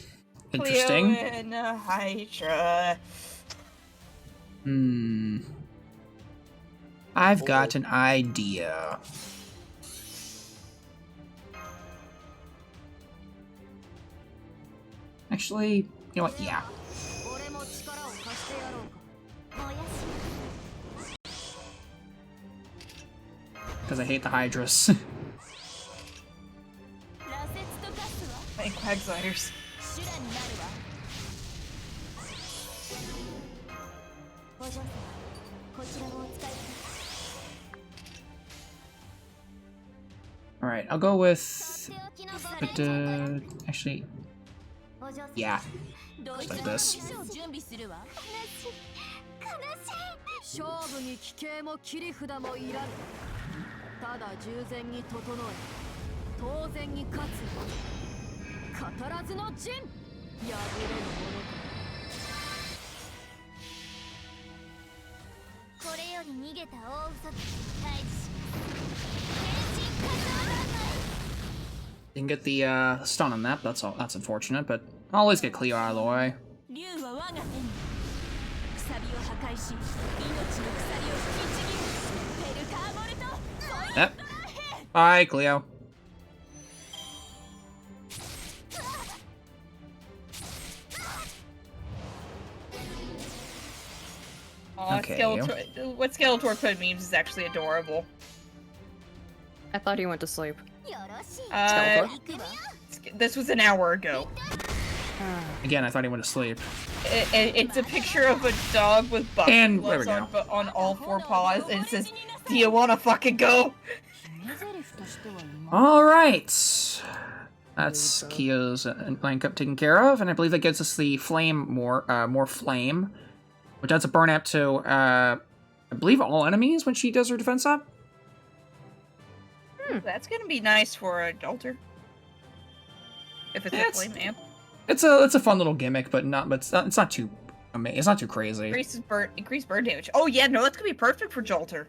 Interesting. Cleo and Hydra. I've got an idea. Actually, you know what? Yeah. because I hate the Hydras. 羅刹とガスは And Quagsiders. 修羅になるわお嬢様こちらをお使いください Alright, I'll go with... とっておきのご But, actually, お嬢様 yeah. どう Like this. 準備するわ悲しい勝負に奇形も切り札もいらぬただ従前に整え当然に勝つのみ語らずの陣破れぬものこれより逃げた大嘘たちを退治します変身活動団 Didn't get the stun on that, that's all. That's unfortunate, but I'll always get Cleo out of the way. 竜は我が手にくさびを破壊し命の鎖を引きちぎるペルカーモルト Yep. Bye, Cleo. Aw, Okay. what Skeletor put memes is actually adorable. I thought he went to sleep. よろしい Uh, 行くわ this was an hour ago. Again, I thought he went to sleep. It's a picture of a dog with boxing And there we gloves go. on, but on all four paws, and it says, "Do you wanna fucking go?" Alright. That's Kia's rank up taken care of, and I believe that gets us the flame more flame, which adds a burn up to I believe all enemies when she does her defense up. That's gonna be nice for a Jolter. If it's a It's- flame amp. It's a fun little gimmick, but it's not too amazing. It's not too crazy. Increased burn damage. Oh yeah, no, that's gonna be perfect for Jolter.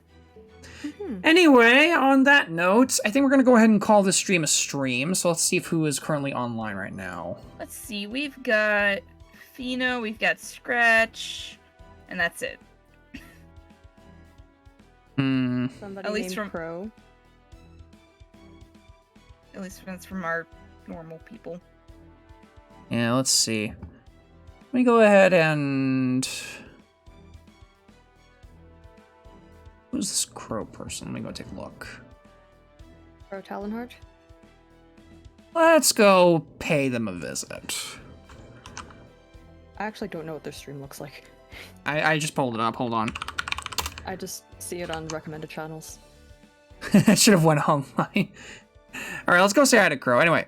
Anyway, on that note, I think we're gonna go ahead and call this stream a stream. So let's see who is currently online right now. Let's see, we've got Fino, we've got Scratch, and that's it. Hmm. Somebody At least named from- Crow. At least that's from our normal people. Yeah, let's see. Let me go ahead and... Who's this crow person? Let me go take a look. Crow Talonheart. Let's go pay them a visit. I actually don't know what their stream looks like. I just pulled it up. Hold on. I just see it on recommended channels. I should have went online. Alright, let's go say hi to Crow. Anyway.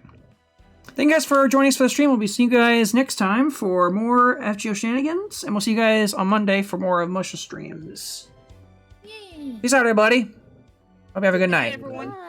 Thank you guys for joining us for the stream. We'll be seeing you guys next time for more FGO shenanigans. And we'll see you guys on Monday for more of Musha streams. Yay! Peace out, everybody. Hope you have a good night. Everyone. Bye.